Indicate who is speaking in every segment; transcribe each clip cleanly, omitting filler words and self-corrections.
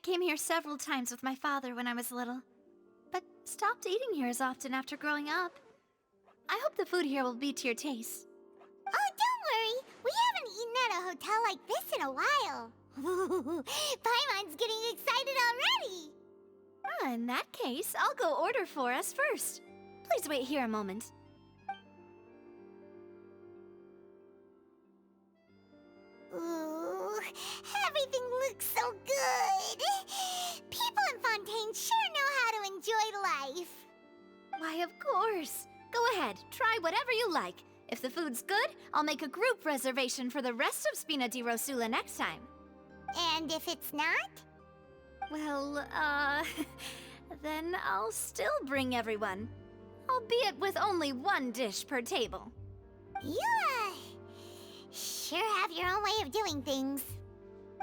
Speaker 1: came here several times with my father when I was little, but stopped eating here as often after growing up. I hope the food here will be to your taste.
Speaker 2: Oh, don't worry. We haven't eaten at a hotel like this in a while. Paimon's getting excited already.
Speaker 1: In that case, I'll go order for us first. Please wait here a moment.
Speaker 2: Ooh, everything looks so good. People in Fontaine sure know how to enjoy life.
Speaker 1: Why, of course. Go ahead, try whatever you like. If the food's good, I'll make a group reservation for the rest of Spina di Rosula next time.
Speaker 2: And if it's not?
Speaker 1: Well, then I'll still bring everyone. Albeit with only one dish per table.
Speaker 2: You, sure have your own way of doing things.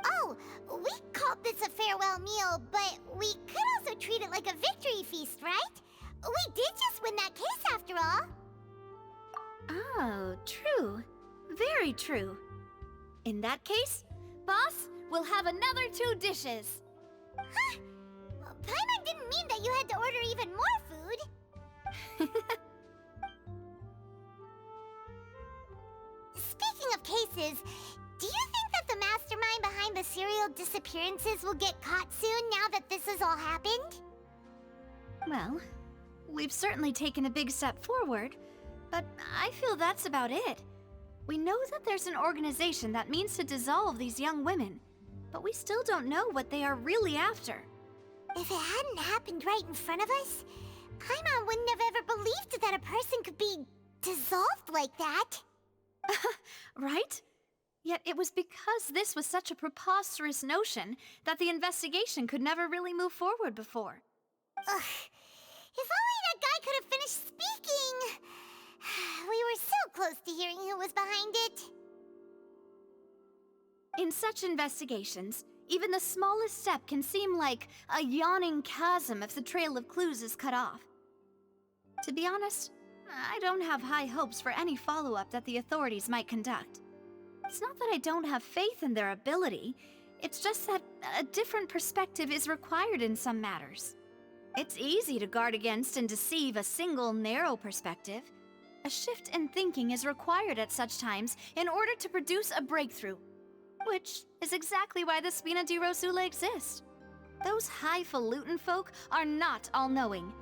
Speaker 2: Oh, we called this a farewell meal, but we could also treat it like a victory feast, right? We did just win that case after all.
Speaker 1: Oh, true. Very true. In that case, boss, we'll have another 2 dishes.
Speaker 2: Huh? Paimon didn't mean that you had to order even more food. Speaking of cases, do you think that the mastermind behind the serial disappearances will get caught soon now that this has all happened?
Speaker 1: Well, we've certainly taken a big step forward, but I feel that's about it. We know that there's an organization that means to dissolve these young women, but we still don't know what they are really after.
Speaker 2: If it hadn't happened right in front of us, Paimon wouldn't have ever believed that a person could be dissolved like that.
Speaker 1: Right? Yet it was because this was such a preposterous notion that the investigation could never really move forward before.
Speaker 2: Ugh. If only that guy could have finished speaking! We were so close to hearing who was behind it.
Speaker 1: In such investigations, even the smallest step can seem like a yawning chasm if the trail of clues is cut off. To be honest, I don't have high hopes for any follow-up that the authorities might conduct. It's not that I don't have faith in their ability, it's just that a different perspective is required in some matters. It's easy to guard against and deceive a single narrow perspective. A shift in thinking is required at such times in order to produce a breakthrough, which is exactly why the Spina di Rosula exists. Those highfalutin folk are not all-knowing.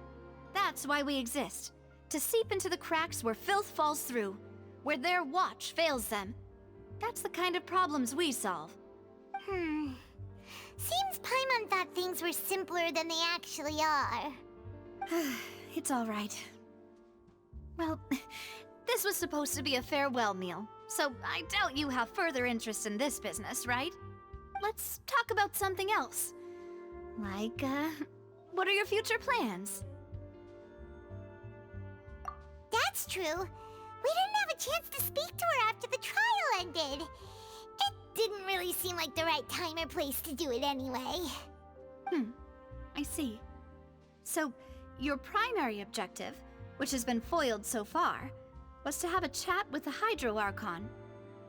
Speaker 1: That's why we exist, to seep into the cracks where filth falls through, where their watch fails them. That's the kind of problems we solve.
Speaker 2: Seems Paimon thought things were simpler than they actually are.
Speaker 1: It's all right. Well, this was supposed to be a farewell meal, so I doubt you have further interest in this business, right? Let's talk about something else. Like, what are your future plans?
Speaker 2: That's true. We didn't have a chance to speak to her after the trial ended. It didn't really seem like the right time or place to do it anyway.
Speaker 1: I see. So, your primary objective, which has been foiled so far, was to have a chat with the Hydro Archon.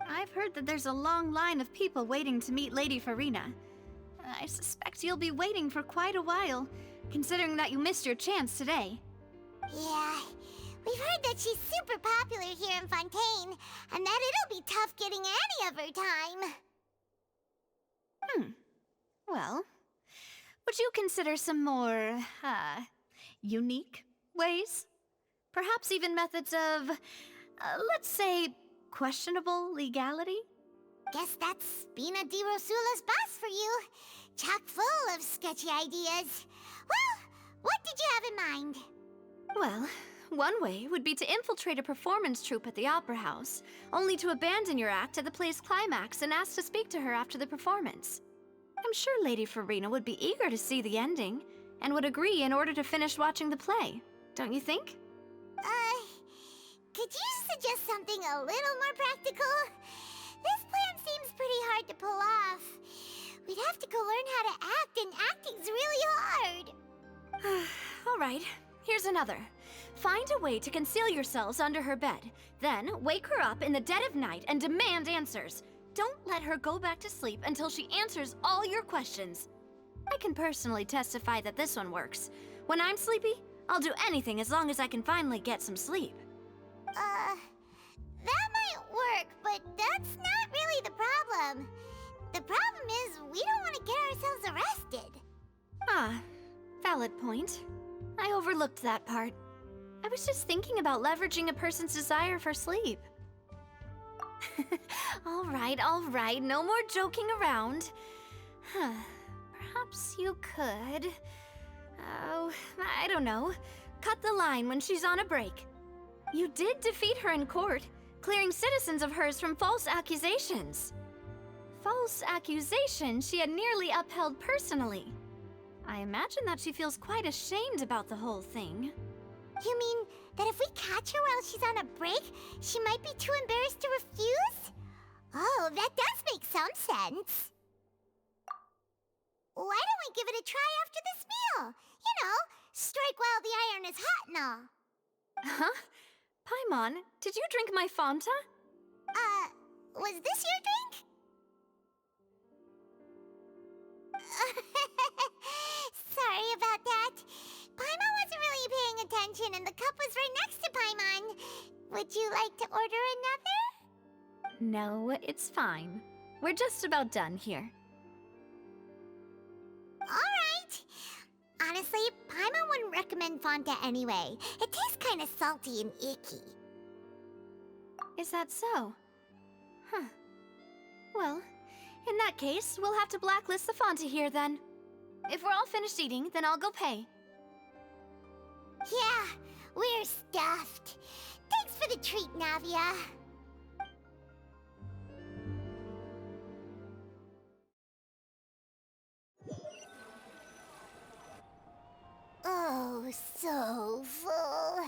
Speaker 1: I've heard that there's a long line of people waiting to meet Lady Farina. I suspect you'll be waiting for quite a while, considering that you missed your chance today.
Speaker 2: Yeah, we've heard that she's super popular here in Fontaine, and that it'll be tough getting any of her time.
Speaker 1: Well, would you consider some more, unique ways? Perhaps even methods of, let's say, questionable legality?
Speaker 2: Guess that's Spina di Rosula's boss for you. Chock full of sketchy ideas. Well, what did you have in mind?
Speaker 1: Well, one way would be to infiltrate a performance troupe at the Opera House, only to abandon your act at the play's climax and ask to speak to her after the performance. I'm sure Lady Farina would be eager to see the ending, and would agree in order to finish watching the play, don't you think?
Speaker 2: Could you suggest something a little more practical? This plan seems pretty hard to pull off. We'd have to go learn how to act, and acting's really hard.
Speaker 1: All right, here's another. Find a way to conceal yourselves under her bed. Then wake her up in the dead of night and demand answers. Don't let her go back to sleep until she answers all your questions. I can personally testify that this one works. When I'm sleepy, I'll do anything as long as I can finally get some sleep.
Speaker 2: That might work, but that's not really the problem. The problem is we don't want to get ourselves arrested.
Speaker 1: Ah, valid point. I overlooked that part. I was just thinking about leveraging a person's desire for sleep. All right, no more joking around. Perhaps you could... Oh, I don't know. Cut the line when she's on a break. You did defeat her in court, clearing citizens of hers from false accusations. False accusations she had nearly upheld personally. I imagine that she feels quite ashamed about the whole thing.
Speaker 2: You mean that if we catch her while she's on a break, she might be too embarrassed to refuse? Oh, that does make some sense. Why don't we give it a try after this meal? You know, strike while the iron is hot and all.
Speaker 1: Huh? Paimon, did you drink my Fanta?
Speaker 2: Was this your drink? Sorry about that. Paimon wasn't really paying attention and the cup was right next to Paimon. Would you like to order another?
Speaker 1: No, it's fine. We're just about done here.
Speaker 2: Alright. Honestly, Paimon wouldn't recommend Fonta anyway. It tastes kind of salty and icky.
Speaker 1: Is that so? Huh. Well, in that case, we'll have to blacklist the Fanta here then. If we're all finished eating, then I'll go pay.
Speaker 2: Yeah, we're stuffed. Thanks for the treat, Navia. Oh, so full.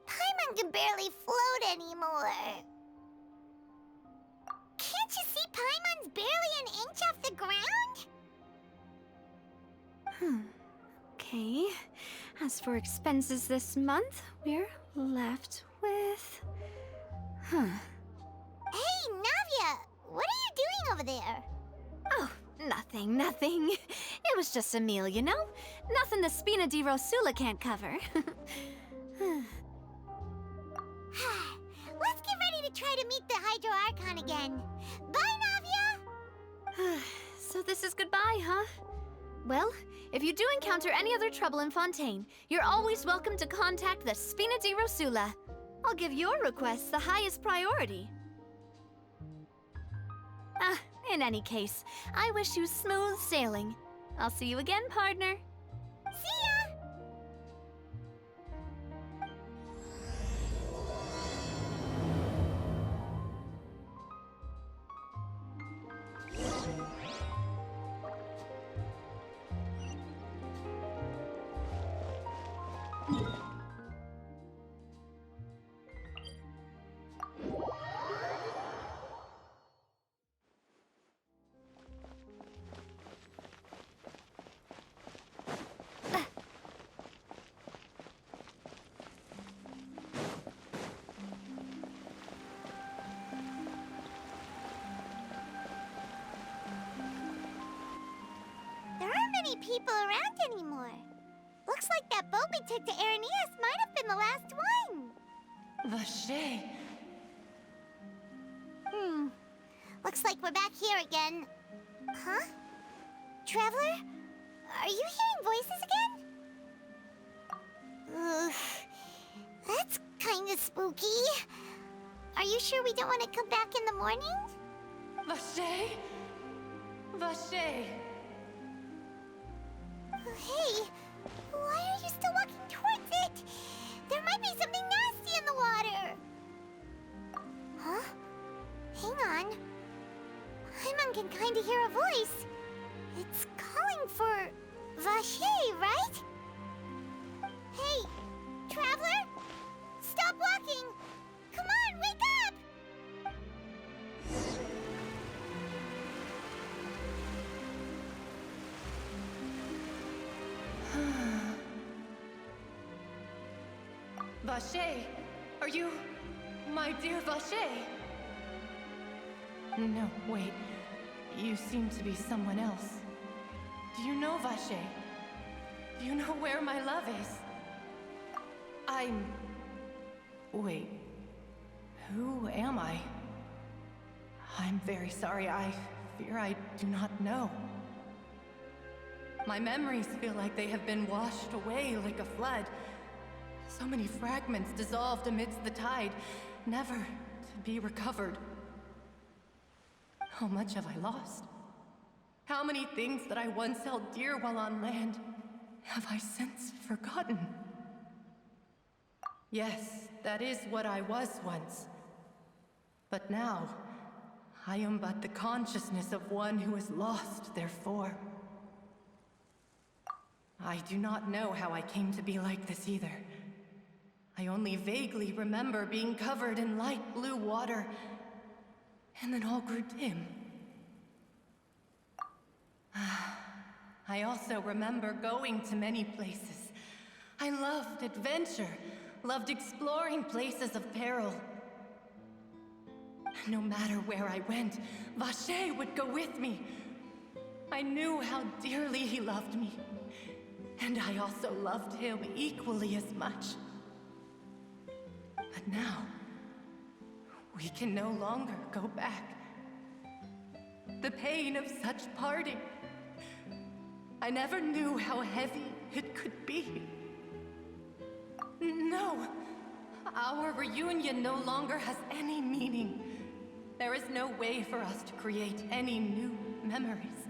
Speaker 2: Paimon can barely float anymore. Can't you see Paimon's barely an inch off the ground?
Speaker 1: Okay. As for expenses this month, we're left with...
Speaker 2: Hey, Navia! What are you doing over there?
Speaker 1: Oh, nothing. It was just a meal, you know? Nothing the Spina di Rosula can't cover.
Speaker 2: Let's get ready to try to meet the Hydro Archon again. Bye, Navia!
Speaker 1: So this is goodbye, huh? Well, if you do encounter any other trouble in Fontaine, you're always welcome to contact the Spina di Rosula. I'll give your requests the highest priority. In any case, I wish you smooth sailing. I'll see you again, partner.
Speaker 2: See ya! People around anymore. Looks like that boat we took to Araneas might have been the last one.
Speaker 3: Vache.
Speaker 2: Looks like we're back here again. Huh? Traveler? Are you hearing voices again? Ugh. That's kinda spooky. Are you sure we don't want to come back in the morning?
Speaker 3: Vache? Vache.
Speaker 2: Hey, why are you still walking towards it? There might be something nasty in the water. Huh? Hang on. Paimon can kinda hear a voice. It's calling for Vache, right? Hey, Traveler? Stop walking! Come on, wake up!
Speaker 3: Vache, are you... my dear Vache? No, wait. You seem to be someone else. Do you know, Vache? Do you know where my love is? Wait. Who am I? I'm very sorry. I fear I do not know. My memories feel like they have been washed away like a flood. So many fragments dissolved amidst the tide, never to be recovered. How much have I lost? How many things that I once held dear while on land have I since forgotten? Yes, that is what I was once. But now, I am but the consciousness of one who has lost their form. I do not know how I came to be like this either. I only vaguely remember being covered in light blue water, and then all grew dim. I also remember going to many places. I loved adventure, loved exploring places of peril. No matter where I went, Vache would go with me. I knew how dearly he loved me, and I also loved him equally as much. But now, we can no longer go back. The pain of such parting, I never knew how heavy it could be. No, our reunion no longer has any meaning. There is no way for us to create any new memories.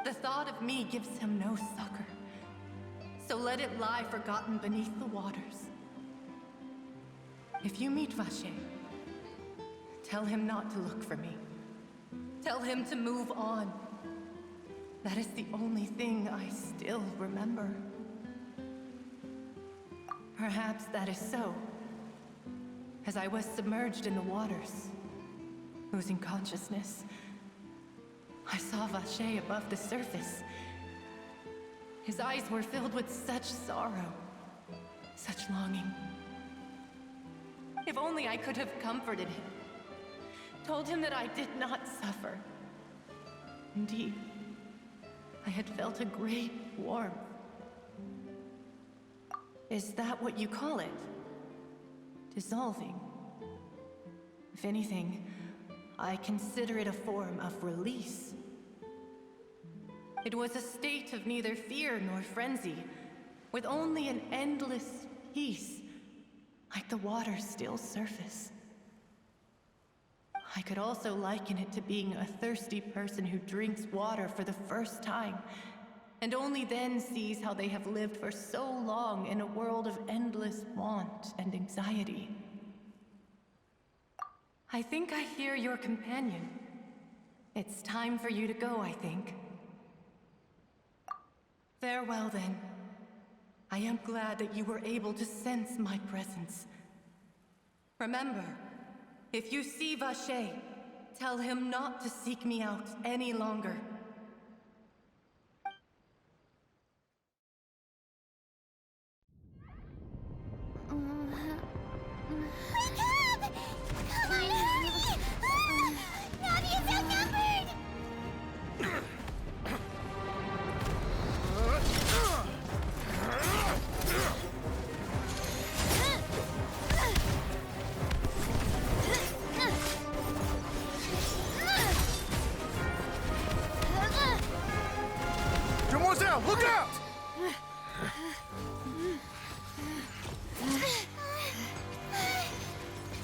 Speaker 3: The thought of me gives him no succor, so let it lie forgotten beneath the waters. If you meet Vache, tell him not to look for me. Tell him to move on. That is the only thing I still remember. Perhaps that is so. As I was submerged in the waters, losing consciousness, I saw Vache above the surface. His eyes were filled with such sorrow, such longing. If only I could have comforted him, told him that I did not suffer. Indeed, I had felt a great warmth. Is that what you call it? Dissolving? If anything, I consider it a form of release. It was a state of neither fear nor frenzy, with only an endless peace, like the water's still surface. I could also liken it to being a thirsty person who drinks water for the first time, and only then sees how they have lived for so long in a world of endless want and anxiety. I think I hear your companion. It's time for you to go, I think. Farewell, then. I am glad that you were able to sense my presence. Remember, if you see Vache, tell him not to seek me out any longer.
Speaker 2: Wake up! Come on, hurry! Navi is outnumbered!
Speaker 4: Demoiselle, look out!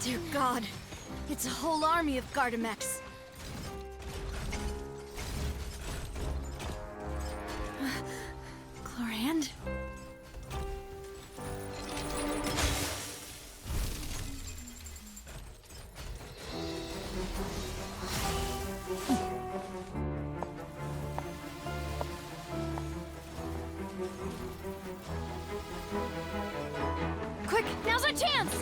Speaker 1: Dear God, it's a whole army of Gardamex. Clorinde? Quick, now's our chance!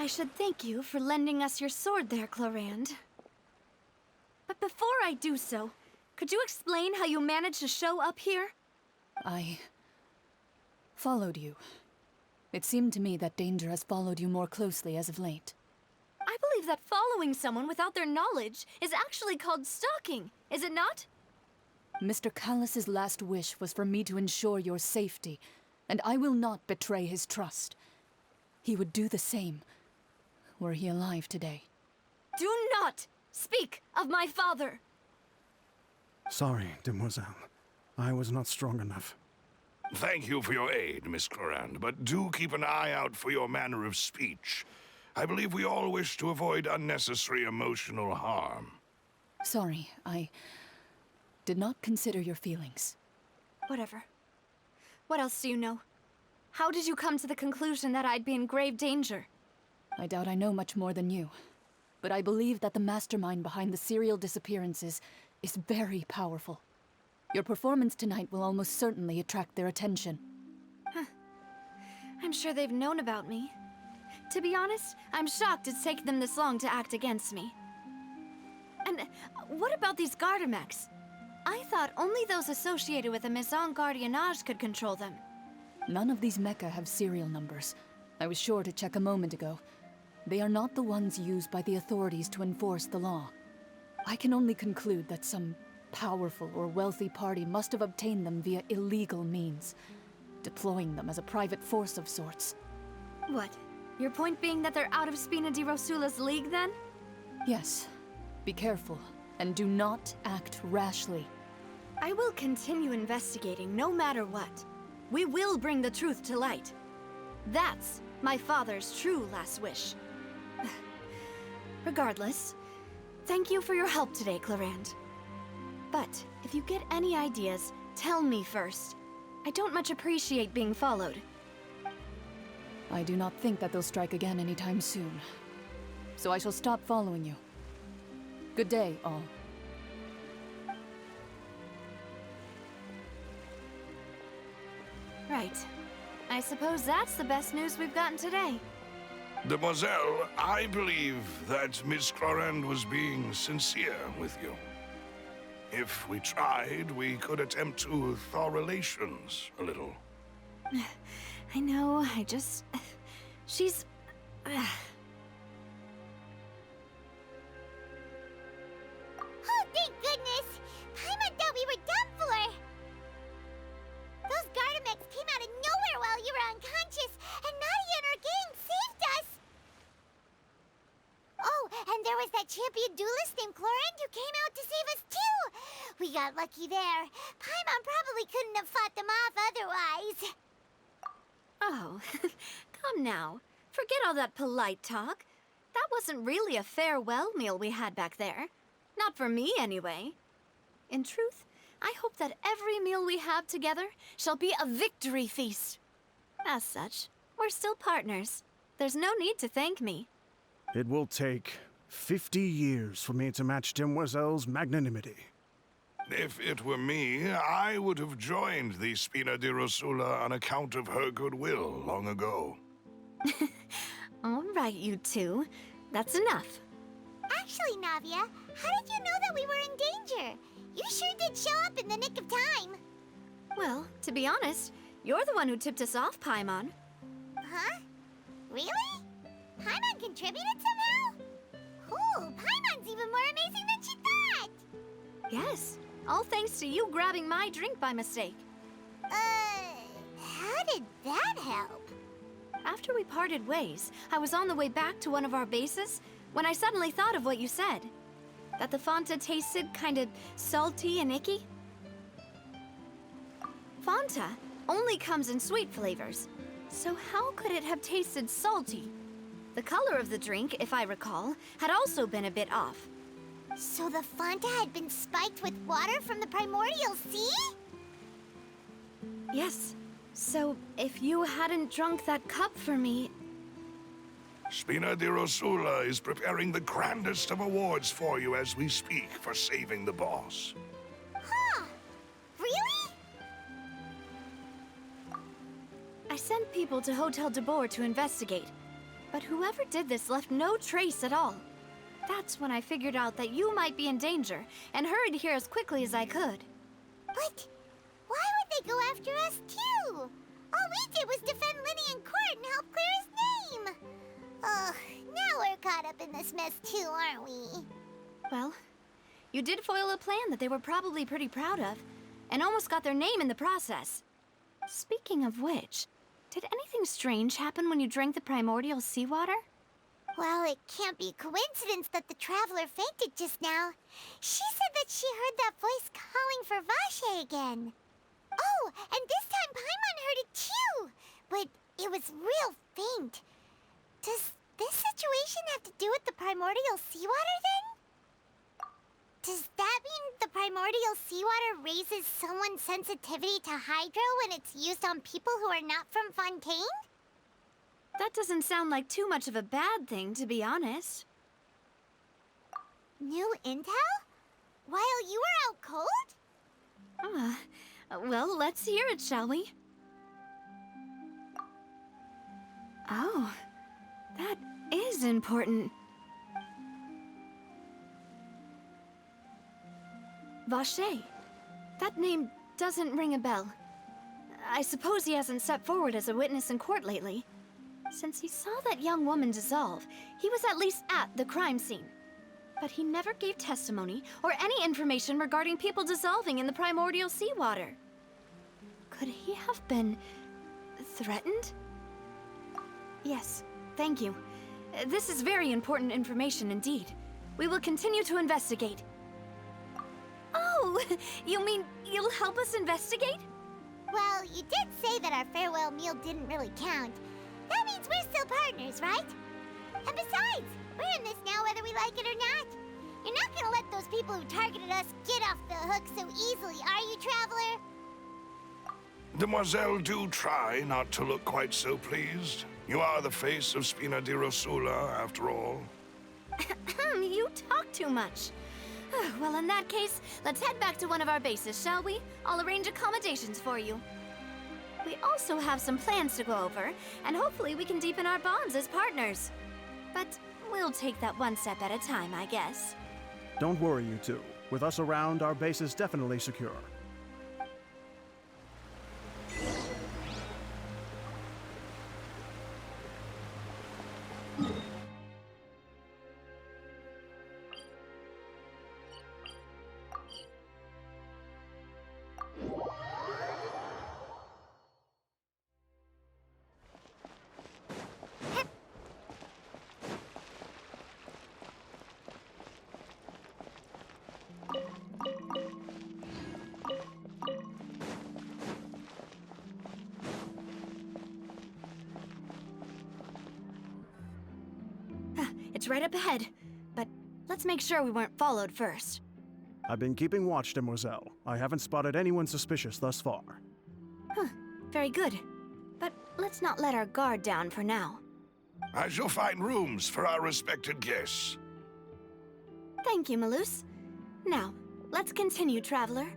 Speaker 1: I should thank you for lending us your sword there, Clorinde. But before I do so, could you explain how you managed to show up here?
Speaker 4: I followed you. It seemed to me that danger has followed you more closely as of late.
Speaker 1: I believe that following someone without their knowledge is actually called stalking, is it not?
Speaker 4: Mr. Callus's last wish was for me to ensure your safety, and I will not betray his trust. He would do the same, were he alive today.
Speaker 1: Do not speak of my father!
Speaker 5: Sorry, demoiselle. I was not strong enough.
Speaker 6: Thank you for your aid, Miss Clorinde, but do keep an eye out for your manner of speech. I believe we all wish to avoid unnecessary emotional harm.
Speaker 4: Sorry, I did not consider your feelings.
Speaker 1: Whatever. What else do you know? How did you come to the conclusion that I'd be in grave danger?
Speaker 4: I doubt I know much more than you, but I believe that the mastermind behind the serial disappearances is very powerful. Your performance tonight will almost certainly attract their attention.
Speaker 1: I'm sure they've known about me. To be honest, I'm shocked it's taken them this long to act against me. And what about these Gardamex? I thought only those associated with the Maison Gardiennage could control them.
Speaker 4: None of these mecha have serial numbers. I was sure to check a moment ago. They are not the ones used by the authorities to enforce the law. I can only conclude that some powerful or wealthy party must have obtained them via illegal means, deploying them as a private force of sorts.
Speaker 1: What? Your point being that they're out of Spina di Rosula's league, then?
Speaker 4: Yes. Be careful, and do not act rashly.
Speaker 1: I will continue investigating no matter what. We will bring the truth to light. That's my father's true last wish. Regardless, thank you for your help today, Clorinde. But if you get any ideas, tell me first. I don't much appreciate being followed.
Speaker 4: I do not think that they'll strike again anytime soon. So I shall stop following you. Good day, all.
Speaker 1: Right. I suppose that's the best news we've gotten today.
Speaker 6: Demoiselle, I believe that Miss Clorinde was being sincere with you. If we tried, we could attempt to thaw relations a little.
Speaker 1: I know, she's...
Speaker 2: Oh, thank goodness! Paimon thought we were done for! Those Gardamex came out of nowhere while you were unconscious, and Nadia and her gang saved us! Oh, and there was that champion duelist named Clorinde who came out to save us too! We got lucky there. Paimon probably couldn't have fought them off otherwise.
Speaker 1: Oh, come now. Forget all that polite talk. That wasn't really a farewell meal we had back there. Not for me, anyway. In truth, I hope that every meal we have together shall be a victory feast. As such, we're still partners. There's no need to thank me.
Speaker 5: It will take 50 years for me to match Demoiselle's magnanimity.
Speaker 6: If it were me, I would have joined the Spina di Rosula on account of her goodwill long ago.
Speaker 1: All right, you two. That's enough.
Speaker 2: Actually, Navia, how did you know that we were in danger? You sure did show up in the nick of time.
Speaker 1: Well, to be honest, you're the one who tipped us off, Paimon.
Speaker 2: Huh? Really? Paimon contributed somehow? Ooh, Paimon's even more amazing than she thought!
Speaker 1: Yes, all thanks to you grabbing my drink by mistake.
Speaker 2: How did that help?
Speaker 1: After we parted ways, I was on the way back to one of our bases when I suddenly thought of what you said. That the Fanta tasted kind of salty and icky. Fanta only comes in sweet flavors, so how could it have tasted salty? The color of the drink, if I recall, had also been a bit off.
Speaker 2: So the Fanta had been spiked with water from the primordial sea?
Speaker 1: Yes. So, if you hadn't drunk that cup for me...
Speaker 6: Spina di Rosula is preparing the grandest of awards for you as we speak for saving the boss.
Speaker 2: Huh. Really?
Speaker 1: I sent people to Hotel de Boer to investigate. But whoever did this left no trace at all. That's when I figured out that you might be in danger, and hurried here as quickly as I could.
Speaker 2: But why would they go after us, too? All we did was defend Linny in court and help clear his name. Ugh, now we're caught up in this mess, too, aren't we?
Speaker 1: Well, you did foil a plan that they were probably pretty proud of, and almost got their name in the process. Speaking of which, did anything strange happen when you drank the primordial seawater?
Speaker 2: Well, it can't be coincidence that the traveler fainted just now. She said that she heard that voice calling for Vache again. Oh, and this time Paimon heard it too, but it was real faint. Does this situation have to do with the primordial seawater then? Does that mean the primordial seawater raises someone's sensitivity to hydro when it's used on people who are not from Fontaine?
Speaker 1: That doesn't sound like too much of a bad thing, to be honest.
Speaker 2: New intel? While you were out cold?
Speaker 1: Well, let's hear it, shall we? Oh, that is important. Vache. That name doesn't ring a bell. I suppose he hasn't stepped forward as a witness in court lately. Since he saw that young woman dissolve, he was at least at the crime scene. But he never gave testimony or any information regarding people dissolving in the primordial seawater. Could he have been threatened? Yes, thank you. This is very important information indeed. We will continue to investigate. Oh, you mean you'll help us investigate?
Speaker 2: Well, you did say that our farewell meal didn't really count. That means we're still partners, right? And besides, we're in this now whether we like it or not. You're not gonna let those people who targeted us get off the hook so easily, are you, Traveler?
Speaker 6: Demoiselle, do try not to look quite so pleased. You are the face of Spina di Rosula, after all.
Speaker 1: You talk too much. Well, in that case, let's head back to one of our bases, shall we? I'll arrange accommodations for you. We also have some plans to go over, and hopefully we can deepen our bonds as partners. But we'll take that one step at a time, I guess.
Speaker 5: Don't worry, you two. With us around, our base is definitely secure.
Speaker 1: It's right up ahead, but let's make sure we weren't followed first.
Speaker 5: I've been keeping watch, Demoiselle. I haven't spotted anyone suspicious thus far.
Speaker 1: Very good. But let's not let our guard down for now.
Speaker 6: I shall find rooms for our respected guests.
Speaker 1: Thank you, Malus. Now, let's continue, Traveler.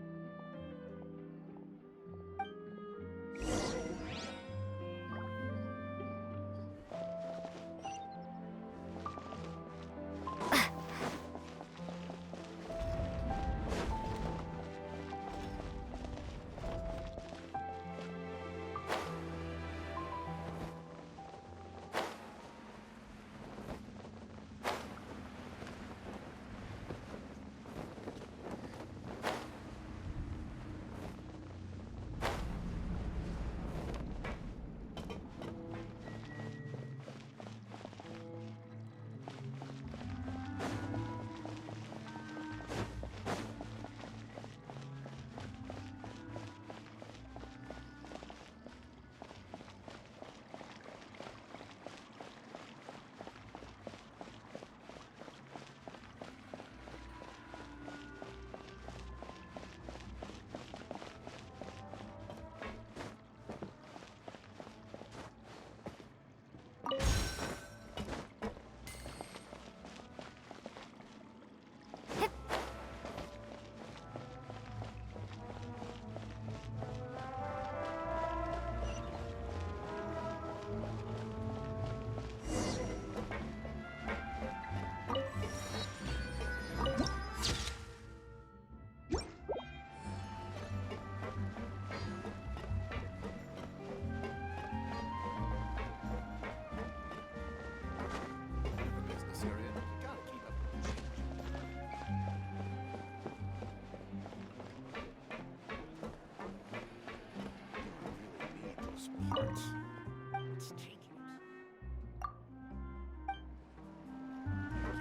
Speaker 7: Let's take it.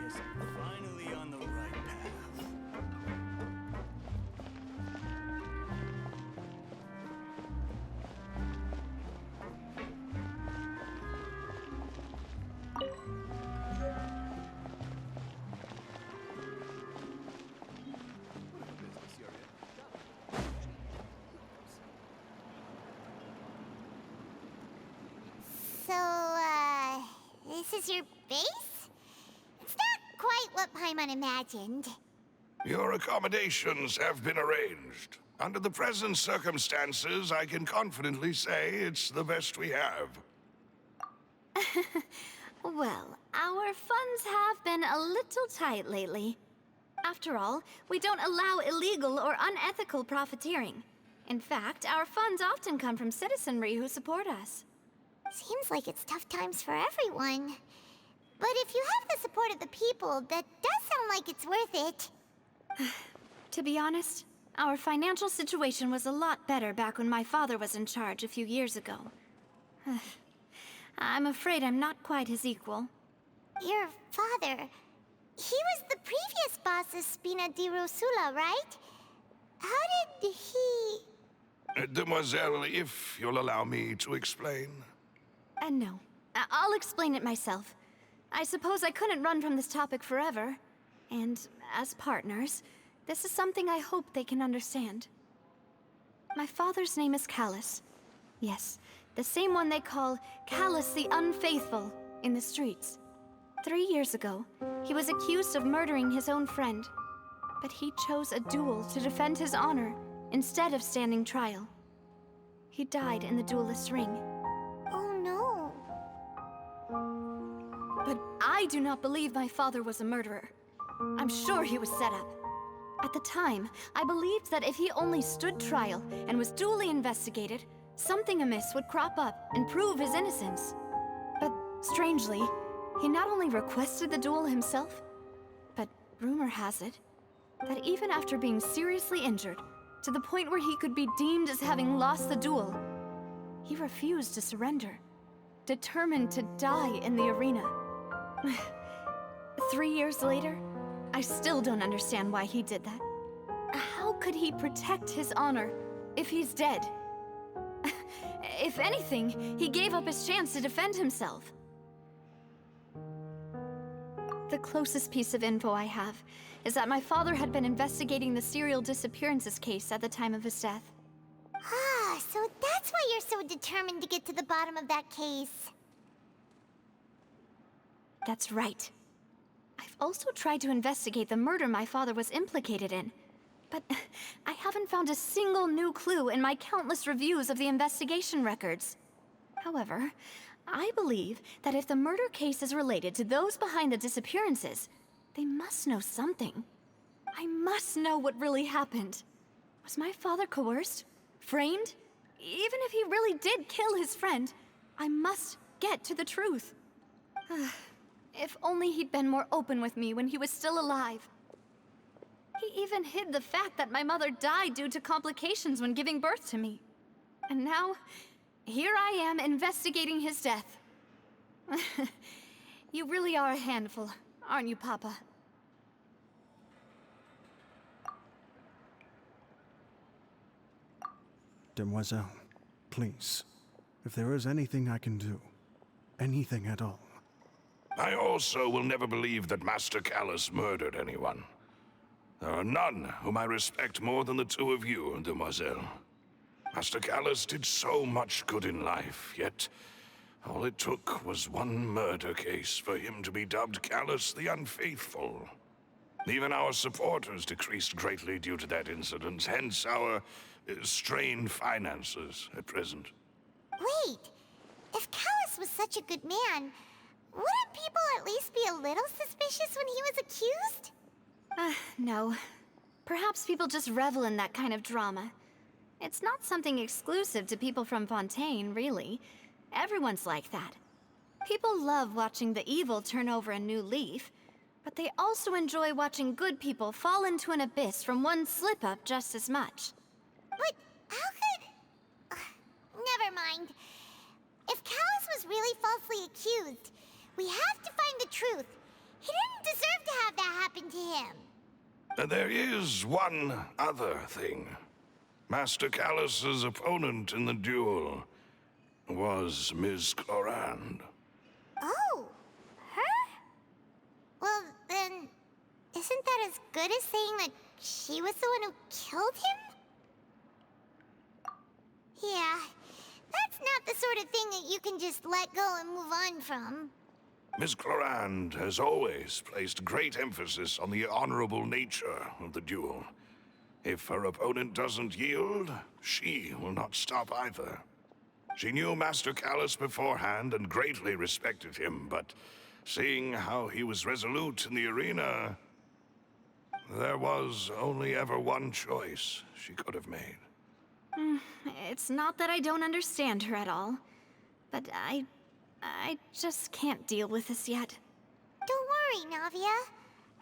Speaker 7: Guess I'm finally on the right path.
Speaker 2: So, this is your base? It's not quite what Paimon imagined.
Speaker 6: Your accommodations have been arranged. Under the present circumstances, I can confidently say it's the best we have.
Speaker 1: Well, our funds have been a little tight lately. After all, we don't allow illegal or unethical profiteering. In fact, our funds often come from citizenry who support us.
Speaker 2: Seems like it's tough times for everyone. But if you have the support of the people, that does sound like it's worth it.
Speaker 1: To be honest, our financial situation was a lot better back when my father was in charge a few years ago. I'm afraid I'm not quite his equal.
Speaker 2: Your father... he was the previous boss of Spina di Rosula, right? How did he...
Speaker 6: Demoiselle, if you'll allow me to explain.
Speaker 1: No. I'll explain it myself. I suppose I couldn't run from this topic forever. And as partners, this is something I hope they can understand. My father's name is Callus. Yes, the same one they call Callus the Unfaithful in the streets. 3 years ago, he was accused of murdering his own friend. But he chose a duel to defend his honor instead of standing trial. He died in the duelist's ring.
Speaker 2: Oh no.
Speaker 1: But I do not believe my father was a murderer. I'm sure he was set up. At the time, I believed that if he only stood trial and was duly investigated, something amiss would crop up and prove his innocence. But strangely, he not only requested the duel himself, but rumor has it that even after being seriously injured, to the point where he could be deemed as having lost the duel, he refused to surrender, determined to die in the arena. 3 years later, I still don't understand why he did that. How could he protect his honor if he's dead? If anything, he gave up his chance to defend himself. The closest piece of info I have is that my father had been investigating the serial disappearances case at the time of his death.
Speaker 2: Ah, so that's why you're so determined to get to the bottom of that case.
Speaker 1: That's right. I've also tried to investigate the murder my father was implicated in, but I haven't found a single new clue in my countless reviews of the investigation records. However, I believe that if the murder case is related to those behind the disappearances, they must know something. I must know what really happened. Was my father coerced? Framed? Even if he really did kill his friend, I must get to the truth. If only he'd been more open with me when he was still alive. He even hid the fact that my mother died due to complications when giving birth to me. And now, here I am investigating his death. You really are a handful, aren't you, Papa?
Speaker 5: Demoiselle, please, if there is anything I can do, anything at all.
Speaker 6: I also will never believe that Master Callus murdered anyone. There are none whom I respect more than the two of you, Demoiselle. Master Callus did so much good in life, yet all it took was one murder case for him to be dubbed Callus the Unfaithful. Even our supporters decreased greatly due to that incident, hence our strained finances at present.
Speaker 2: Wait, if Callus was such a good man, wouldn't people at least be a little suspicious when he was accused?
Speaker 1: No. Perhaps people just revel in that kind of drama. It's not something exclusive to people from Fontaine, really. Everyone's like that. People love watching the evil turn over a new leaf, but they also enjoy watching good people fall into an abyss from one slip-up just as much.
Speaker 2: But how could... Never mind. was really falsely accused. We have to find the truth. He didn't deserve to have that happen to him.
Speaker 6: There is one other thing. Master Callus's opponent in the duel was Ms. Clorinde.
Speaker 2: Oh, her? Well, then, isn't that as good as saying that she was the one who killed him? Yeah, that's not the sort of thing that you can just let go and move on from.
Speaker 6: Ms. Clorinde has always placed great emphasis on the honorable nature of the duel. If her opponent doesn't yield, she will not stop either. She knew Master Callus beforehand and greatly respected him, but seeing how he was resolute in the arena, there was only ever one choice she could have made.
Speaker 1: It's not that I don't understand her at all, but I just can't deal with this yet.
Speaker 2: Don't worry, Navia.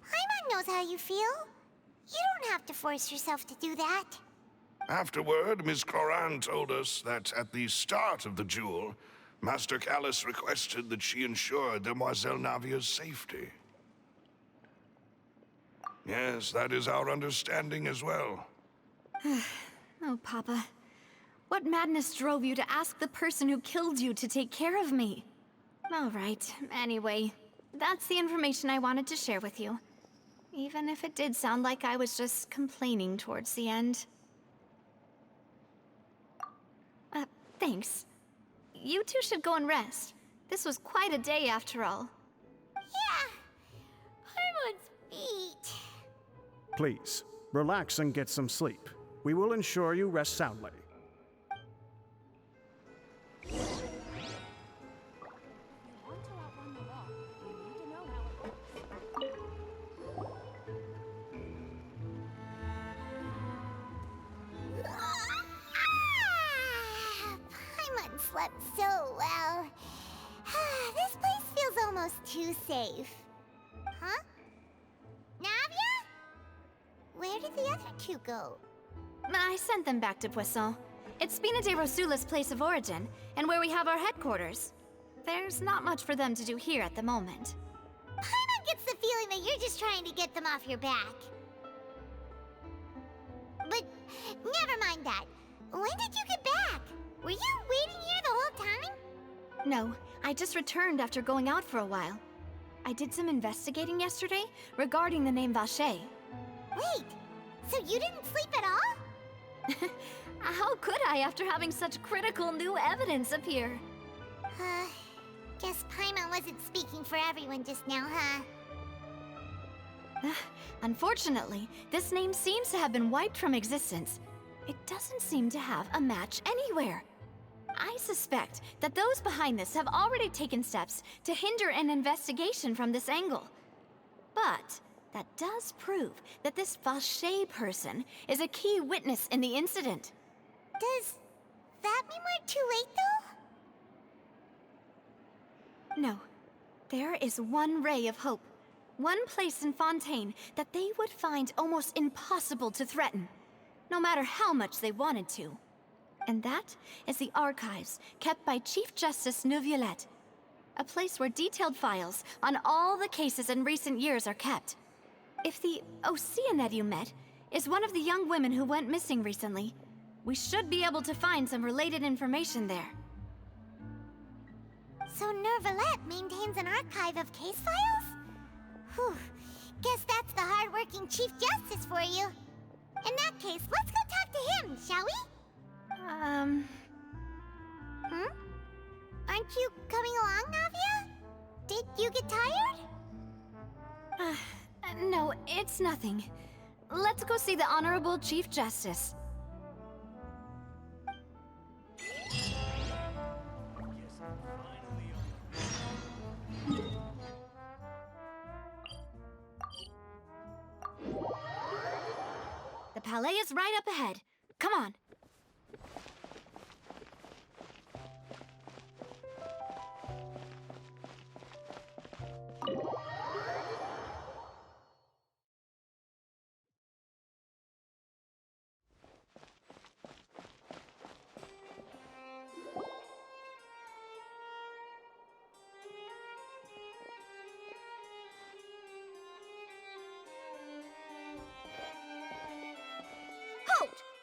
Speaker 2: Paimon knows how you feel. You don't have to force yourself to do that.
Speaker 6: Afterward, Ms. Clorinde told us that at the start of the duel, Master Callus requested that she ensure Demoiselle Navia's safety. Yes, that is our understanding as well.
Speaker 1: Oh, Papa. What madness drove you to ask the person who killed you to take care of me? All right, anyway, that's the information I wanted to share with you. Even if it did sound like I was just complaining towards the end. Thanks. You two should go and rest. This was quite a day after all.
Speaker 2: Yeah, Paimon's feet.
Speaker 5: Please, relax and get some sleep. We will ensure you rest soundly.
Speaker 2: Paimon slept so well. This place feels almost too safe. Huh? Navia? Where did the other two go?
Speaker 1: I sent them back to Poisson. It's Spina de Rosula's place of origin, and where we have our headquarters. There's not much for them to do here at the moment.
Speaker 2: Paimon gets the feeling that you're just trying to get them off your back. But never mind that. When did you get back? Were you waiting here the whole time?
Speaker 1: No, I just returned after going out for a while. I did some investigating yesterday regarding the name Vacher.
Speaker 2: Wait, so you didn't sleep at all?
Speaker 1: How could I after having such critical new evidence appear?
Speaker 2: Guess Paimon wasn't speaking for everyone just now, huh?
Speaker 1: Unfortunately, this name seems to have been wiped from existence. It doesn't seem to have a match anywhere. I suspect that those behind this have already taken steps to hinder an investigation from this angle. But that does prove that this Vacher person is a key witness in the incident.
Speaker 2: Does that mean we're too late, though?
Speaker 1: No. There is one ray of hope. One place in Fontaine that they would find almost impossible to threaten, no matter how much they wanted to. And that is the archives kept by Chief Justice Neuvillette, a place where detailed files on all the cases in recent years are kept. If the Oceanid you met is one of the young women who went missing recently, we should be able to find some related information there.
Speaker 2: So Neuvillette maintains an archive of case files? Whew. Guess that's the hard-working Chief Justice for you. In that case, let's go talk to him, shall we? Aren't you coming along, Navia? Did you get tired?
Speaker 1: No, it's nothing. Let's go see the Honorable Chief Justice. The Palais is right up ahead. Come on.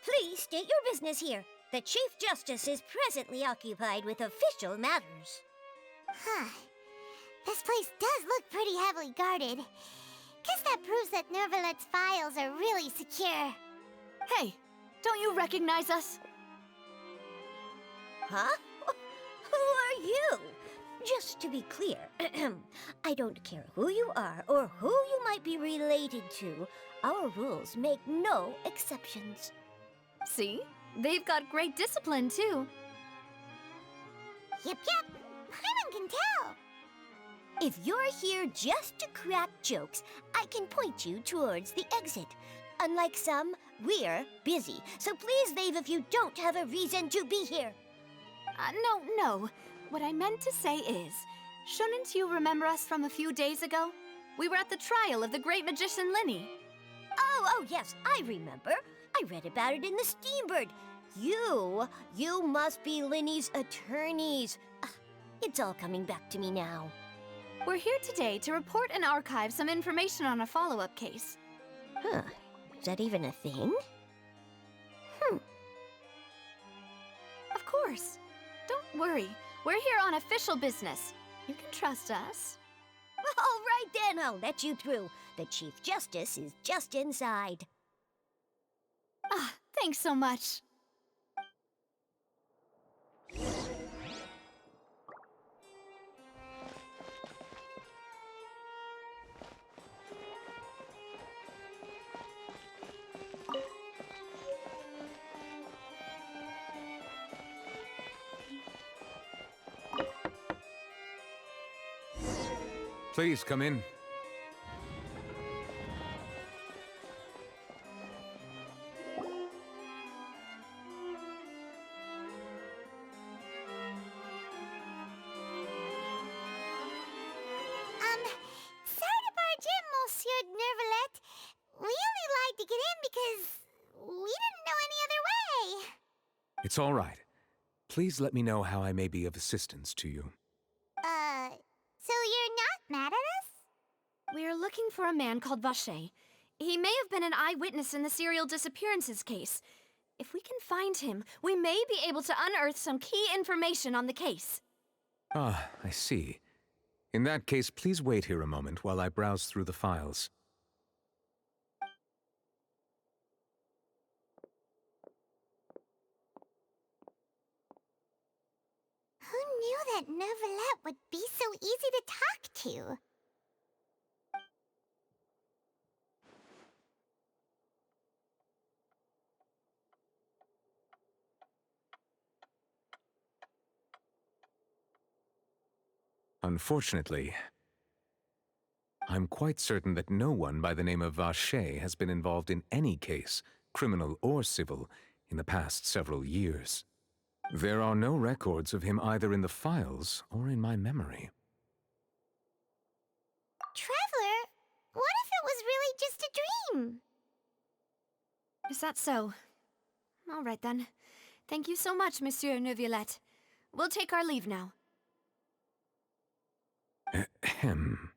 Speaker 8: Please state your business here. The Chief Justice is presently occupied with official matters.
Speaker 2: Huh. This place does look pretty heavily guarded. Guess that proves that Nervalet's files are really secure.
Speaker 1: Hey, don't you recognize us?
Speaker 8: Huh? Who are you? Just to be clear, I don't care who you are or who you might be related to. Our rules make no exceptions.
Speaker 1: See? They've got great discipline, too.
Speaker 2: Yep. Paimon can tell.
Speaker 8: If you're here just to crack jokes, I can point you towards the exit. Unlike some, we're busy, so please leave if you don't have a reason to be here.
Speaker 1: No. What I meant to say is, shouldn't you remember us from a few days ago? We were at the trial of the great magician Linny.
Speaker 8: Oh, yes, I remember. I read about it in the Steambird. You must be Linny's attorneys. It's all coming back to me now.
Speaker 1: We're here today to report and archive some information on a follow-up case.
Speaker 8: Huh, is that even a thing?
Speaker 1: Of course. Don't worry. We're here on official business. You can trust us.
Speaker 8: All right then, I'll let you through. The Chief Justice is just inside.
Speaker 1: Thanks so much.
Speaker 9: Please come in.
Speaker 2: Sorry to barge in, Monsieur Nervalet. We only lied to get in because we didn't know any other way.
Speaker 9: It's all right. Please let me know how I may be of assistance to you.
Speaker 2: So you're not mad at us?
Speaker 1: We're looking for a man called Vacher. He may have been an eyewitness in the serial disappearances case. If we can find him, we may be able to unearth some key information on the case.
Speaker 9: Ah, I see. In that case, please wait here a moment while I browse through the files.
Speaker 2: Who knew that Nervalet would be so easy to talk to?
Speaker 9: Unfortunately, I'm quite certain that no one by the name of Vacher has been involved in any case, criminal or civil, in the past several years. There are no records of him either in the files or in my memory.
Speaker 2: Traveler, what if it was really just a dream?
Speaker 1: Is that so? All right then. Thank you so much, Monsieur Neuvillette. We'll take our leave now.
Speaker 9: Ahem.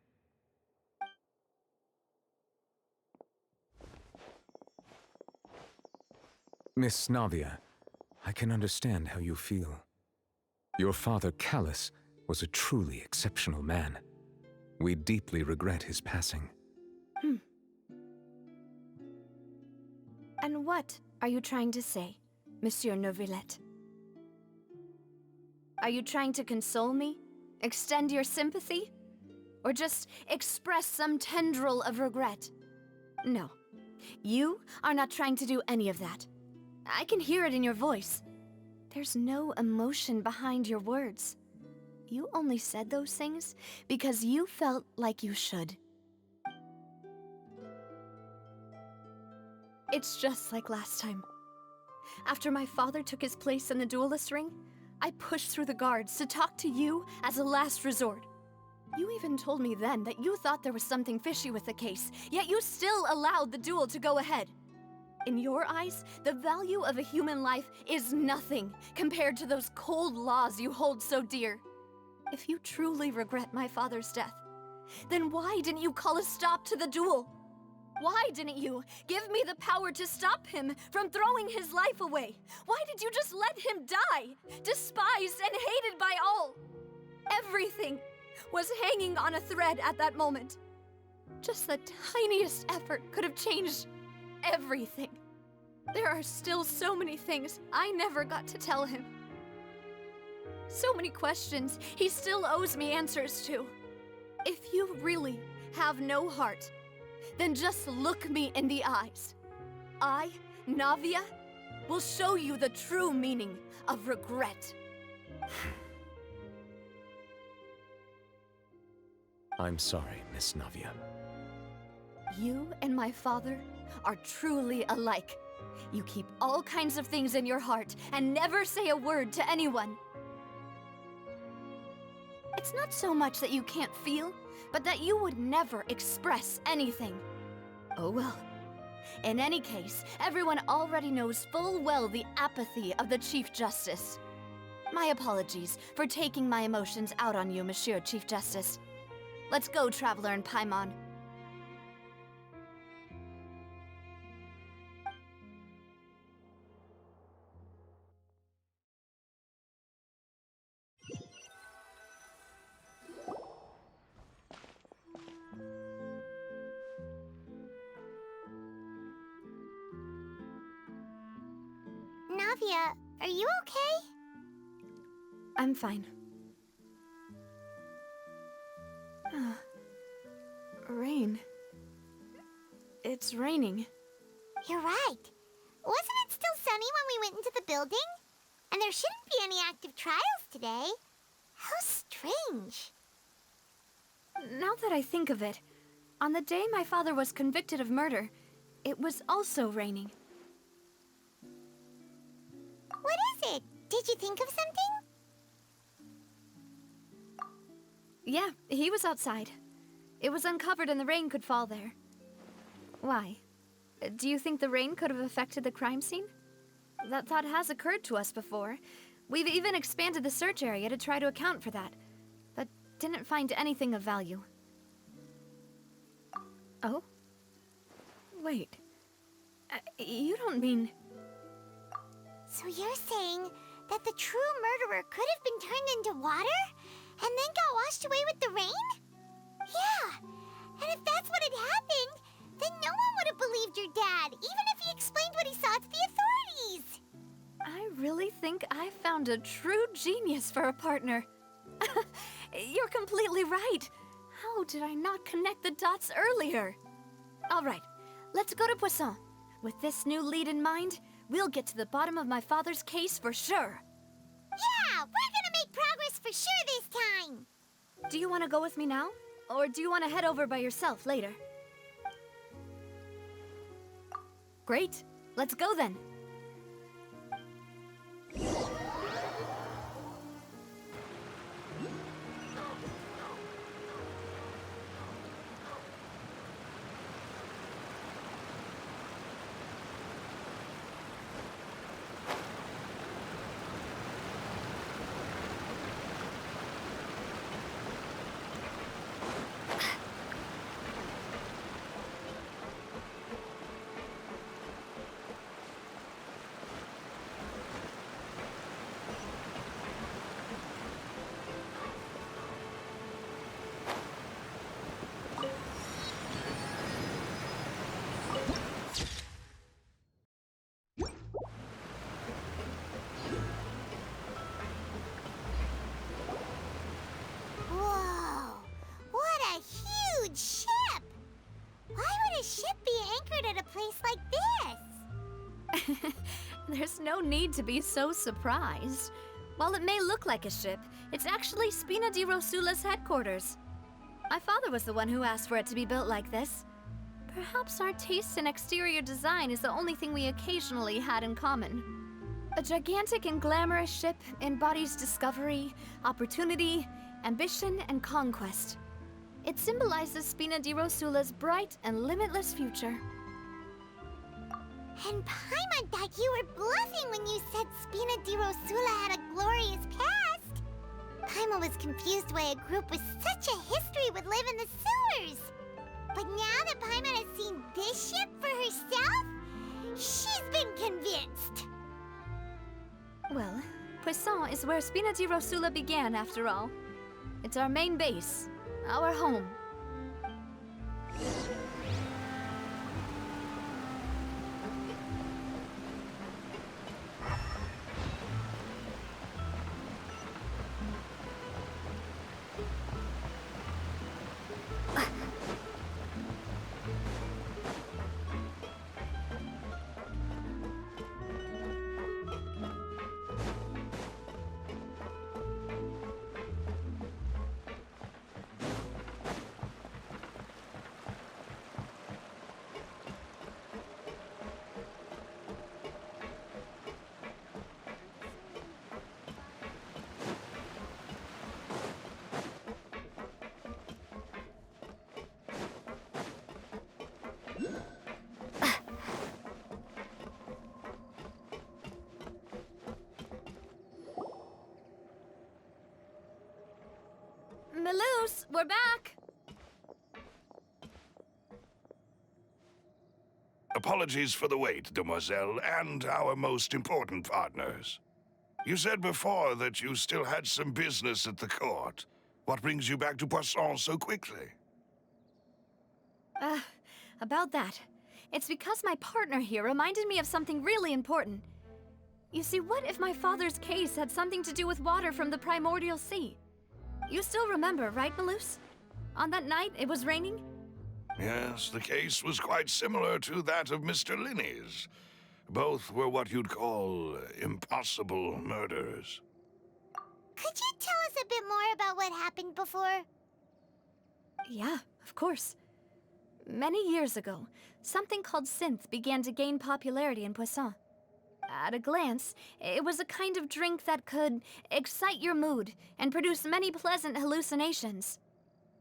Speaker 9: Miss Navia, I can understand how you feel. Your father, Callus, was a truly exceptional man. We deeply regret his passing.
Speaker 1: And what are you trying to say, Monsieur Neuvillette? Are you trying to console me? Extend your sympathy? Or just express some tendril of regret? No. You are not trying to do any of that. I can hear it in your voice. There's no emotion behind your words. You only said those things because you felt like you should. It's just like last time. After my father took his place in the duelist ring, I pushed through the guards to talk to you as a last resort. You even told me then that you thought there was something fishy with the case, yet you still allowed the duel to go ahead. In your eyes, the value of a human life is nothing compared to those cold laws you hold so dear. If you truly regret my father's death, then why didn't you call a stop to the duel?
Speaker 4: Why didn't you give me the power to stop him from throwing his life away? Why did you just let him die, despised and hated by all? Everything was hanging on a thread at that moment. Just the tiniest effort could have changed everything. There are still so many things I never got to tell him. So many questions he still owes me answers to. If you really have no heart, then just look me in the eyes. I, Navia, will show you the true meaning of regret.
Speaker 9: I'm sorry, Miss Navia.
Speaker 4: You and my father are truly alike. You keep all kinds of things in your heart and never say a word to anyone. It's not so much that you can't feel, but that you would never express anything. Oh well. In any case, everyone already knows full well the apathy of the Chief Justice. My apologies for taking my emotions out on you, Monsieur Chief Justice. Let's go, Traveler and Paimon.
Speaker 2: Navia, are you okay?
Speaker 4: I'm fine. Rain. It's raining.
Speaker 2: You're right. Wasn't it still sunny when we went into the building? And there shouldn't be any active trials today. How strange.
Speaker 4: Now that I think of it, on the day my father was convicted of murder, it was also raining.
Speaker 2: What is it? Did you think of something?
Speaker 4: Yeah, he was outside. It was uncovered and the rain could fall there. Why? Do you think the rain could have affected the crime scene? That thought has occurred to us before. We've even expanded the search area to try to account for that, but didn't find anything of value. Oh? Wait. You don't mean...
Speaker 2: So you're saying that the true murderer could have been turned into water and then got washed away with the rain? Yeah, and if that's what had happened, then no one would have believed your dad, even if he explained what he saw to the authorities.
Speaker 4: I really think I found a true genius for a partner. You're completely right. How did I not connect the dots earlier? All right, let's go to Poisson. With this new lead in mind, we'll get to the bottom of my father's case for sure.
Speaker 2: Yeah, we're gonna make progress for sure this time.
Speaker 4: Do you want to go with me now? Or do you want to head over by yourself later? Great. Let's go then.
Speaker 2: Whoa, what a huge ship! Why would a ship be anchored at a place like this?
Speaker 4: There's no need to be so surprised. While it may look like a ship, it's actually Spina di Rosula's headquarters. My father was the one who asked for it to be built like this. Perhaps our taste in exterior design is the only thing we occasionally had in common. A gigantic and glamorous ship embodies discovery, opportunity, ambition, and conquest. It symbolizes Spina di Rosula's bright and limitless future.
Speaker 2: And Paimon thought you were bluffing when you said Spina di Rosula had a glorious past. Paimon was confused why a group with such a history would live in the sewers. But now that Paimon has seen this ship for herself, she's been convinced.
Speaker 1: Well, Poisson is where Spina di Rosula began, after all. It's our main base, our home. Melus, we're back!
Speaker 6: Apologies for the wait, demoiselle, and our most important partners. You said before that you still had some business at the court. What brings you back to Poisson so quickly?
Speaker 1: About that. It's because my partner here reminded me of something really important. You see, what if my father's case had something to do with water from the primordial sea? You still remember, right, Melus? On that night, it was raining?
Speaker 6: Yes, the case was quite similar to that of Mr. Linney's. Both were what you'd call impossible murders.
Speaker 2: Could you tell us a bit more about what happened before?
Speaker 1: Yeah, of course. Many years ago, something called synth began to gain popularity in Poisson. At a glance, it was a kind of drink that could excite your mood and produce many pleasant hallucinations.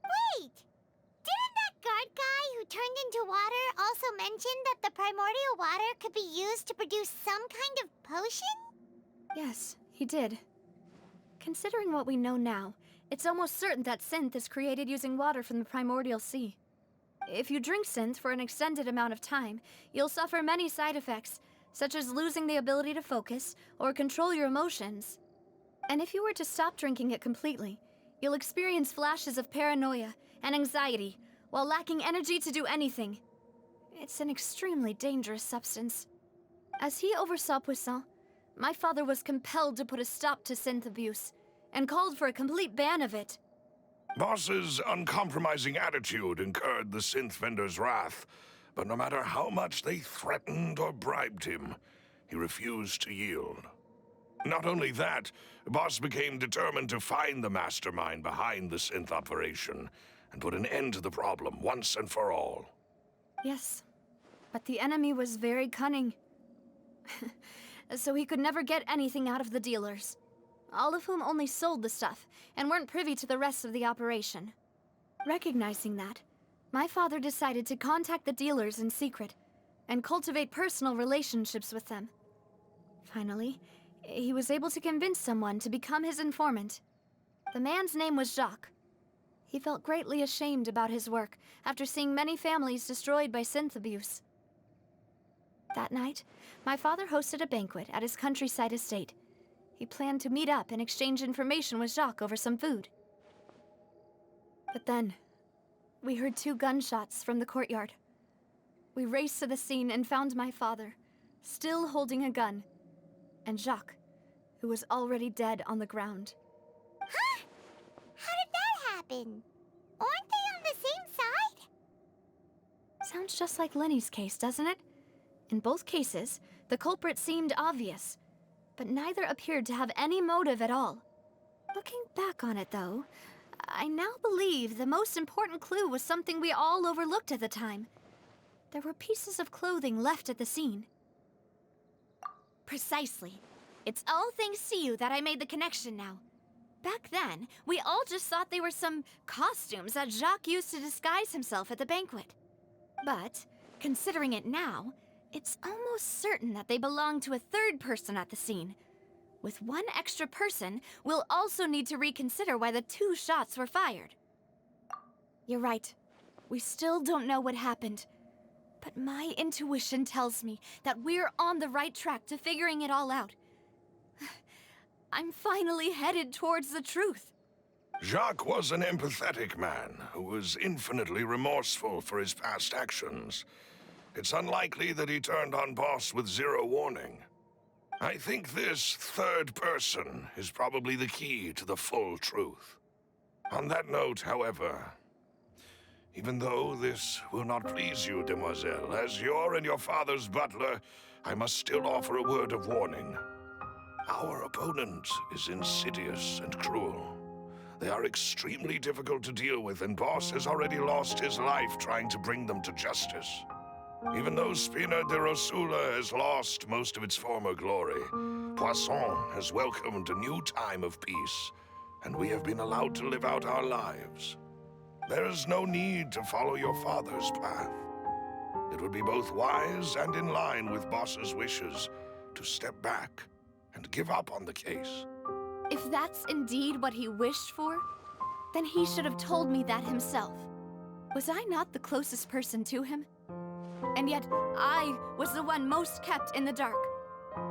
Speaker 2: Wait! Didn't that guard guy who turned into water also mention that the primordial water could be used to produce some kind of potion?
Speaker 1: Yes, he did. Considering what we know now, it's almost certain that synth is created using water from the primordial sea. If you drink synth for an extended amount of time, you'll suffer many side effects, such as losing the ability to focus or control your emotions. And if you were to stop drinking it completely, you'll experience flashes of paranoia and anxiety while lacking energy to do anything. It's an extremely dangerous substance. As he oversaw Poisson, my father was compelled to put a stop to synth abuse and called for a complete ban of it.
Speaker 6: Boss's uncompromising attitude incurred the synth vendor's wrath, but no matter how much they threatened or bribed him, he refused to yield. Not only that, Boss became determined to find the mastermind behind the synth operation and put an end to the problem once and for all.
Speaker 1: Yes, but the enemy was very cunning. So he could never get anything out of the dealers, all of whom only sold the stuff and weren't privy to the rest of the operation. Recognizing that, my father decided to contact the dealers in secret and cultivate personal relationships with them. Finally, he was able to convince someone to become his informant. The man's name was Jacques. He felt greatly ashamed about his work after seeing many families destroyed by synth abuse. That night, my father hosted a banquet at his countryside estate. He planned to meet up and exchange information with Jacques over some food. But then, we heard 2 gunshots from the courtyard. We raced to the scene and found my father, still holding a gun, and Jacques, who was already dead on the ground.
Speaker 2: Huh? How did that happen? Aren't they on the same side?
Speaker 1: Sounds just like Lenny's case, doesn't it? In both cases, the culprit seemed obvious, but neither appeared to have any motive at all. Looking back on it, though, I now believe the most important clue was something we all overlooked at the time. There were pieces of clothing left at the scene. Precisely. It's all thanks to you that I made the connection now. Back then, we all just thought they were some costumes that Jacques used to disguise himself at the banquet. But, considering it now, it's almost certain that they belong to a third person at the scene. With one extra person, we'll also need to reconsider why the 2 shots were fired. You're right. We still don't know what happened. But my intuition tells me that we're on the right track to figuring it all out. I'm finally headed towards the truth.
Speaker 6: Jacques was an empathetic man who was infinitely remorseful for his past actions. It's unlikely that he turned on Boss with zero warning. I think this third person is probably the key to the full truth. On that note, however, even though this will not please you, demoiselle, as your and your father's butler, I must still offer a word of warning. Our opponent is insidious and cruel. They are extremely difficult to deal with, and Boss has already lost his life trying to bring them to justice. Even though Spina de Rosula has lost most of its former glory, Poisson has welcomed a new time of peace, and we have been allowed to live out our lives. There is no need to follow your father's path. It would be both wise and in line with Boss's wishes to step back and give up on the case.
Speaker 1: If that's indeed what he wished for, then he should have told me that himself. Was I not the closest person to him? And yet, I was the one most kept in the dark.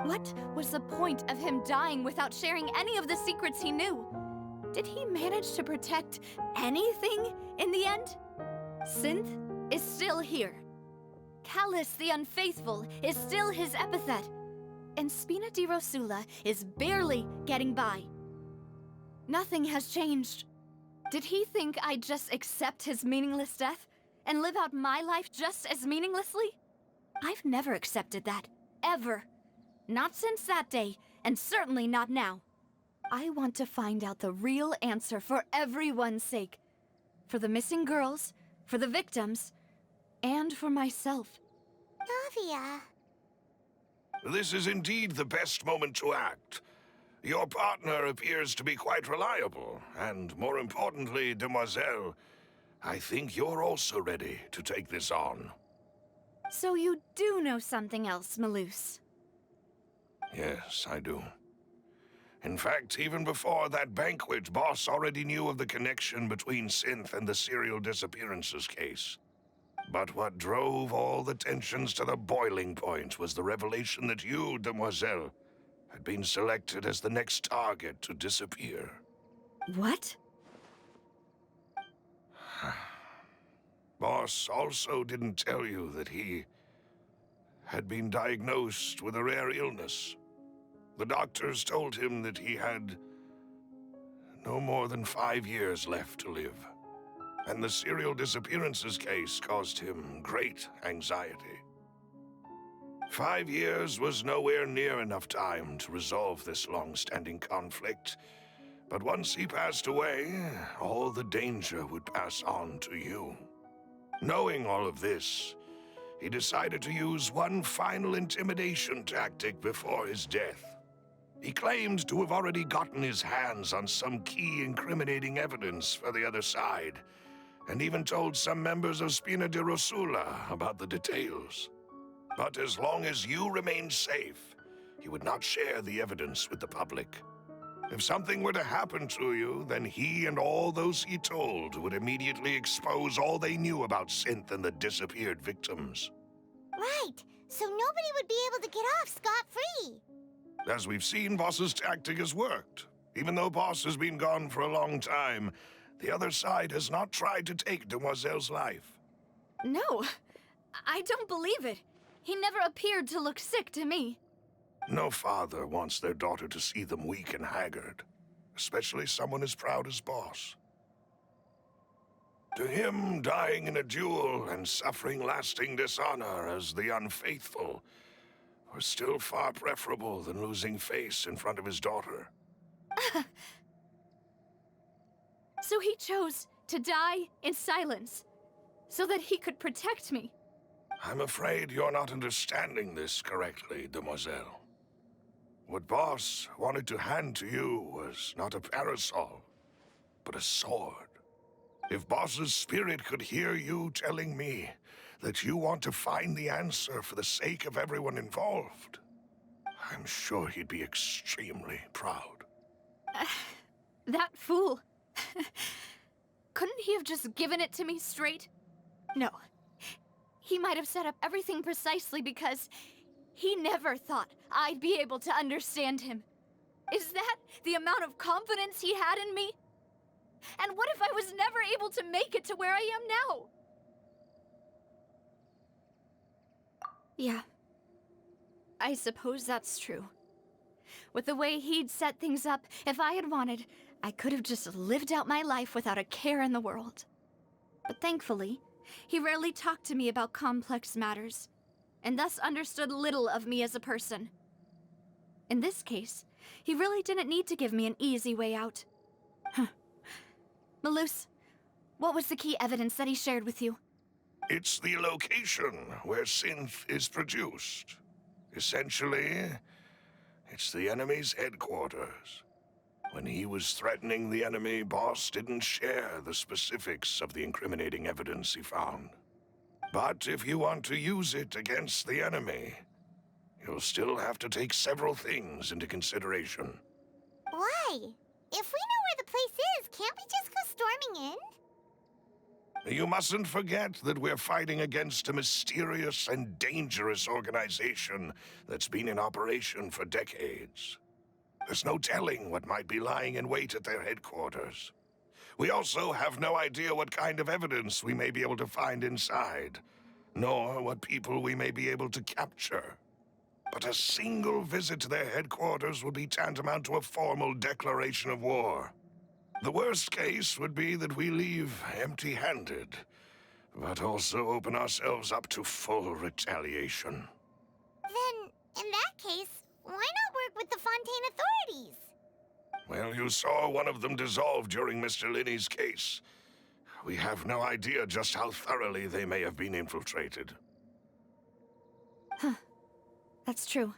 Speaker 1: What was the point of him dying without sharing any of the secrets he knew? Did he manage to protect anything in the end? Synth is still here. Callus the Unfaithful is still his epithet. And Spina di Rosula is barely getting by. Nothing has changed. Did he think I'd just accept his meaningless death and live out my life just as meaninglessly? I've never accepted that, ever. Not since that day, and certainly not now. I want to find out the real answer for everyone's sake. For the missing girls, for the victims, and for myself.
Speaker 2: Navia.
Speaker 6: This is indeed the best moment to act. Your partner appears to be quite reliable, and more importantly, demoiselle, I think you're also ready to take this on.
Speaker 1: So you do know something else, Maloose?
Speaker 6: Yes, I do. In fact, even before that banquet, Boss already knew of the connection between Synth and the serial disappearances case. But what drove all the tensions to the boiling point was the revelation that you, demoiselle, had been selected as the next target to disappear.
Speaker 1: What?
Speaker 6: Boss also didn't tell you that he had been diagnosed with a rare illness. The doctors told him that he had no more than 5 years left to live. And the serial disappearances case caused him great anxiety. 5 years was nowhere near enough time to resolve this long-standing conflict. But once he passed away, all the danger would pass on to you. Knowing all of this, he decided to use one final intimidation tactic before his death. He claimed to have already gotten his hands on some key incriminating evidence for the other side, and even told some members of Spina de Rosula about the details. But as long as you remained safe, he would not share the evidence with the public. If something were to happen to you, then he and all those he told would immediately expose all they knew about Synth and the disappeared victims.
Speaker 2: Right, so nobody would be able to get off scot-free.
Speaker 6: As we've seen, Boss's tactic has worked. Even though Boss has been gone for a long time, the other side has not tried to take Demoiselle's life.
Speaker 1: No, I don't believe it. He never appeared to look sick to me.
Speaker 6: No father wants their daughter to see them weak and haggard, especially someone as proud as Boss. To him, dying in a duel and suffering lasting dishonor as the unfaithful were still far preferable than losing face in front of his daughter.
Speaker 1: So he chose to die in silence, so that he could protect me.
Speaker 6: I'm afraid you're not understanding this correctly, demoiselle. What Boss wanted to hand to you was not a parasol, but a sword. If Boss's spirit could hear you telling me that you want to find the answer for the sake of everyone involved, I'm sure he'd be extremely proud.
Speaker 1: That fool. Couldn't he have just given it to me straight? No. He might have set up everything precisely because he never thought I'd be able to understand him. Is that the amount of confidence he had in me? And what if I was never able to make it to where I am now? Yeah. I suppose that's true. With the way he'd set things up, if I had wanted, I could have just lived out my life without a care in the world. But thankfully, he rarely talked to me about complex matters, and thus understood little of me as a person. In this case, he really didn't need to give me an easy way out. Malus, what was the key evidence that he shared with you?
Speaker 6: It's the location where synth is produced. Essentially, it's the enemy's headquarters. When he was threatening the enemy, Boss didn't share the specifics of the incriminating evidence he found. But if you want to use it against the enemy, you'll still have to take several things into consideration.
Speaker 2: Why? If we know where the place is, can't we just go storming in?
Speaker 6: You mustn't forget that we're fighting against a mysterious and dangerous organization that's been in operation for decades. There's no telling what might be lying in wait at their headquarters. We also have no idea what kind of evidence we may be able to find inside, nor what people we may be able to capture. But a single visit to their headquarters would be tantamount to a formal declaration of war. The worst case would be that we leave empty-handed, but also open ourselves up to full retaliation.
Speaker 2: Then, in that case, why not work with the Fontaine authorities?
Speaker 6: Well, you saw one of them dissolve during Mr. Linney's case. We have no idea just how thoroughly they may have been infiltrated.
Speaker 1: Huh. That's true.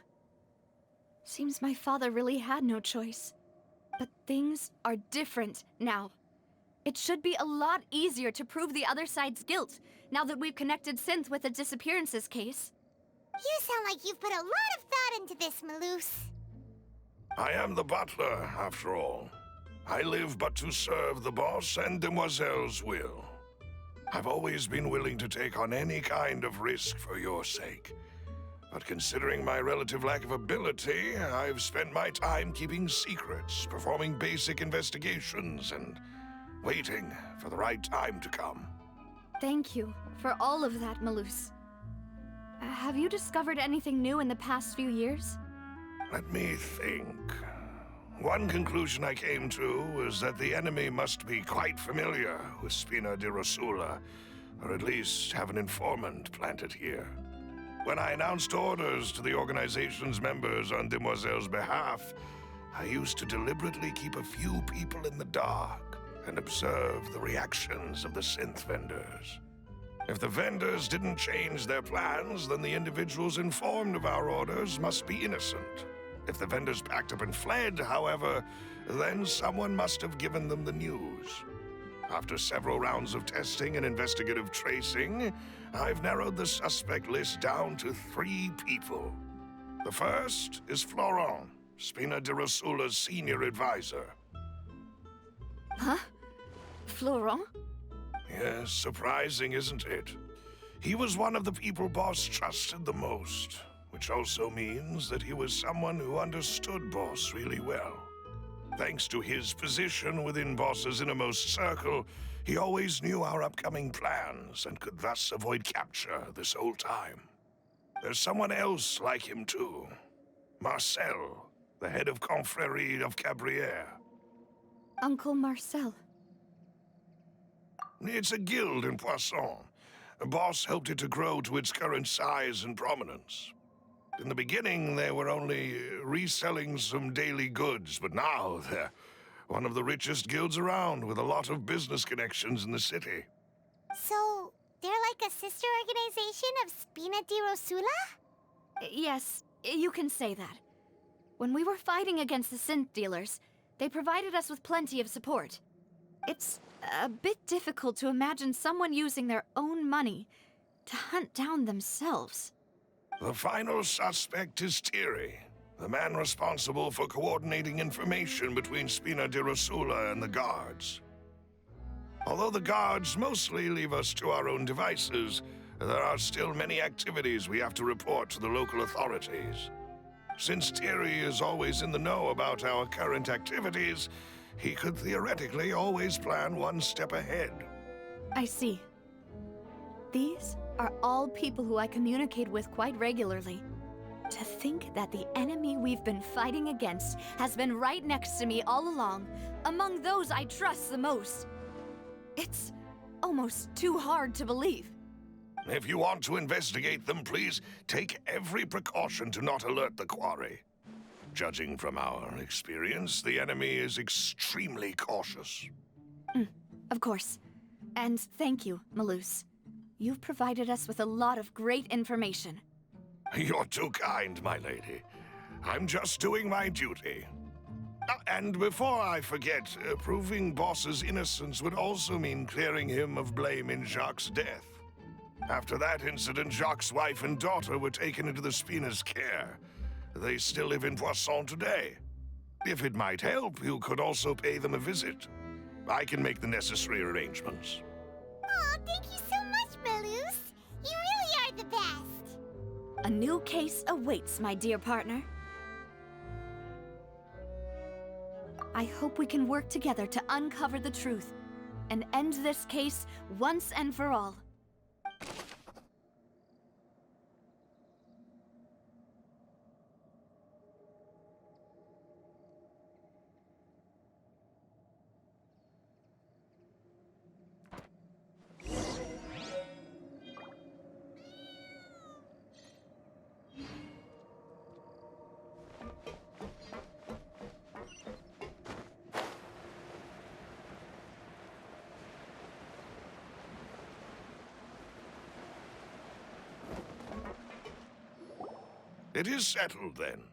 Speaker 1: Seems my father really had no choice. But things are different now. It should be a lot easier to prove the other side's guilt, now that we've connected Synth with the disappearances case.
Speaker 2: You sound like you've put a lot of thought into this, Malus.
Speaker 6: I am the butler, after all. I live but to serve the boss and Demoiselle's will. I've always been willing to take on any kind of risk for your sake. But considering my relative lack of ability, I've spent my time keeping secrets, performing basic investigations, and waiting for the right time to come.
Speaker 1: Thank you for all of that, Malus. Have you discovered anything new in the past few years?
Speaker 6: Let me think. One conclusion I came to was that the enemy must be quite familiar with Spina di Rosula, or at least have an informant planted here. When I announced orders to the organization's members on Demoiselle's behalf, I used to deliberately keep a few people in the dark and observe the reactions of the synth vendors. If the vendors didn't change their plans, then the individuals informed of our orders must be innocent. If the vendors packed up and fled, however, then someone must have given them the news. After several rounds of testing and investigative tracing, I've narrowed the suspect list down to 3 people. The first is Florent, Spina di Rosula's senior advisor.
Speaker 1: Huh? Florent?
Speaker 6: Yes, surprising, isn't it? He was one of the people Boss trusted the most, which also means that he was someone who understood Boss really well. Thanks to his position within Boss's innermost circle, he always knew our upcoming plans and could thus avoid capture this whole time. There's someone else like him too. Marcel, the head of Confrérie of Cabrières.
Speaker 1: Uncle Marcel.
Speaker 6: It's a guild in Poisson. Boss helped it to grow to its current size and prominence. In the beginning, they were only reselling some daily goods, but now they're one of the richest guilds around with a lot of business connections in the city.
Speaker 2: So, they're like a sister organization of Spina di Rosula?
Speaker 1: Yes, you can say that. When we were fighting against the synth dealers, they provided us with plenty of support. It's a bit difficult to imagine someone using their own money to hunt down themselves.
Speaker 6: The final suspect is Thierry, the man responsible for coordinating information between Spina di Rosula and the guards. Although the guards mostly leave us to our own devices, there are still many activities we have to report to the local authorities. Since Thierry is always in the know about our current activities, he could theoretically always plan one step ahead.
Speaker 1: I see. These are all people who I communicate with quite regularly. To think that the enemy we've been fighting against has been right next to me all along, among those I trust the most. It's almost too hard to believe.
Speaker 6: If you want to investigate them, please take every precaution to not alert the quarry. Judging from our experience, the enemy is extremely cautious.
Speaker 1: Of course. And thank you, Malus. You've provided us with a lot of great information.
Speaker 6: You're too kind, my lady. I'm just doing my duty. And before I forget, proving Boss's innocence would also mean clearing him of blame in Jacques' death. After that incident, Jacques' wife and daughter were taken into the Spina's care. They still live in Poisson today. If it might help, you could also pay them a visit. I can make the necessary arrangements.
Speaker 2: Oh, thank you so much, Malus. You really are the best.
Speaker 1: A new case awaits, my dear partner. I hope we can work together to uncover the truth and end this case once and for all.
Speaker 6: It is settled, then.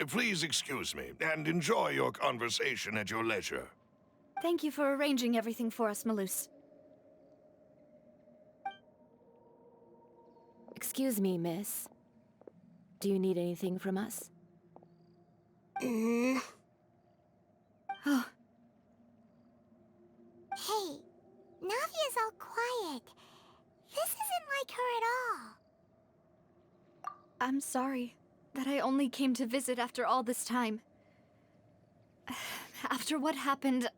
Speaker 6: Please excuse me, and enjoy your conversation at your leisure.
Speaker 1: Thank you for arranging everything for us, Malus.
Speaker 10: Excuse me, miss. Do you need anything from us?
Speaker 1: Oh,
Speaker 2: Hey, Navia's all quiet. This isn't like her at all.
Speaker 1: I'm sorry that I only came to visit after all this time. After what happened,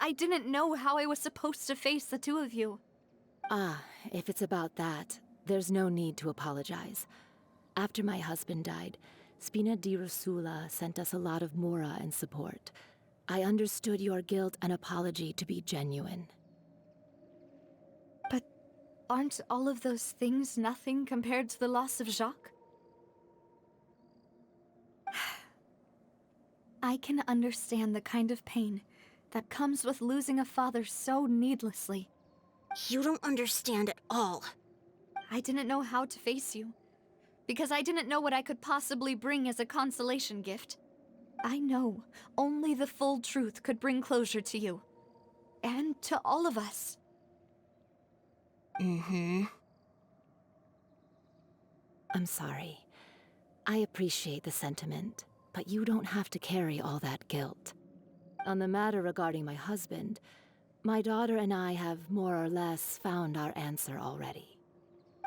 Speaker 1: I didn't know how I was supposed to face the two of you.
Speaker 10: Ah, if it's about that, there's no need to apologize. After my husband died, Spina di Rosula sent us a lot of mora and support. I understood your guilt and apology to be genuine.
Speaker 1: But aren't all of those things nothing compared to the loss of Jacques? I can understand the kind of pain that comes with losing a father so needlessly.
Speaker 8: You don't understand at all.
Speaker 1: I didn't know how to face you, because I didn't know what I could possibly bring as a consolation gift. I know only the full truth could bring closure to you, and to all of us.
Speaker 10: I'm sorry. I appreciate the sentiment, but you don't have to carry all that guilt. On the matter regarding my husband, my daughter and I have more or less found our answer already.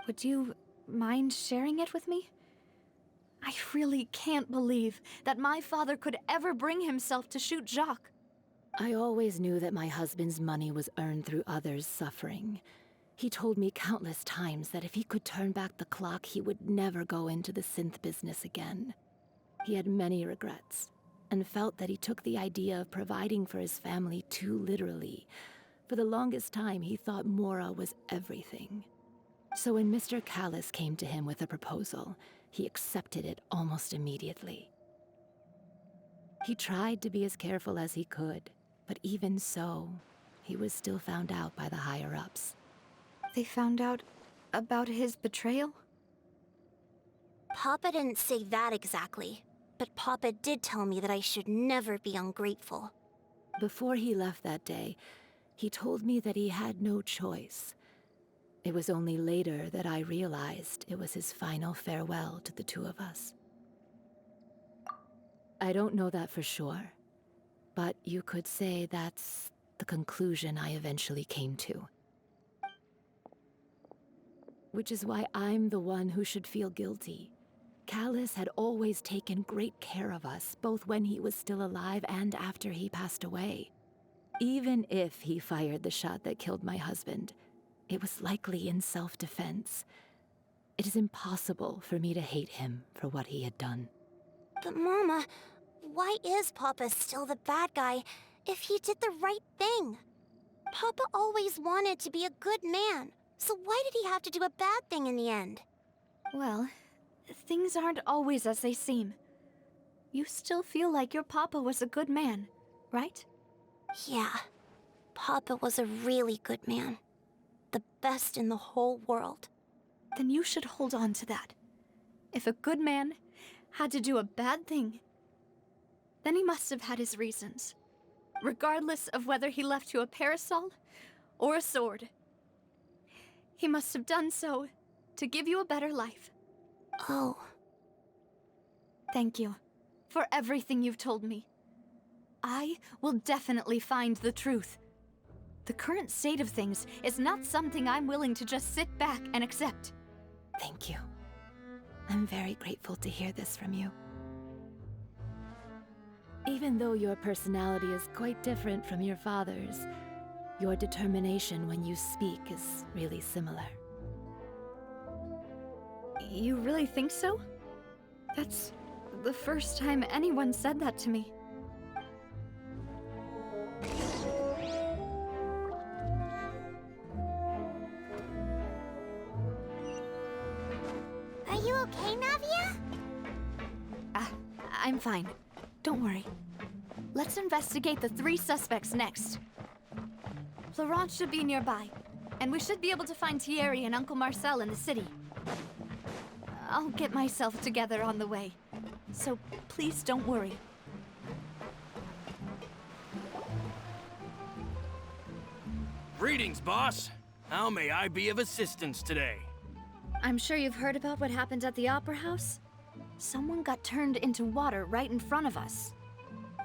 Speaker 1: Would you mind sharing it with me? I really can't believe that my father could ever bring himself to shoot Jacques.
Speaker 10: I always knew that my husband's money was earned through others' suffering. He told me countless times that if he could turn back the clock, he would never go into the synth business again. He had many regrets, and felt that he took the idea of providing for his family too literally. For the longest time, he thought Mora was everything. So when Mr. Callis came to him with a proposal, he accepted it almost immediately. He tried to be as careful as he could, but even so, he was still found out by the higher-ups.
Speaker 1: They found out about his betrayal?
Speaker 8: Papa didn't say that exactly, but Papa did tell me that I should never be ungrateful.
Speaker 10: Before he left that day, he told me that he had no choice. It was only later that I realized it was his final farewell to the two of us. I don't know that for sure, but you could say that's the conclusion I eventually came to. Which is why I'm the one who should feel guilty. Callus had always taken great care of us, both when he was still alive and after he passed away. Even if he fired the shot that killed my husband, it was likely in self-defense. It is impossible for me to hate him for what he had done.
Speaker 2: But Mama, why is Papa still the bad guy if he did the right thing? Papa always wanted to be a good man, so why did he have to do a bad thing in the end?
Speaker 1: Well, things aren't always as they seem. You still feel like your papa was a good man, right?
Speaker 2: Yeah, Papa was a really good man. The best in the whole world.
Speaker 1: Then you should hold on to that. If a good man had to do a bad thing, then he must have had his reasons. Regardless of whether he left you a parasol or a sword. He must have done so to give you a better life.
Speaker 2: Oh.
Speaker 1: Thank you for everything you've told me. I will definitely find the truth. The current state of things is not something I'm willing to just sit back and accept.
Speaker 10: Thank you. I'm very grateful to hear this from you. Even though your personality is quite different from your father's, your determination when you speak is really similar.
Speaker 1: You really think so? That's the first time anyone said that to me.
Speaker 2: Are you okay, Navia?
Speaker 1: I'm fine. Don't worry. Let's investigate the 3 suspects next. Florent should be nearby, and we should be able to find Thierry and Uncle Marcel in the city. I'll get myself together on the way, so please don't worry.
Speaker 7: Greetings, boss. How may I be of assistance today?
Speaker 1: I'm sure you've heard about what happened at the Opera House. Someone got turned into water right in front of us.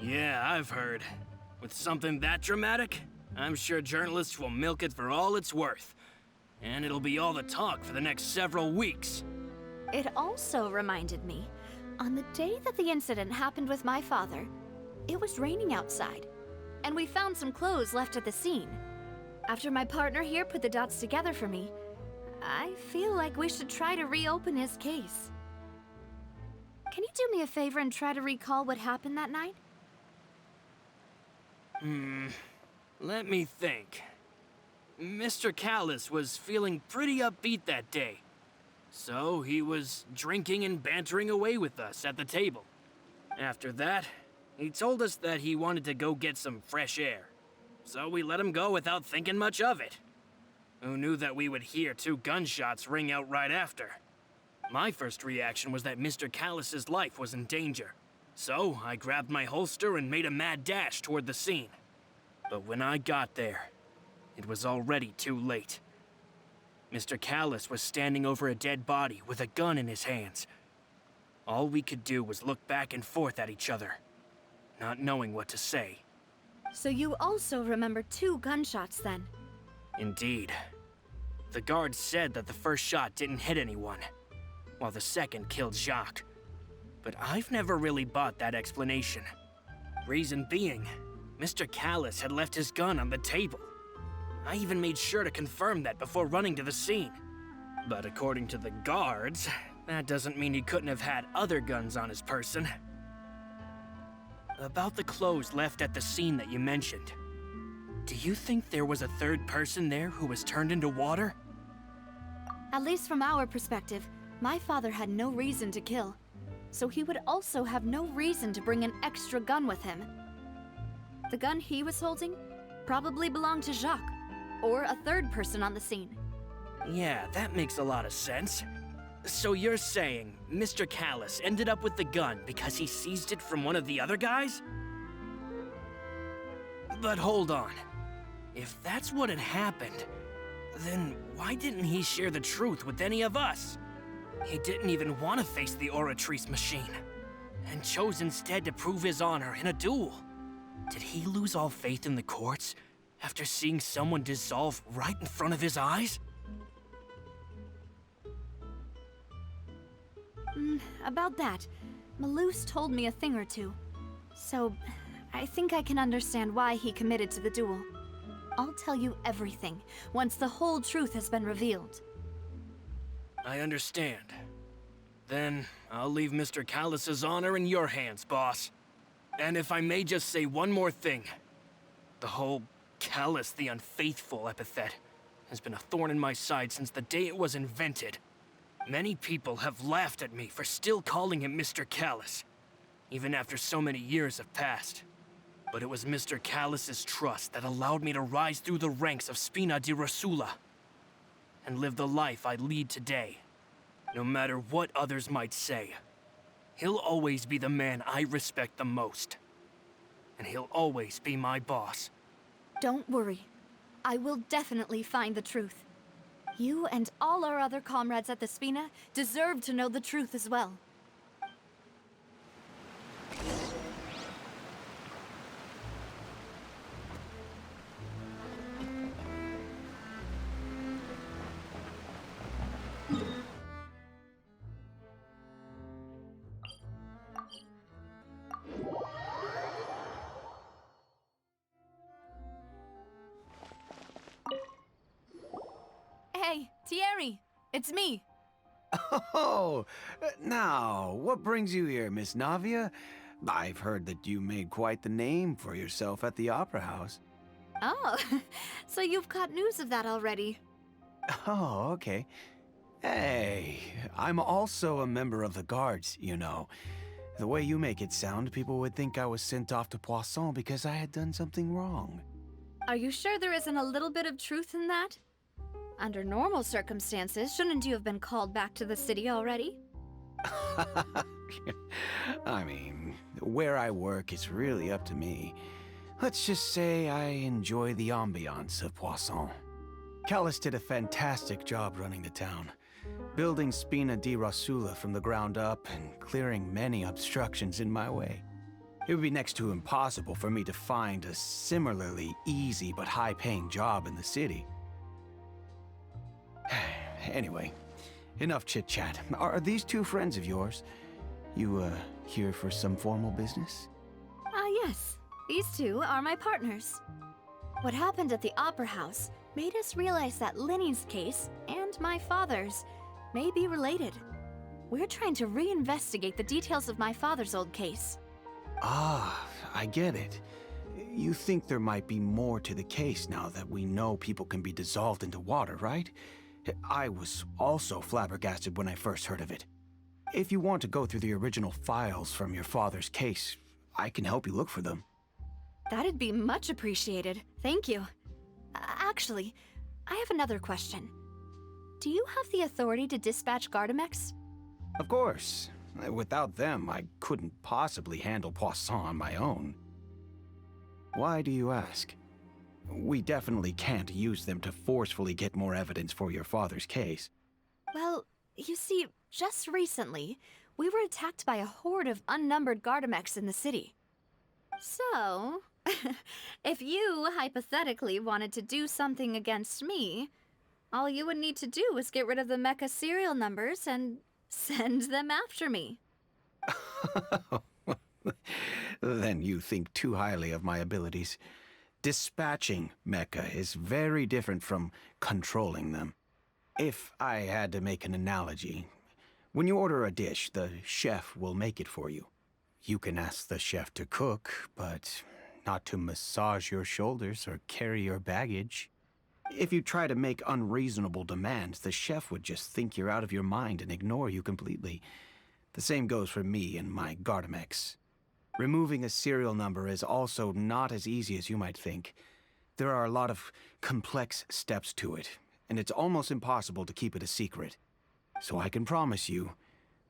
Speaker 7: Yeah, I've heard. With something that dramatic, I'm sure journalists will milk it for all it's worth. And it'll be all the talk for the next several weeks.
Speaker 1: It also reminded me, on the day that the incident happened with my father, it was raining outside, and we found some clothes left at the scene. After my partner here put the dots together for me, I feel like we should try to reopen his case. Can you do me a favor and try to recall what happened that night?
Speaker 7: Let me think. Mr. Callus was feeling pretty upbeat that day. So he was drinking and bantering away with us at the table. After that, he told us that he wanted to go get some fresh air. So we let him go without thinking much of it. Who knew that we would hear 2 gunshots ring out right after? My first reaction was that Mr. Callus's life was in danger. So I grabbed my holster and made a mad dash toward the scene. But when I got there, it was already too late. Mr. Callus was standing over a dead body with a gun in his hands. All we could do was look back and forth at each other, not knowing what to say.
Speaker 1: So you also remember 2 gunshots then?
Speaker 7: Indeed. The guard said that the first shot didn't hit anyone, while the second killed Jacques. But I've never really bought that explanation. Reason being, Mr. Callus had left his gun on the table. I even made sure to confirm that before running to the scene. But according to the guards, that doesn't mean he couldn't have had other guns on his person. About the clothes left at the scene that you mentioned, do you think there was a 3rd person there who was turned into water?
Speaker 1: At least from our perspective, my father had no reason to kill. So he would also have no reason to bring an extra gun with him. The gun he was holding probably belonged to Jacques, or a 3rd person on the scene.
Speaker 7: Yeah, that makes a lot of sense. So you're saying Mr. Callus ended up with the gun because he seized it from one of the other guys? But hold on. If that's what had happened, then why didn't he share the truth with any of us? He didn't even want to face the Oratrice machine, and chose instead to prove his honor in a duel. Did he lose all faith in the courts? After seeing someone dissolve right in front of his eyes?
Speaker 1: About that, Maloose told me a thing or two. So, I think I can understand why he committed to the duel. I'll tell you everything, once the whole truth has been revealed.
Speaker 7: I understand. Then, I'll leave Mr. Callus's honor in your hands, boss. And if I may just say one more thing. The whole Callus the Unfaithful epithet has been a thorn in my side since the day it was invented. Many people have laughed at me for still calling him Mr. Callus, even after so many years have passed. But it was Mr. Callus's trust that allowed me to rise through the ranks of Spina di Rosula and live the life I lead today. No matter what others might say, he'll always be the man I respect the most. And he'll always be my boss.
Speaker 1: Don't worry. I will definitely find the truth. You and all our other comrades at the Spina deserve to know the truth as well. Hey, Thierry! It's me!
Speaker 11: Oh, now, what brings you here, Miss Navia? I've heard that you made quite the name for yourself at the Opera House.
Speaker 1: Oh, so you've caught news of that already.
Speaker 11: Oh, okay. Hey, I'm also a member of the Guards, you know. The way you make it sound, people would think I was sent off to Poisson because I had done something wrong.
Speaker 1: Are you sure there isn't a little bit of truth in that? Under normal circumstances, shouldn't you have been called back to the city already?
Speaker 11: I mean, where I work is really up to me. Let's just say I enjoy the ambiance of Poisson. Callus did a fantastic job running the town, building Spina di Rosula from the ground up and clearing many obstructions in my way. It would be next to impossible for me to find a similarly easy but high-paying job in the city. Anyway, enough chit-chat. Are these two friends of yours? You, here for some formal business?
Speaker 1: Yes. These two are my partners. What happened at the Opera House made us realize that Linny's case and my father's may be related. We're trying to reinvestigate the details of my father's old case.
Speaker 11: Ah, I get it. You think there might be more to the case now that we know people can be dissolved into water, right? I was also flabbergasted when I first heard of it. If you want to go through the original files from your father's case, I can help you look for them.
Speaker 1: That'd be much appreciated. Thank you. Actually, I have another question. Do you have the authority to dispatch Gardamex?
Speaker 11: Of course. Without them, I couldn't possibly handle Poisson on my own. Why do you ask? We definitely can't use them to forcefully get more evidence for your father's case.
Speaker 1: Well, you see, just recently, we were attacked by a horde of unnumbered Gardamex in the city. So, if you hypothetically wanted to do something against me, all you would need to do is get rid of the mecha serial numbers and send them after me.
Speaker 11: Then you think too highly of my abilities. Dispatching mecha is very different from controlling them. If I had to make an analogy, when you order a dish, the chef will make it for you. You can ask the chef to cook, but not to massage your shoulders or carry your baggage. If you try to make unreasonable demands, the chef would just think you're out of your mind and ignore you completely. The same goes for me and my Gardamex. Removing a serial number is also not as easy as you might think. There are a lot of complex steps to it, and it's almost impossible to keep it a secret. So I can promise you,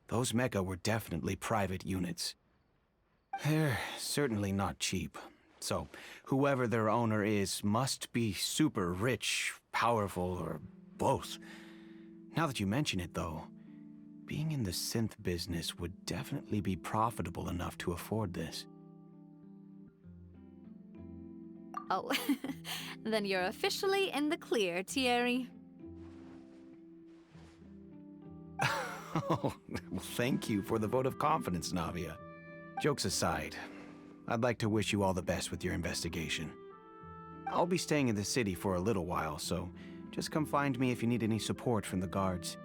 Speaker 11: those mecha were definitely private units. They're certainly not cheap. So, whoever their owner is must be super rich, powerful, or both. Now that you mention it, though, being in the synth business would definitely be profitable enough to afford this.
Speaker 1: Oh, then you're officially in the clear, Thierry.
Speaker 11: Oh, well, thank you for the vote of confidence, Navia. Jokes aside, I'd like to wish you all the best with your investigation. I'll be staying in the city for a little while, so just come find me if you need any support from the guards.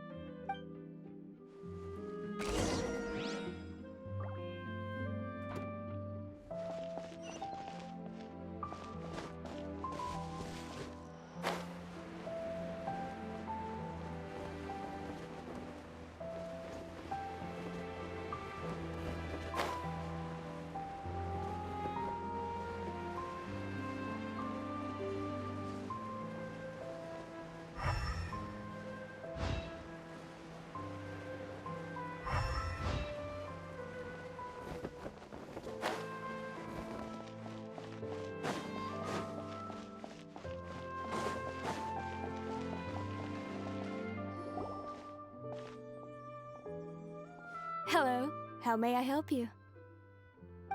Speaker 12: Hello. How may I help you?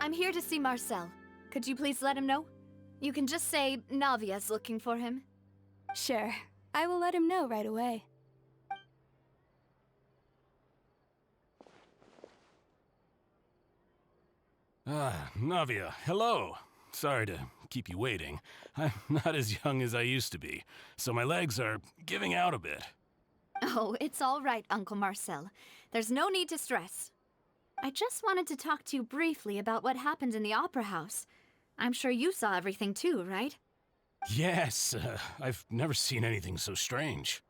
Speaker 1: I'm here to see Marcel. Could you please let him know? You can just say Navia's looking for him.
Speaker 12: Sure. I will let him know right away.
Speaker 13: Navia, hello. Sorry to keep you waiting. I'm not as young as I used to be, so my legs are giving out a bit.
Speaker 1: Oh, it's all right, Uncle Marcel. There's no need to stress. I just wanted to talk to you briefly about what happened in the Opera House. I'm sure you saw everything too, right?
Speaker 13: Yes, I've never seen anything so strange.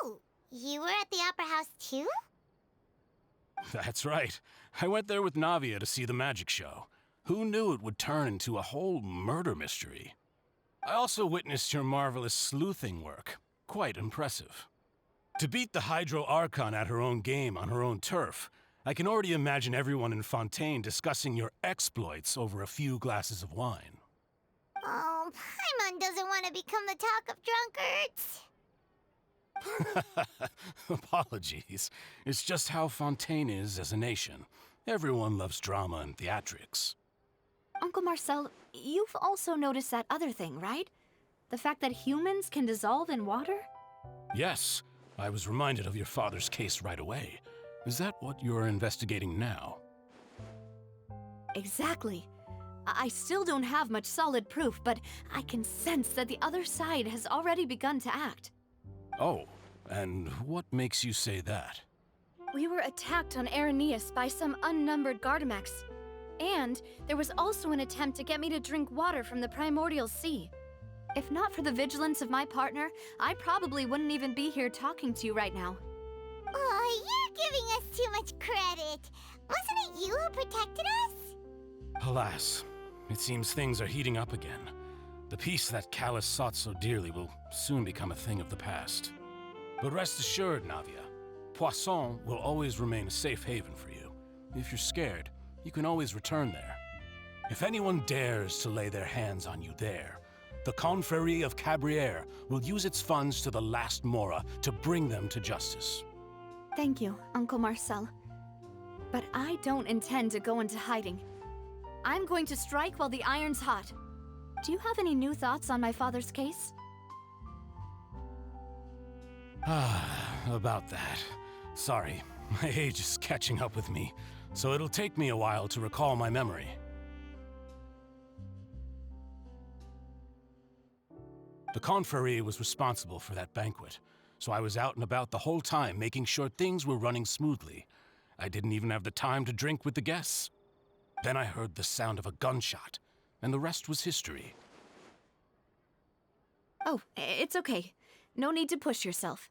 Speaker 2: Oh, you were at the Opera House too?
Speaker 13: That's right. I went there with Navia to see the magic show. Who knew it would turn into a whole murder mystery? I also witnessed your marvelous sleuthing work. Quite impressive. To beat the Hydro Archon at her own game on her own turf, I can already imagine everyone in Fontaine discussing your exploits over a few glasses of wine.
Speaker 2: Oh, Paimon doesn't want to become the talk of drunkards.
Speaker 13: Apologies. It's just how Fontaine is as a nation. Everyone loves drama and theatrics.
Speaker 1: Uncle Marcel, you've also noticed that other thing, right? The fact that humans can dissolve in water?
Speaker 13: Yes, I was reminded of your father's case right away. Is that what you're investigating now?
Speaker 1: Exactly. I still don't have much solid proof, but I can sense that the other side has already begun to act.
Speaker 13: Oh, and what makes you say that?
Speaker 12: We were attacked on Araneus by some unnumbered Gardamex. And there was also an attempt to get me to drink water from the primordial sea.
Speaker 1: If not for the vigilance of my partner, I probably wouldn't even be here talking to you right now.
Speaker 2: Oh, you're giving us too much credit. Wasn't it you who protected us?
Speaker 13: Alas, it seems things are heating up again. The peace that Callus sought so dearly will soon become a thing of the past. But rest assured, Navia, Poisson will always remain a safe haven for you. If you're scared, you can always return there. If anyone dares to lay their hands on you there, the Confrérie of Cabrières will use its funds to the last Mora to bring them to justice.
Speaker 1: Thank you, Uncle Marcel. But I don't intend to go into hiding. I'm going to strike while the iron's hot. Do you have any new thoughts on my father's case?
Speaker 13: About that. Sorry, my age is catching up with me, so it'll take me a while to recall my memory. The Confrérie was responsible for that banquet, so I was out and about the whole time making sure things were running smoothly. I didn't even have the time to drink with the guests. Then I heard the sound of a gunshot, and the rest was history.
Speaker 1: Oh, it's okay. No need to push yourself.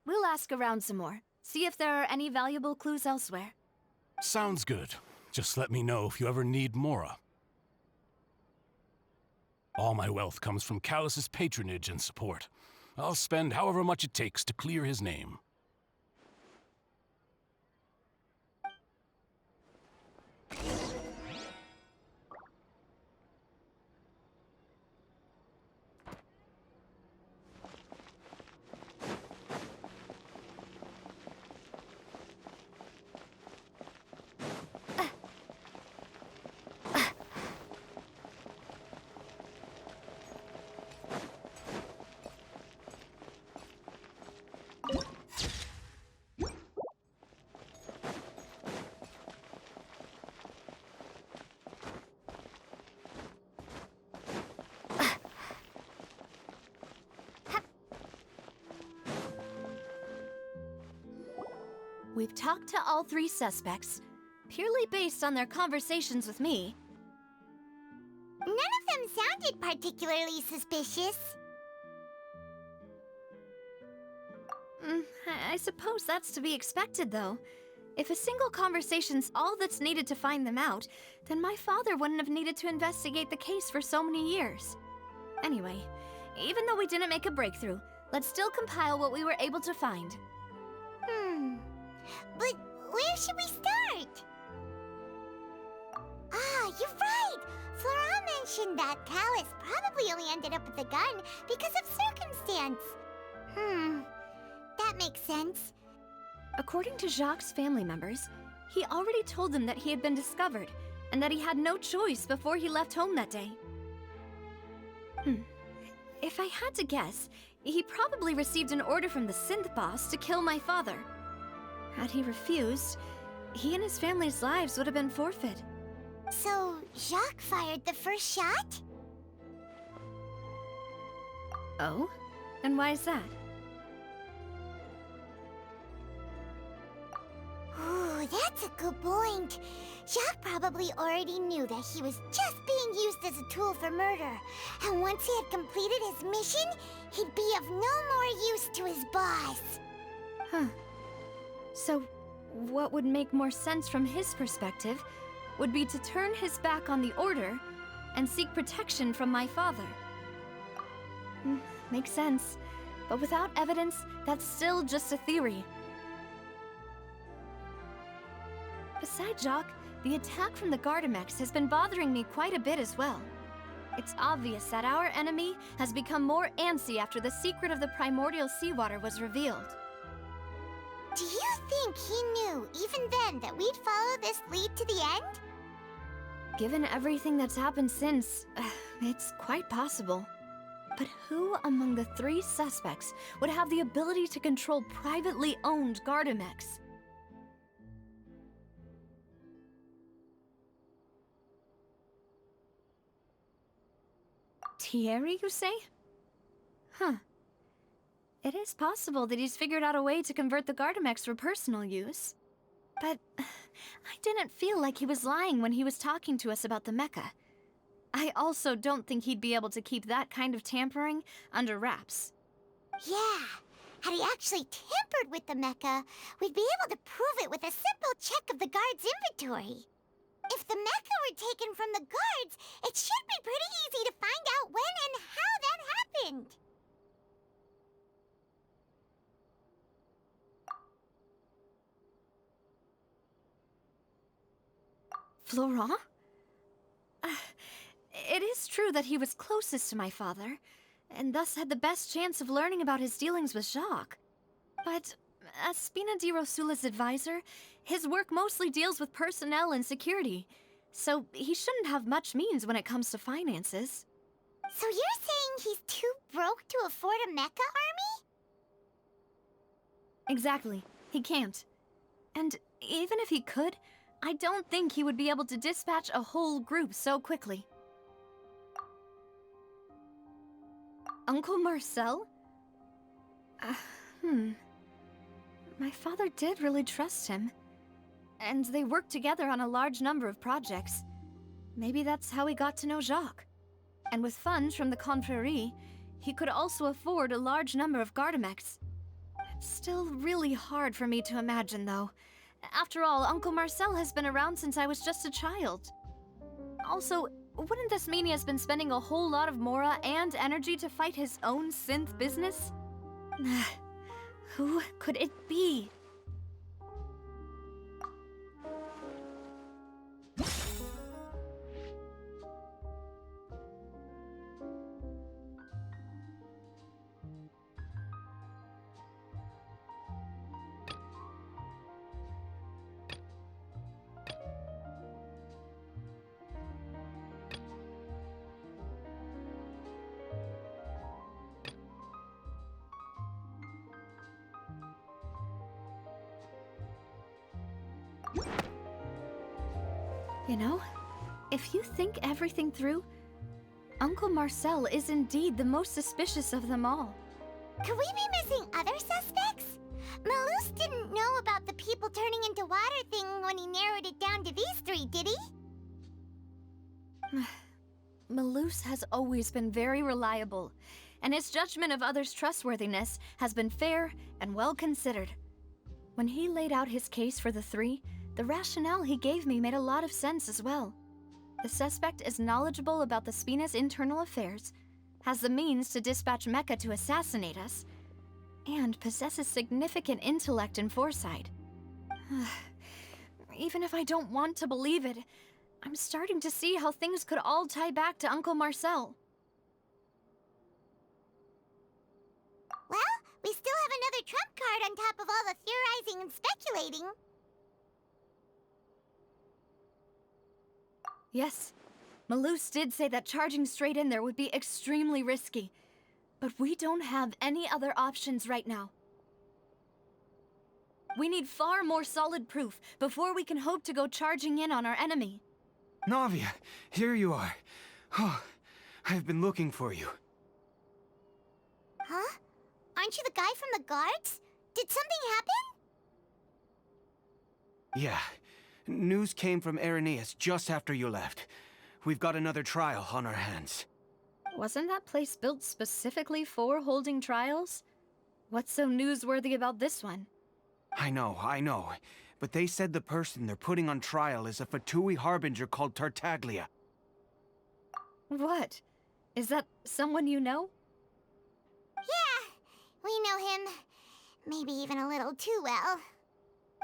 Speaker 1: We'll ask around some more, see if there are any valuable clues elsewhere.
Speaker 13: Sounds good. Just let me know if you ever need Mora. All my wealth comes from Callus's patronage and support. I'll spend however much it takes to clear his name.
Speaker 12: we've talked to all 3 suspects, purely based on their conversations with me.
Speaker 2: None of them sounded particularly suspicious.
Speaker 12: I suppose that's to be expected, though. If a single conversation's all that's needed to find them out, then my father wouldn't have needed to investigate the case for so many years. Anyway, even though we didn't make a breakthrough, let's still compile what we were able to find.
Speaker 2: But where should we start? Ah, you're right! Flora mentioned that Callus probably only ended up with the gun because of circumstance. That makes sense.
Speaker 12: According to Jacques' family members, he already told them that he had been discovered, and that he had no choice before he left home that day. If I had to guess, he probably received an order from the synth boss to kill my father. Had he refused, he and his family's lives would have been forfeit.
Speaker 2: So, Jacques fired the first shot?
Speaker 12: Oh? And why is that?
Speaker 2: Ooh, that's a good point. Jacques probably already knew that he was just being used as a tool for murder. And once he had completed his mission, he'd be of no more use to his boss.
Speaker 12: So, what would make more sense from his perspective would be to turn his back on the Order and seek protection from my father. Makes sense. But without evidence, that's still just a theory. Besides Jacques, the attack from the Gardamex has been bothering me quite a bit as well. It's obvious that our enemy has become more antsy after the secret of the primordial seawater was revealed.
Speaker 2: Do you think he knew, even then, that we'd follow this lead to the end?
Speaker 12: Given everything that's happened since, it's quite possible. But who among the 3 suspects would have the ability to control privately owned Gardamex? Thierry, you say? It is possible that he's figured out a way to convert the Gardamex for personal use. But I didn't feel like he was lying when he was talking to us about the mecha. I also don't think he'd be able to keep that kind of tampering under wraps.
Speaker 2: Yeah, had he actually tampered with the mecha, we'd be able to prove it with a simple check of the guard's inventory. If the mecha were taken from the guards, it should be pretty easy to find out when and how that happened.
Speaker 12: Florent? It is true that he was closest to my father, and thus had the best chance of learning about his dealings with Jacques. But as Spina di Rosula's advisor, his work mostly deals with personnel and security, so he shouldn't have much means when it comes to finances.
Speaker 2: So you're saying he's too broke to afford a mecha army?
Speaker 12: Exactly. He can't. And even if he could, I don't think he would be able to dispatch a whole group so quickly. Uncle Marcel? My father did really trust him. And they worked together on a large number of projects. Maybe that's how he got to know Jacques. And with funds from the Confrérie, he could also afford a large number of Gardamex. It's still really hard for me to imagine, though. After all, Uncle Marcel has been around since I was just a child. Also, wouldn't this mean he has been spending a whole lot of mora and energy to fight his own synth business? Who could it be? You know, if you think everything through, Uncle Marcel is indeed the most suspicious of them all.
Speaker 2: Could we be missing other suspects? Malus didn't know about the people turning into water thing when he narrowed it down to these three, did he?
Speaker 12: Malus has always been very reliable, and his judgment of others' trustworthiness has been fair and well considered. When he laid out his case for the three, the rationale he gave me made a lot of sense as well. The suspect is knowledgeable about the Spina's internal affairs, has the means to dispatch Mecha to assassinate us, and possesses significant intellect and foresight. Even if I don't want to believe it, I'm starting to see how things could all tie back to Uncle Marcel.
Speaker 2: Well, we still have another trump card on top of all the theorizing and speculating.
Speaker 12: Yes, Malus did say that charging straight in there would be extremely risky, but we don't have any other options right now. We need far more solid proof before we can hope to go charging in on our enemy.
Speaker 11: Navia, here you are. Oh, I've been looking for you.
Speaker 2: Huh? Aren't you the guy from the guards? Did something happen?
Speaker 11: Yeah. News came from Irenaeus just after you left. We've got another trial on our hands.
Speaker 12: Wasn't that place built specifically for holding trials? What's so newsworthy about this one?
Speaker 11: I know. But they said the person they're putting on trial is a Fatui harbinger called Tartaglia.
Speaker 12: What? Is that someone you know?
Speaker 2: Yeah, we know him. Maybe even a little too well.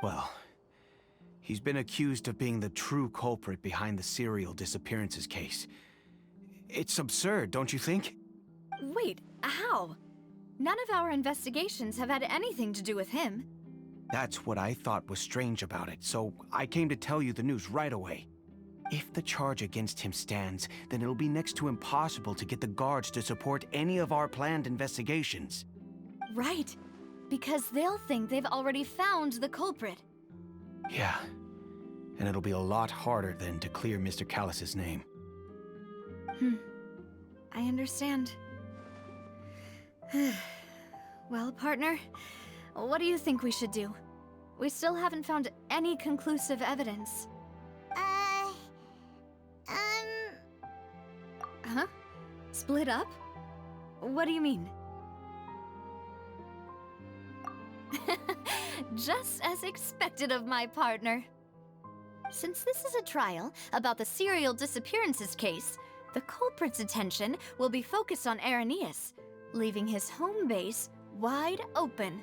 Speaker 11: Well, he's been accused of being the true culprit behind the serial disappearances case. It's absurd, don't you think?
Speaker 12: Wait, how? None of our investigations have had anything to do with him.
Speaker 11: That's what I thought was strange about it, so I came to tell you the news right away. If the charge against him stands, then it'll be next to impossible to get the guards to support any of our planned investigations.
Speaker 12: Right, because they'll think they've already found the culprit.
Speaker 11: Yeah, and it'll be a lot harder then to clear Mr. Callus's name.
Speaker 12: I understand. Well, partner, what do you think we should do? We still haven't found any conclusive evidence. Huh? Split up? What do you mean? Just as expected of my partner. Since this is a trial about the serial disappearances case, the culprit's attention will be focused on Irenaeus, leaving his home base wide open.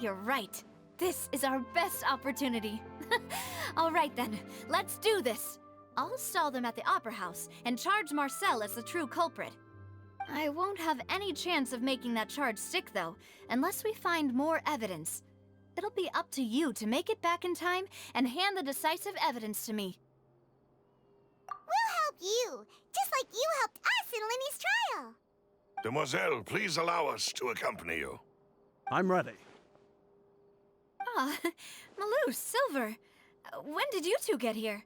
Speaker 12: You're right. This is our best opportunity. All right then, let's do this. I'll stall them at the Opera House and charge Marcel as the true culprit. I won't have any chance of making that charge stick, though, unless we find more evidence. It'll be up to you to make it back in time and hand the decisive evidence to me.
Speaker 2: We'll help you, just like you helped us in Linny's trial.
Speaker 6: Demoiselle, please allow us to accompany you.
Speaker 5: I'm ready.
Speaker 12: Ah, Malus, Silver. When did you two get here?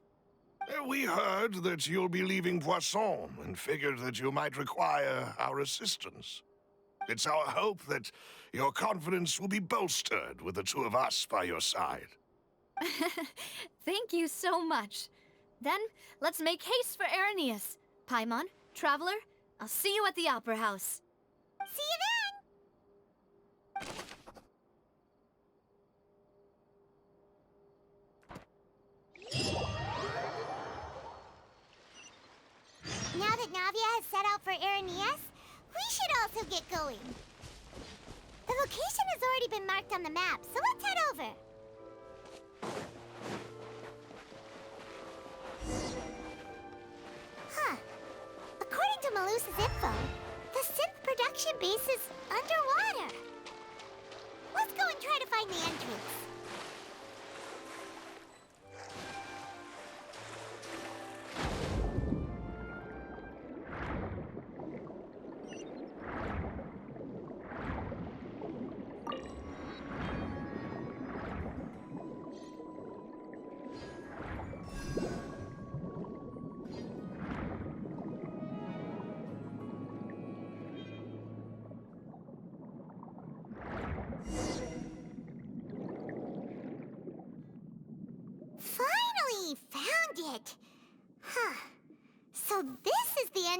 Speaker 6: We heard that you'll be leaving Poisson and figured that you might require our assistance. It's our hope that your confidence will be bolstered with the two of us by your side.
Speaker 12: Thank you so much. Then, let's make haste for Irenaeus. Paimon, Traveler, I'll see you at the Opera House.
Speaker 2: See you then! Now that Navia has set out for Irenaeus, we should also get going. The location has already been marked on the map, so let's head over. Huh. According to Malus's info, the synth production base is underwater. Let's go and try to find the entrance.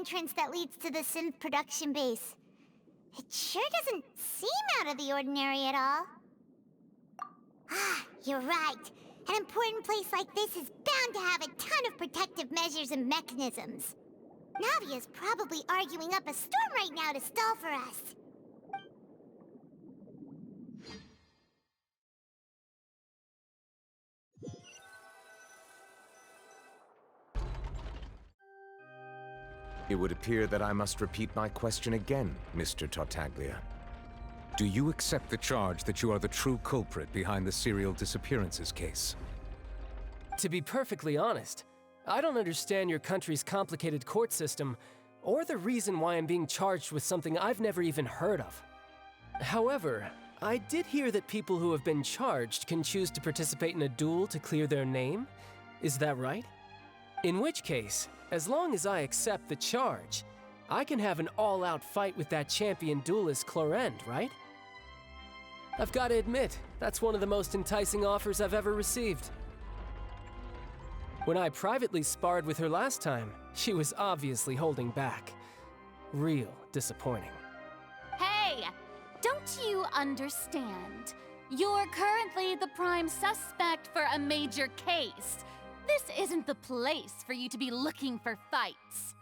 Speaker 2: entrance that leads to the synth production base. It sure doesn't seem out of the ordinary at all. Ah, you're right. An important place like this is bound to have a ton of protective measures and mechanisms. Navia's probably arguing up a storm right now to stall for us.
Speaker 9: It would appear that I must repeat my question again, Mr. Tartaglia. Do you accept the charge that you are the true culprit behind the serial disappearances case?
Speaker 14: To be perfectly honest, I don't understand your country's complicated court system, or the reason why I'm being charged with something I've never even heard of. However, I did hear that people who have been charged can choose to participate in a duel to clear their name. Is that right? In which case, as long as I accept the charge, I can have an all-out fight with that champion duelist Clorinde, right? I've got to admit, that's one of the most enticing offers I've ever received. When I privately sparred with her last time, she was obviously holding back. Real disappointing.
Speaker 1: Hey! Don't you understand? You're currently the prime suspect for a major case. This isn't the place for you to be looking for fights.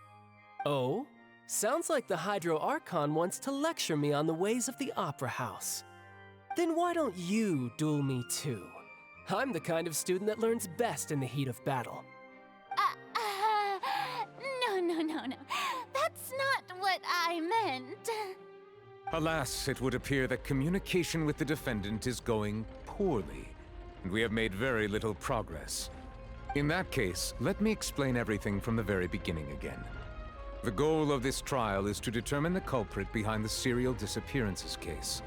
Speaker 14: Oh? Sounds like the Hydro Archon wants to lecture me on the ways of the Opera House. Then why don't you duel me too? I'm the kind of student that learns best in the heat of battle.
Speaker 1: No. That's not what I meant.
Speaker 9: Alas, it would appear that communication with the defendant is going poorly, and we have made very little progress. In that case, let me explain everything from the very beginning again. The goal of this trial is to determine the culprit behind the serial disappearances case.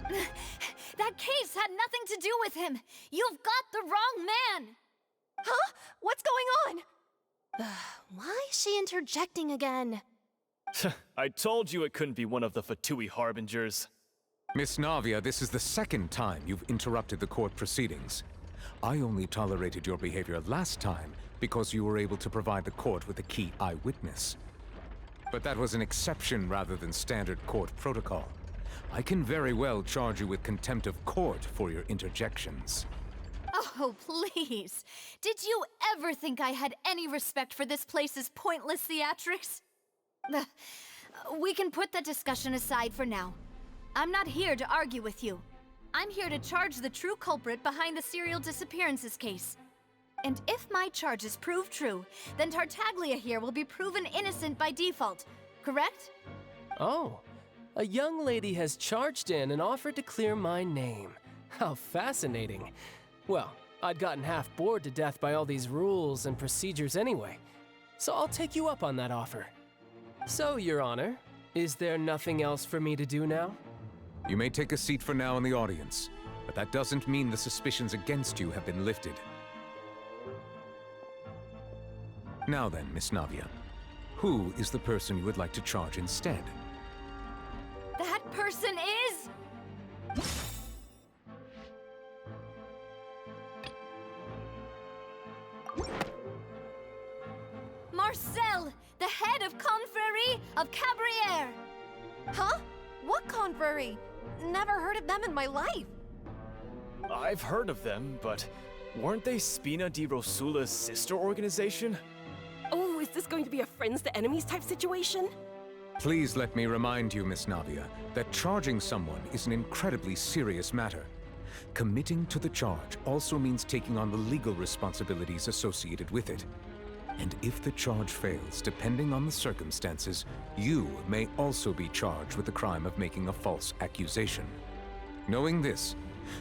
Speaker 12: That case had nothing to do with him. You've got the wrong man. Huh? What's going on? Why is she interjecting again?
Speaker 15: I told you it couldn't be one of the Fatui Harbingers.
Speaker 9: Miss Navia, this is the second time you've interrupted the court proceedings. I only tolerated your behavior last time because you were able to provide the court with a key eyewitness. But that was an exception rather than standard court protocol. I can very well charge you with contempt of court for your interjections.
Speaker 12: Oh, please. Did you ever think I had any respect for this place's pointless theatrics? We can put that discussion aside for now. I'm not here to argue with you. I'm here to charge the true culprit behind the serial disappearances case. And if my charges prove true, then Tartaglia here will be proven innocent by default, correct?
Speaker 14: Oh, a young lady has charged in and offered to clear my name. How fascinating. Well, I'd gotten half bored to death by all these rules and procedures anyway, so I'll take you up on that offer. So, Your Honor, is there nothing else for me to do now?
Speaker 9: You may take a seat for now in the audience, but that doesn't mean the suspicions against you have been lifted. Now then, Miss Navia, who is the person you would like to charge instead?
Speaker 12: That person is... Marcel, the head of Confrérie of Cabrières!
Speaker 16: Huh? What confrérie? Never heard of them in my life.
Speaker 15: I've heard of them, but weren't they Spina di Rosula's sister organization?
Speaker 16: Oh, is this going to be a friends to enemies type situation?
Speaker 9: Please let me remind you, Miss Navia, that charging someone is an incredibly serious matter. Committing to the charge also means taking on the legal responsibilities associated with it. And if the charge fails, depending on the circumstances, you may also be charged with the crime of making a false accusation. Knowing this,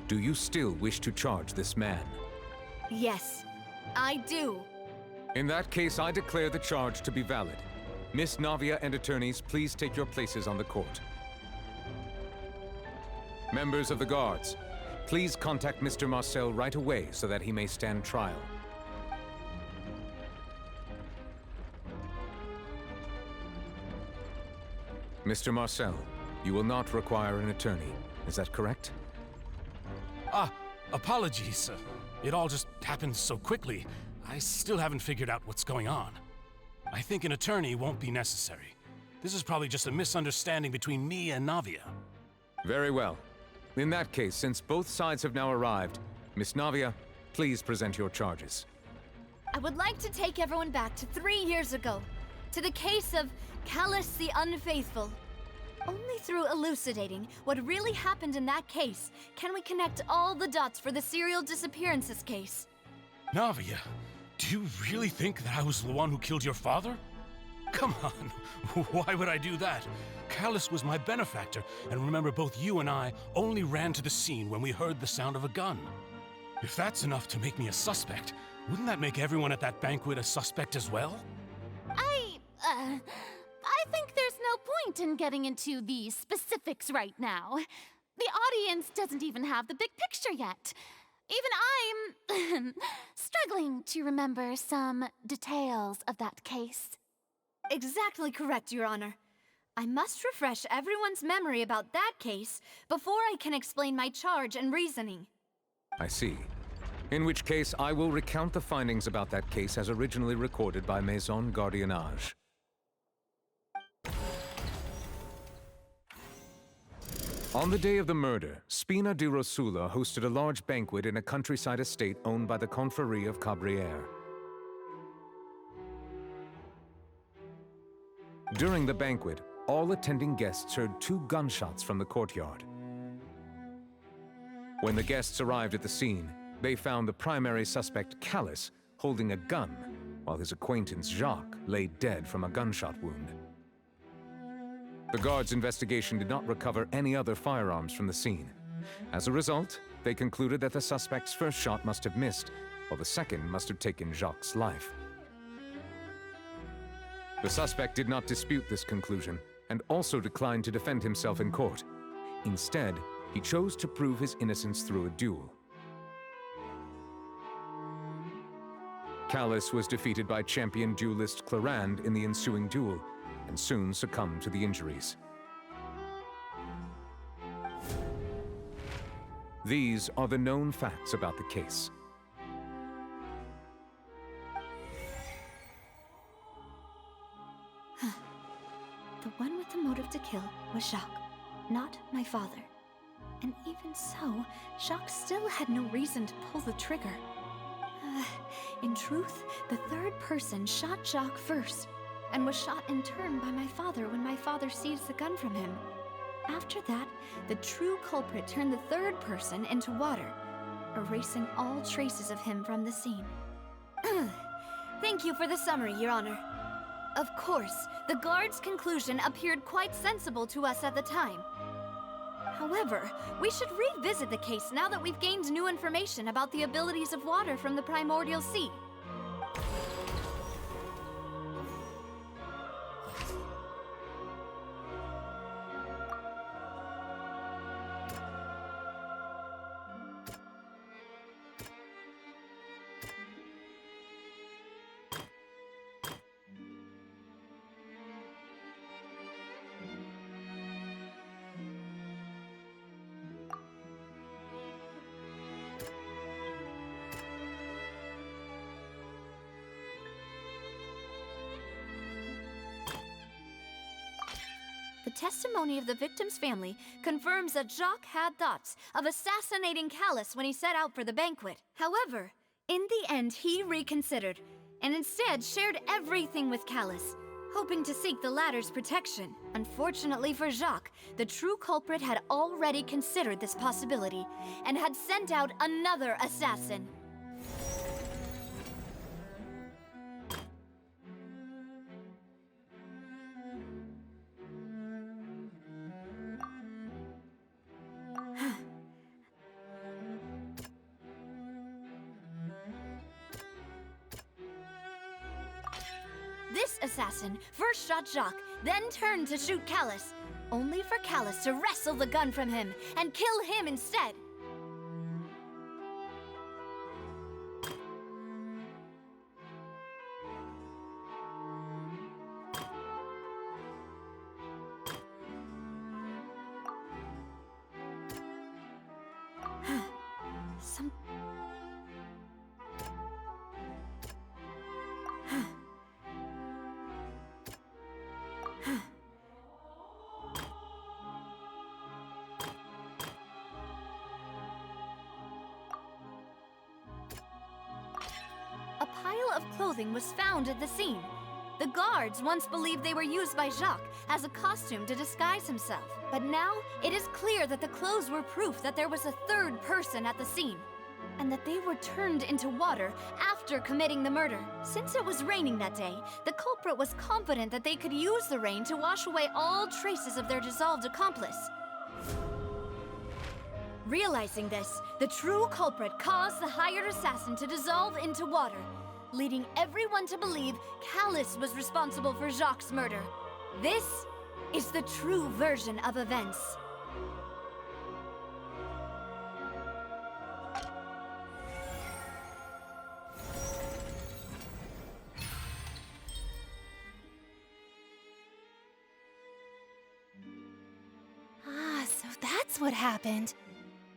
Speaker 9: do you still wish to charge this man?
Speaker 12: Yes, I do.
Speaker 9: In that case, I declare the charge to be valid. Miss Navia and attorneys, please take your places on the court. Members of the guards, please contact Mr. Marcel right away so that he may stand trial. Mr. Marcel, you will not require an attorney. Is that correct?
Speaker 13: Apologies. It all just happened so quickly. I still haven't figured out what's going on. I think an attorney won't be necessary. This is probably just a misunderstanding between me and Navia.
Speaker 9: Very well. In that case, since both sides have now arrived, Miss Navia, please present your charges.
Speaker 12: I would like to take everyone back to 3 years ago, to the case of Callus the Unfaithful. Only through elucidating what really happened in that case can we connect all the dots for the serial disappearances case.
Speaker 13: Navia, do you really think that I was the one who killed your father? Come on, why would I do that? Callus was my benefactor, and remember, both you and I only ran to the scene when we heard the sound of a gun. If that's enough to make me a suspect, wouldn't that make everyone at that banquet a suspect as well?
Speaker 17: I think there's no point in getting into the specifics right now. The audience doesn't even have the big picture yet. Even I'm struggling to remember some details of that case.
Speaker 12: Exactly correct, Your Honor. I must refresh everyone's memory about that case before I can explain my charge and reasoning.
Speaker 9: I see. In which case, I will recount the findings about that case as originally recorded by Maison Gardiennage. On the day of the murder, Spina di Rosula hosted a large banquet in a countryside estate owned by the Confrérie of Cabrières. During the banquet, all attending guests heard 2 gunshots from the courtyard. When the guests arrived at the scene, they found the primary suspect, Callus, holding a gun, while his acquaintance, Jacques, lay dead from a gunshot wound. The guards' investigation did not recover any other firearms from the scene. As a result, they concluded that the suspect's first shot must have missed, while the second must have taken Jacques' life. The suspect did not dispute this conclusion, and also declined to defend himself in court. Instead, he chose to prove his innocence through a duel. Callus was defeated by champion duelist Clorinde in the ensuing duel, and soon succumbed to the injuries. These are the known facts about the case.
Speaker 12: The one with the motive to kill was Jacques, not my father. And even so, Jacques still had no reason to pull the trigger. In truth, the third person shot Jacques first, and was shot in turn by my father when my father seized the gun from him. After that, the true culprit turned the third person into water, erasing all traces of him from the scene. Thank you for the summary, Your Honor. Of course, the guard's conclusion appeared quite sensible to us at the time. However, we should revisit the case now that we've gained new information about the abilities of water from the primordial sea. The testimony of the victim's family confirms that Jacques had thoughts of assassinating Callus when he set out for the banquet. However, in the end, he reconsidered, and instead shared everything with Callus, hoping to seek the latter's protection. Unfortunately for Jacques, the true culprit had already considered this possibility, and had sent out another assassin. This assassin first shot Jacques, then turned to shoot Callus, only for Callus to wrestle the gun from him and kill him instead. of clothing was found at the scene. The guards once believed they were used by Jacques as a costume to disguise himself. But now, it is clear that the clothes were proof that there was a third person at the scene, and that they were turned into water after committing the murder. Since it was raining that day, the culprit was confident that they could use the rain to wash away all traces of their dissolved accomplice. Realizing this, the true culprit caused the hired assassin to dissolve into water, leading everyone to believe Callus was responsible for Jacques' murder. This is the true version of events.
Speaker 16: So that's what happened.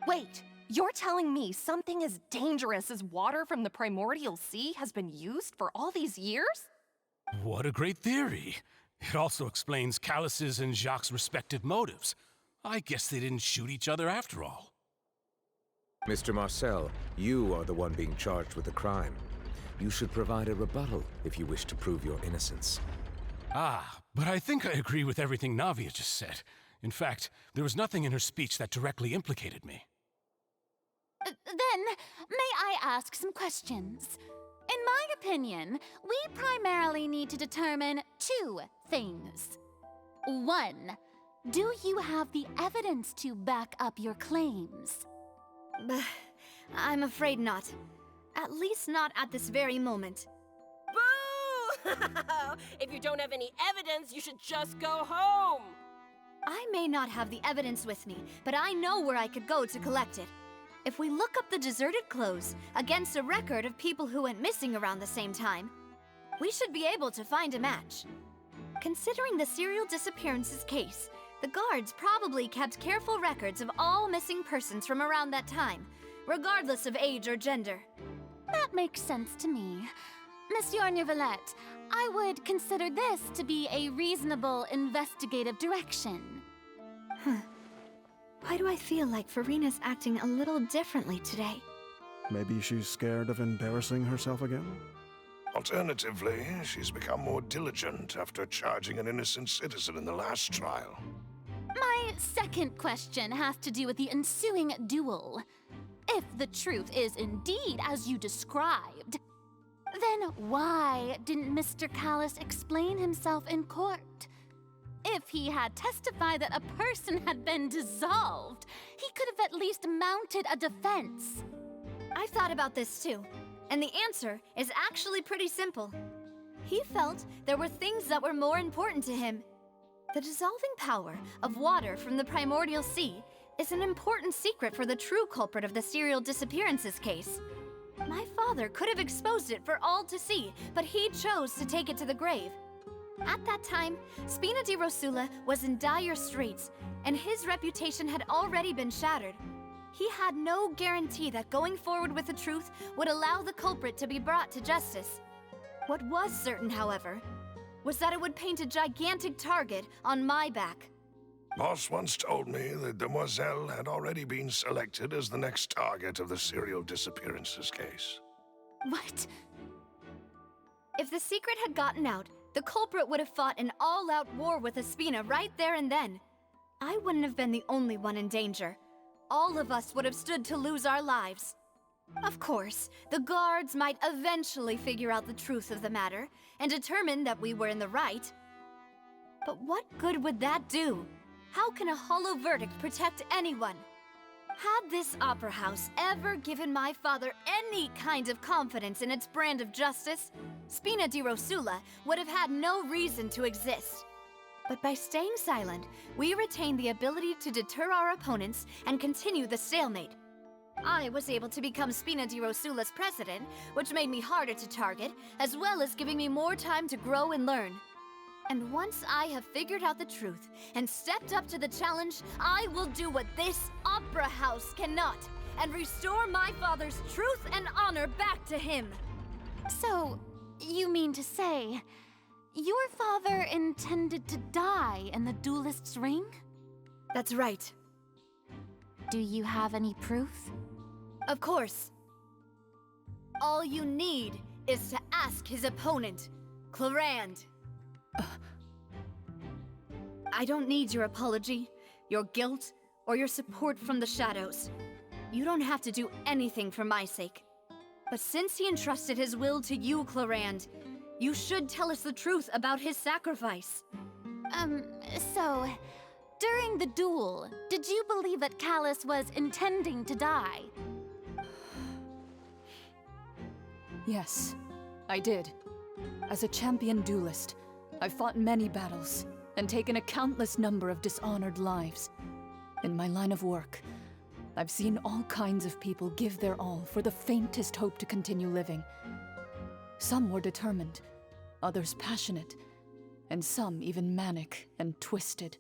Speaker 16: Wait, you're telling me something as dangerous as water from the primordial sea has been used for all these years?
Speaker 13: What a great theory. It also explains Callus's and Jacques' respective motives. I guess they didn't shoot each other after all.
Speaker 9: Mr. Marcel, you are the one being charged with the crime. You should provide a rebuttal if you wish to prove your innocence.
Speaker 13: But I think I agree with everything Navia just said. In fact, there was nothing in her speech that directly implicated me.
Speaker 17: Then, may I ask some questions? In my opinion, we primarily need to determine two things. One, do you have the evidence to back up your claims?
Speaker 12: I'm afraid not. At least not at this very moment.
Speaker 16: Boo! If you don't have any evidence, you should just go home!
Speaker 12: I may not have the evidence with me, but I know where I could go to collect it. If we look up the deserted clothes against a record of people who went missing around the same time, we should be able to find a match. Considering the serial disappearances case, the guards probably kept careful records of all missing persons from around that time, regardless of age or gender.
Speaker 17: That makes sense to me. Monsieur Neuvillette, I would consider this to be a reasonable investigative direction.
Speaker 12: Why do I feel like Farina's acting a little differently today?
Speaker 5: Maybe she's scared of embarrassing herself again?
Speaker 6: Alternatively, she's become more diligent after charging an innocent citizen in the last trial.
Speaker 17: My second question has to do with the ensuing duel. If the truth is indeed as you described, then why didn't Mr. Callus explain himself in court? If he had testified that a person had been dissolved, he could have at least mounted a defense.
Speaker 12: I've thought about this too, and the answer is actually pretty simple. He felt there were things that were more important to him. The dissolving power of water from the primordial sea is an important secret for the true culprit of the serial disappearances case. My father could have exposed it for all to see, but he chose to take it to the grave. At that time, Spina di Rosula was in dire straits, and his reputation had already been shattered. He had no guarantee that going forward with the truth would allow the culprit to be brought to justice. What was certain, however, was that it would paint a gigantic target on my back.
Speaker 6: Boss once told me that Demoiselle had already been selected as the next target of the serial disappearances case.
Speaker 17: What?
Speaker 12: If the secret had gotten out, the culprit would have fought an all-out war with Espina right there and then. I wouldn't have been the only one in danger. All of us would have stood to lose our lives. Of course, the guards might eventually figure out the truth of the matter and determine that we were in the right. But what good would that do? How can a hollow verdict protect anyone? Had this opera house ever given my father any kind of confidence in its brand of justice, Spina di Rosula would have had no reason to exist. But by staying silent, we retained the ability to deter our opponents and continue the stalemate. I was able to become Spina di Rosula's president, which made me harder to target, as well as giving me more time to grow and learn. And once I have figured out the truth and stepped up to the challenge, I will do what this opera house cannot, and restore my father's truth and honor back to him.
Speaker 17: So, you mean to say, your father intended to die in the duelist's ring?
Speaker 12: That's right.
Speaker 17: Do you have any proof?
Speaker 12: Of course. All you need is to ask his opponent, Clorinde. I don't need your apology, your guilt, or your support from the shadows. You don't have to do anything for my sake. But since he entrusted his will to you, Clorinde, you should tell us the truth about his sacrifice.
Speaker 17: So, during the duel, did you believe that Callus was intending to die?
Speaker 4: Yes, I did. As a champion duelist, I've fought many battles and taken a countless number of dishonored lives. In my line of work, I've seen all kinds of people give their all for the faintest hope to continue living. Some were determined, others passionate, and some even manic and twisted.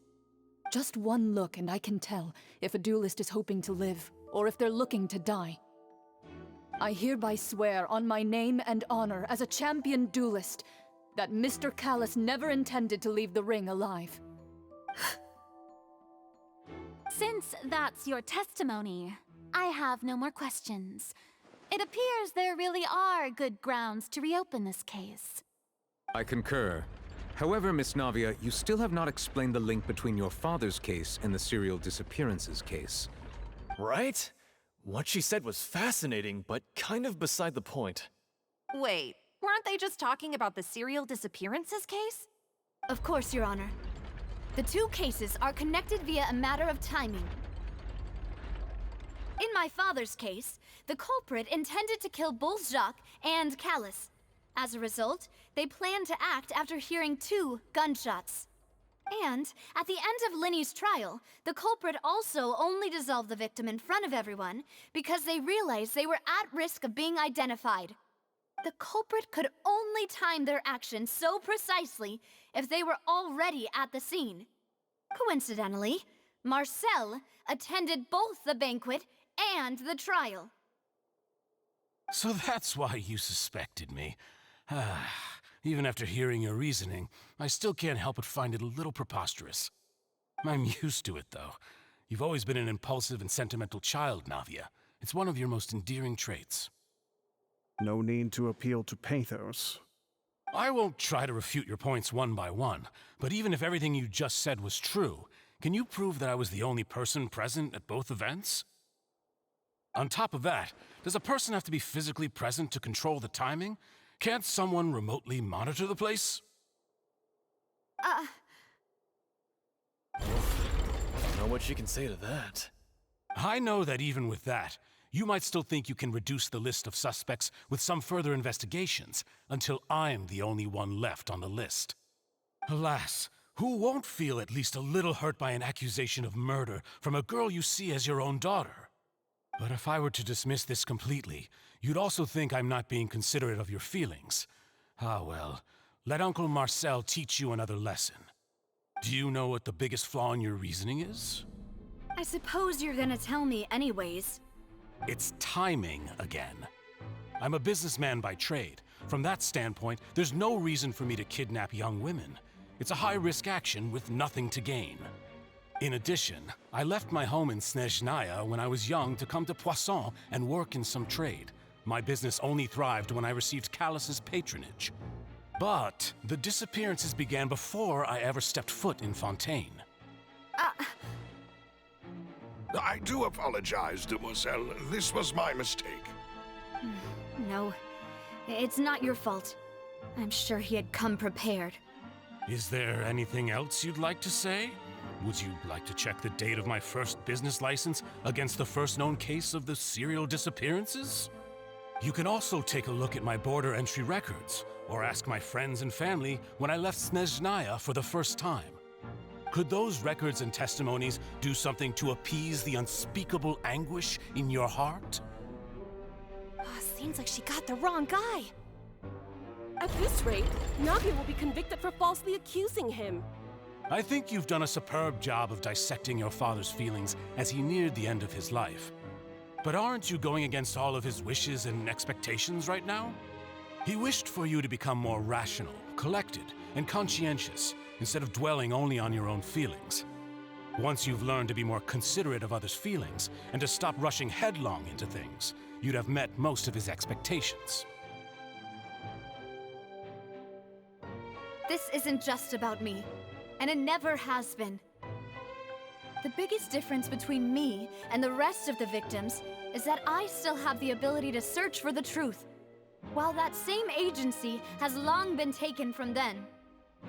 Speaker 4: Just one look and I can tell if a duelist is hoping to live or if they're looking to die. I hereby swear on my name and honor as a champion duelist that Mr. Callus never intended to leave the ring alive.
Speaker 17: Since that's your testimony, I have no more questions. It appears there really are good grounds to reopen this case.
Speaker 9: I concur. However, Miss Navia, you still have not explained the link between your father's case and the serial disappearances case.
Speaker 15: Right? What she said was fascinating, but kind of beside the point.
Speaker 16: Wait, weren't they just talking about the serial disappearances case?
Speaker 12: Of course, Your Honor. The two cases are connected via a matter of timing. In my father's case, the culprit intended to kill both Jacques and Callus. As a result, they planned to act after hearing 2 gunshots. And, at the end of Linny's trial, the culprit also only dissolved the victim in front of everyone because they realized they were at risk of being identified. The culprit could only time their actions so precisely if they were already at the scene. Coincidentally, Marcel attended both the banquet and the trial.
Speaker 13: So that's why you suspected me. Even after hearing your reasoning, I still can't help but find it a little preposterous. I'm used to it, though. You've always been an impulsive and sentimental child, Navia. It's one of your most endearing traits.
Speaker 5: No need to appeal to pathos.
Speaker 13: I won't try to refute your points one by one, but even if everything you just said was true, can you prove that I was the only person present at both events? On top of that, does a person have to be physically present to control the timing? Can't someone remotely monitor the place?
Speaker 15: I don't know what she can say to that.
Speaker 13: I know that even with that, you might still think you can reduce the list of suspects with some further investigations, until I'm the only one left on the list. Alas, who won't feel at least a little hurt by an accusation of murder from a girl you see as your own daughter? But if I were to dismiss this completely, you'd also think I'm not being considerate of your feelings. Ah well, let Uncle Marcel teach you another lesson. Do you know what the biggest flaw in your reasoning is?
Speaker 12: I suppose you're gonna tell me anyways.
Speaker 13: It's timing again. I'm a businessman by trade. From that standpoint, there's no reason for me to kidnap young women. It's a high-risk action with nothing to gain. In addition, I left my home in Snezhnaya when I was young to come to Poisson and work in some trade. My business only thrived when I received Callus's patronage. But the disappearances began before I ever stepped foot in Fontaine.
Speaker 6: I do apologize, demoiselle. This was my mistake.
Speaker 12: No, it's not your fault. I'm sure he had come prepared.
Speaker 13: Is there anything else you'd like to say? Would you like to check the date of my first business license against the first known case of the serial disappearances? You can also take a look at my border entry records, or ask my friends and family when I left Snezhnaya for the first time. Could those records and testimonies do something to appease the unspeakable anguish in your heart?
Speaker 16: Seems like she got the wrong guy.
Speaker 18: At this rate, Navia will be convicted for falsely accusing him.
Speaker 13: I think you've done a superb job of dissecting your father's feelings as he neared the end of his life. But aren't you going against all of his wishes and expectations right now? He wished for you to become more rational, collected, and conscientious, instead of dwelling only on your own feelings. Once you've learned to be more considerate of others' feelings, and to stop rushing headlong into things, you'd have met most of his expectations.
Speaker 12: isn't just about me, and it never has been. The biggest difference between me and the rest of the victims is that I still have the ability to search for the truth, while that same agency has long been taken from them.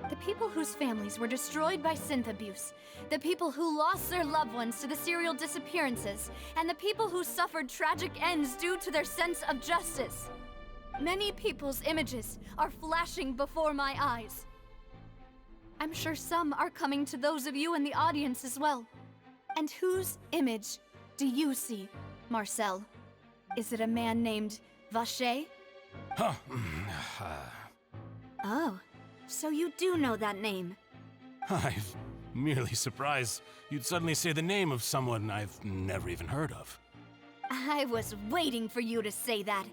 Speaker 12: The people whose families were destroyed by synth abuse, the people who lost their loved ones to the serial disappearances, and the people who suffered tragic ends due to their sense of justice. Many people's images are flashing before my eyes. I'm sure some are coming to those of you in the audience as well. And whose image do you see, Marcel? Is it a man named Vacher?
Speaker 13: Huh.
Speaker 12: Oh, so you do know that name.
Speaker 13: I'm merely surprised you'd suddenly say the name of someone I've never even heard of.
Speaker 12: I was waiting for you to say that.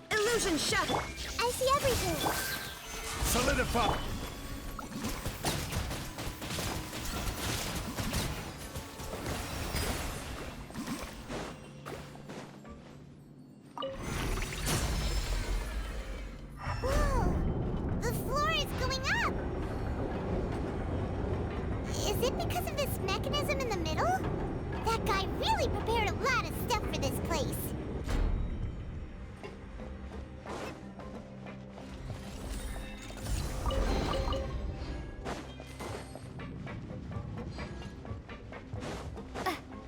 Speaker 2: Illusion shattered! I see everything!
Speaker 5: Solidify!
Speaker 2: Whoa! The floor is going up! Is it because of this mechanism in the middle? That guy really prepared a lot of stuff for this place.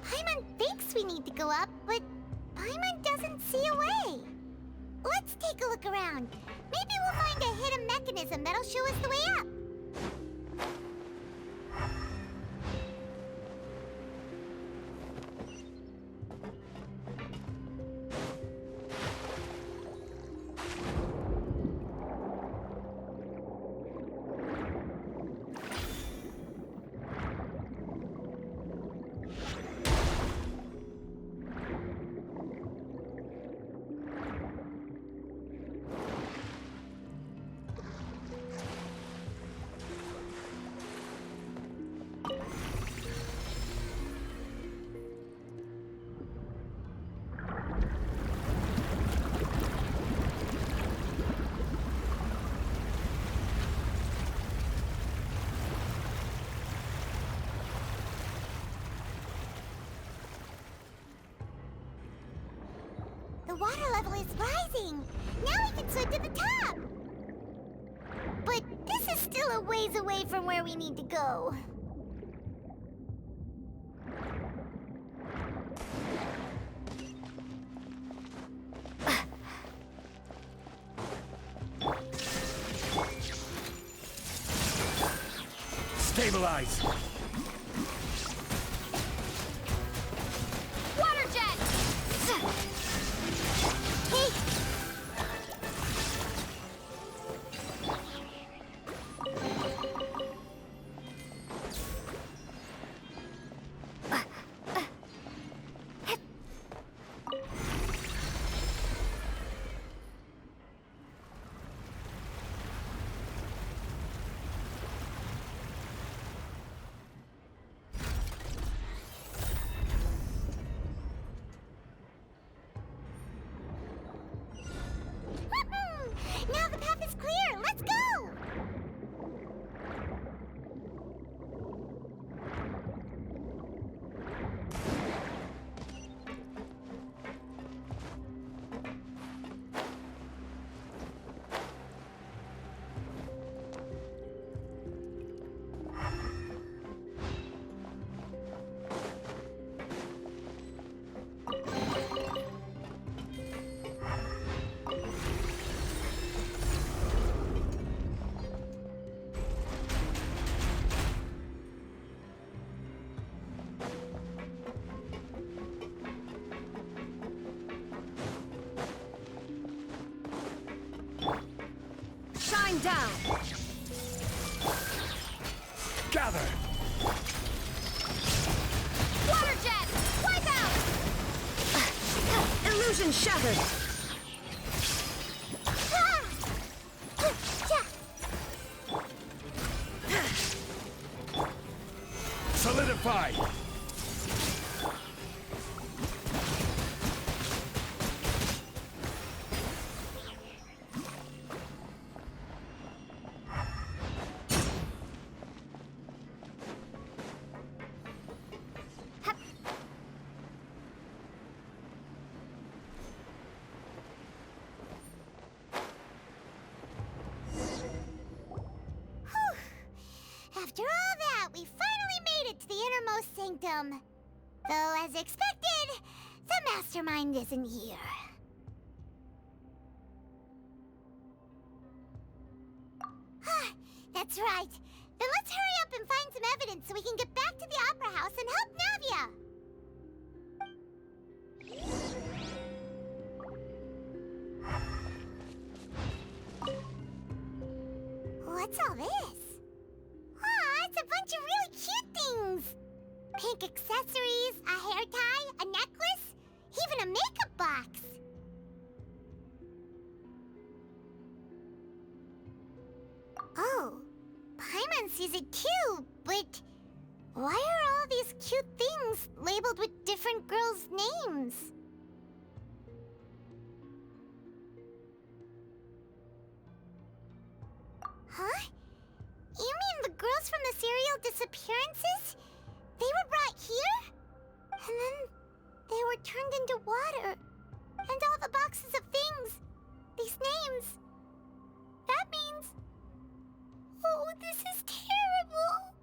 Speaker 2: Paimon thinks we need to go up, but Paimon doesn't see a way. Let's take a look around. Maybe we'll find a hidden mechanism that'll show us the way up. The water level is rising. Now we can swim to the top. But this is still a ways away from where we need to go.
Speaker 13: Stabilize!
Speaker 2: Water jet! Hey! Now the path is clear! Let's go!
Speaker 18: Shine down!
Speaker 13: Gather!
Speaker 18: Illusion shattered!
Speaker 19: Solidify!
Speaker 2: After all that, we finally made it to the innermost sanctum. Though, as expected, the mastermind isn't here. That's right. Then let's hurry up and find some evidence so we can get back to the Opera House and help Navia. What's all this? Aw, it's a bunch of really cute things. Pink accessories, a hair tie, a necklace, even a makeup box. Oh, Paimon sees it too, but why are all these cute things labeled with different girls' names? Huh? You mean the girls from the serial disappearances? They were brought here? And then they were turned into water. And all the boxes of things. These names. That means... Oh, this is terrible!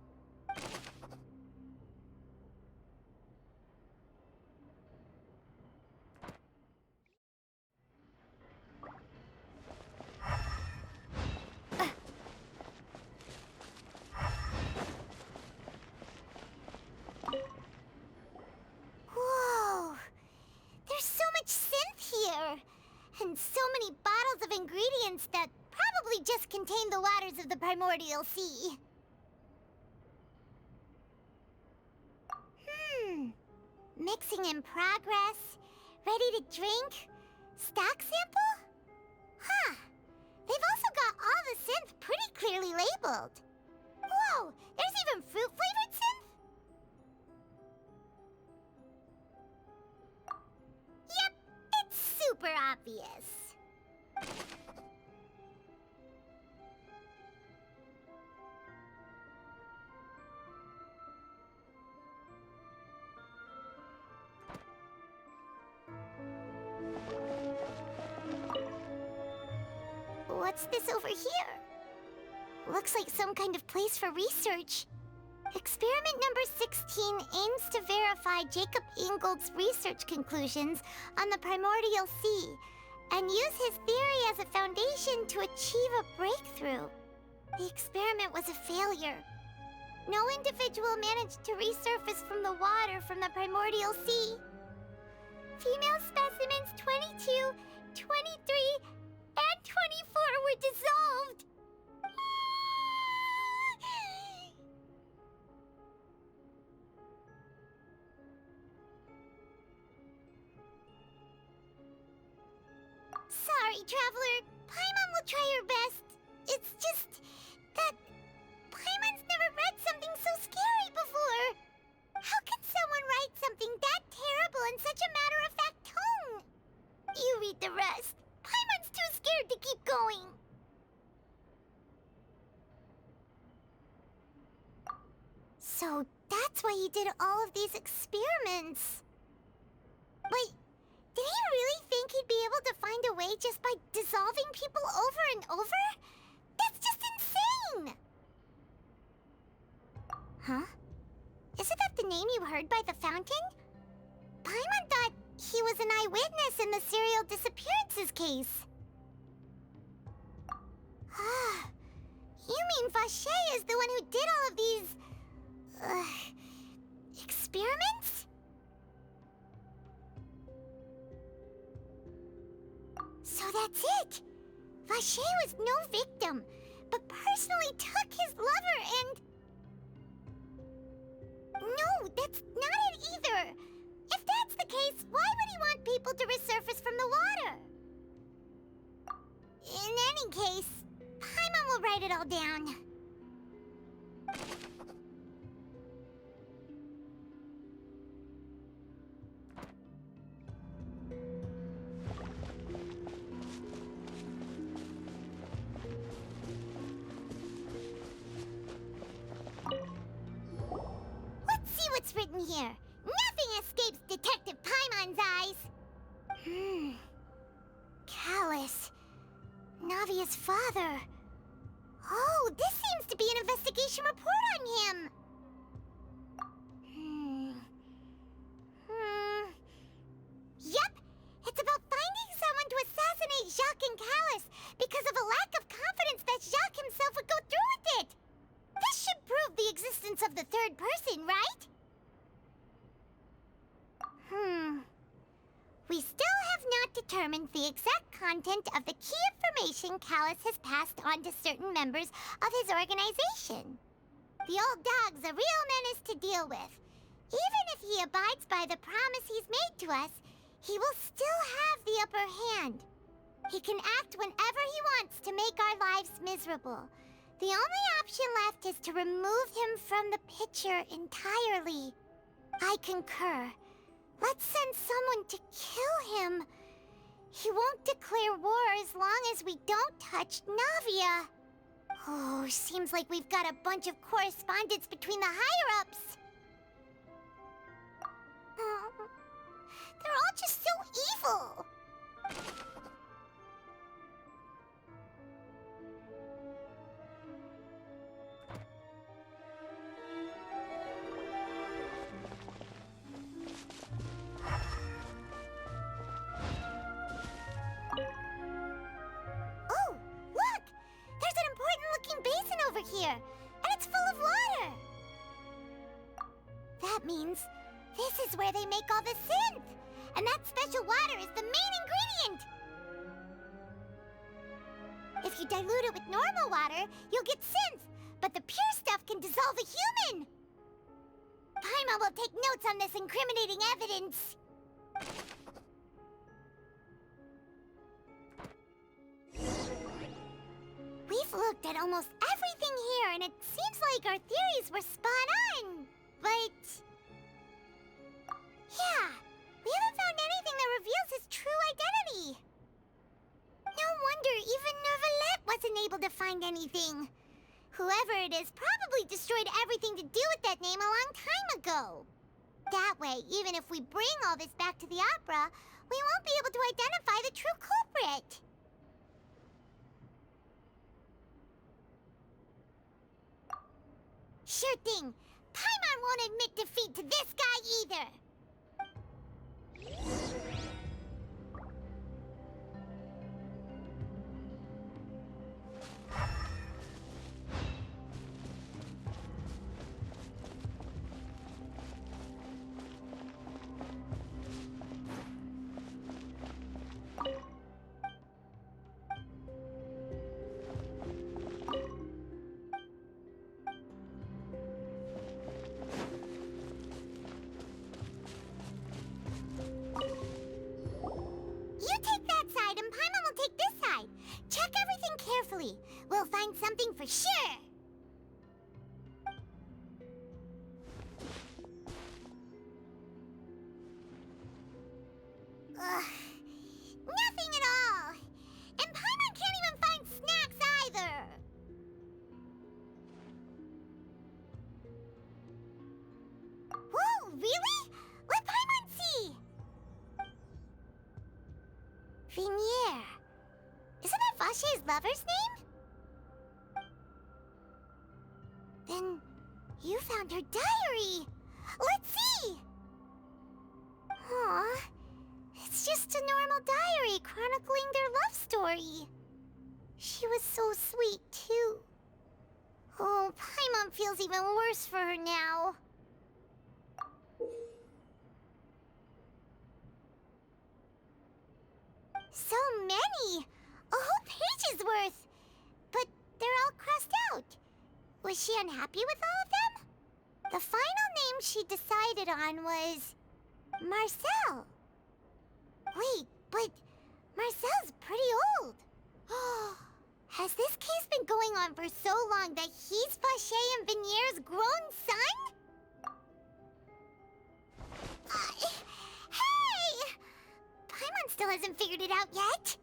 Speaker 2: Whoa! There's so much synth here! And so many bottles of ingredients that probably just contain the waters of the primordial sea. Mixing in progress. Ready to drink? Stock sample? Huh. They've also got all the synth pretty clearly labeled. Whoa! There's even fruit-flavored synth? Yep, it's super obvious. What's this over here? Looks like some kind of place for research. Experiment number 16 aims to verify Jacob Ingold's research conclusions on the primordial sea and use his theory as a foundation to achieve a breakthrough. The experiment was a failure. No individual managed to resurface from the water from the primordial sea. Female specimens 22, 23, and 24 were dissolved. Sorry, Traveler. Paimon will try her best. It's just that Paimon's never read something so scary before. How can someone write something that terrible in such a matter-of-fact tone? You read the rest. Paimon's too scared to keep going. So that's why he did all of these experiments. Wait, did he really think he'd be able to find a way just by dissolving people over and over? That's just insane! Huh? Isn't that the name you heard by the fountain? Paimon thought he was an eyewitness in the serial disappearances case. You mean Vache is the one who did all of these... experiments? So that's it! Vache was no victim, but personally took his lover and... No, that's not it either! If that's the case, why would he want people to resurface it all down. Let's see what's written here. Nothing escapes Detective Paimon's eyes. Callus. Navia's father. Oh, this seems to be an investigation report on him. Yep, it's about finding someone to assassinate Jacques and Callus because of a lack of confidence that Jacques himself would go through with it. This should prove the existence of the third person, right? We still have not determined the exact content of the key information Callus has passed on to certain members of his organization. The old dog's a real menace to deal with. Even if he abides by the promise he's made to us, he will still have the upper hand. He can act whenever he wants to make our lives miserable. The only option left is to remove him from the picture entirely. I concur. Let's send someone to kill him. He won't declare war as long as we don't touch Navia. Oh, seems like we've got a bunch of correspondence between the higher-ups. They're all just so evil. Basin over here, and it's full of water. That means this is where they make all the synth, and that special water is the main ingredient. If you dilute it with normal water, you'll get synth, but the pure stuff can dissolve a human. Paimon will take notes on this incriminating evidence. We've looked at almost everything here, and it seems like our theories were spot on. But yeah, we haven't found anything that reveals his true identity. No wonder even Neuvillette wasn't able to find anything. Whoever it is probably destroyed everything to do with that name a long time ago. That way, even if we bring all this back to the opera, we won't be able to identify the true culprit. Sure thing. Paimon won't admit defeat to this guy either. We'll find something for sure. Nothing at all. And Paimon can't even find snacks either. Whoa, really? Let Paimon see. Vinier. Isn't that Vache's lover's name? Then you found her diary. Let's see. Aw, it's just a normal diary chronicling their love story. She was so sweet, too. Oh, Paimon feels even worse for her now. So many! A whole page's worth! But they're all crossed out. Was she unhappy with all of them? The final name she decided on was Marcel. Wait, but Marcel's pretty old. Has this case been going on for so long that he's Vacher and Venier's grown son? Hey! Paimon still hasn't figured it out yet.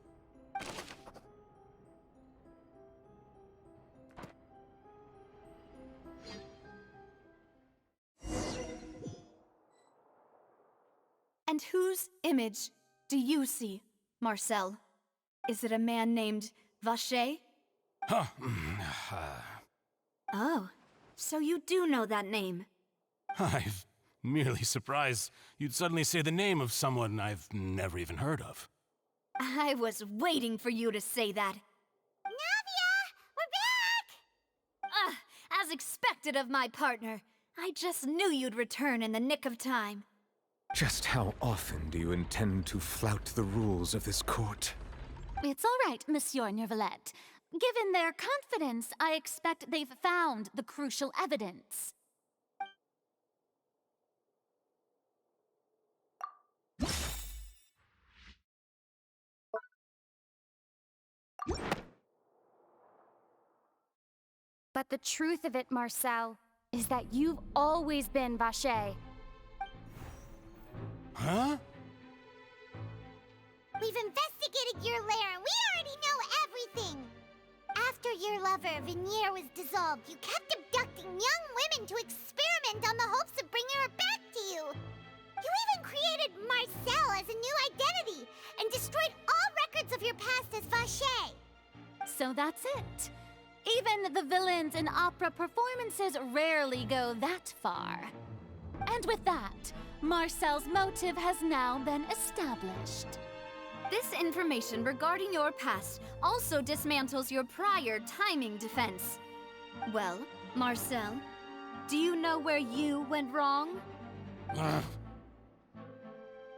Speaker 12: And whose image do you see, Marcel? Is it a man named Vacher?
Speaker 13: Huh.
Speaker 12: Oh, so you do know that name.
Speaker 13: I'm merely surprised you'd suddenly say the name of someone I've never even heard of.
Speaker 12: I was waiting for you to say that.
Speaker 2: Navia! We're back!
Speaker 12: As expected of my partner. I just knew you'd return in the nick of time.
Speaker 9: Just how often do you intend to flout the rules of this court?
Speaker 17: It's all right, Monsieur Nervalette. Given their confidence, I expect they've found the crucial evidence. But the truth of it, Marcel, is that you've always been Vacher.
Speaker 13: Huh?
Speaker 2: We've investigated your lair and we already know everything! After your lover, Venier, was dissolved, you kept abducting young women to experiment on the hopes of bringing her back to you! You even created Marcel as a new identity and destroyed all records of your past as Vacher!
Speaker 17: So that's it. Even the villains in opera performances rarely go that far. And with that, Marcel's motive has now been established.
Speaker 12: This information regarding your past also dismantles your prior timing defense. Well, Marcel, do you know where you went wrong?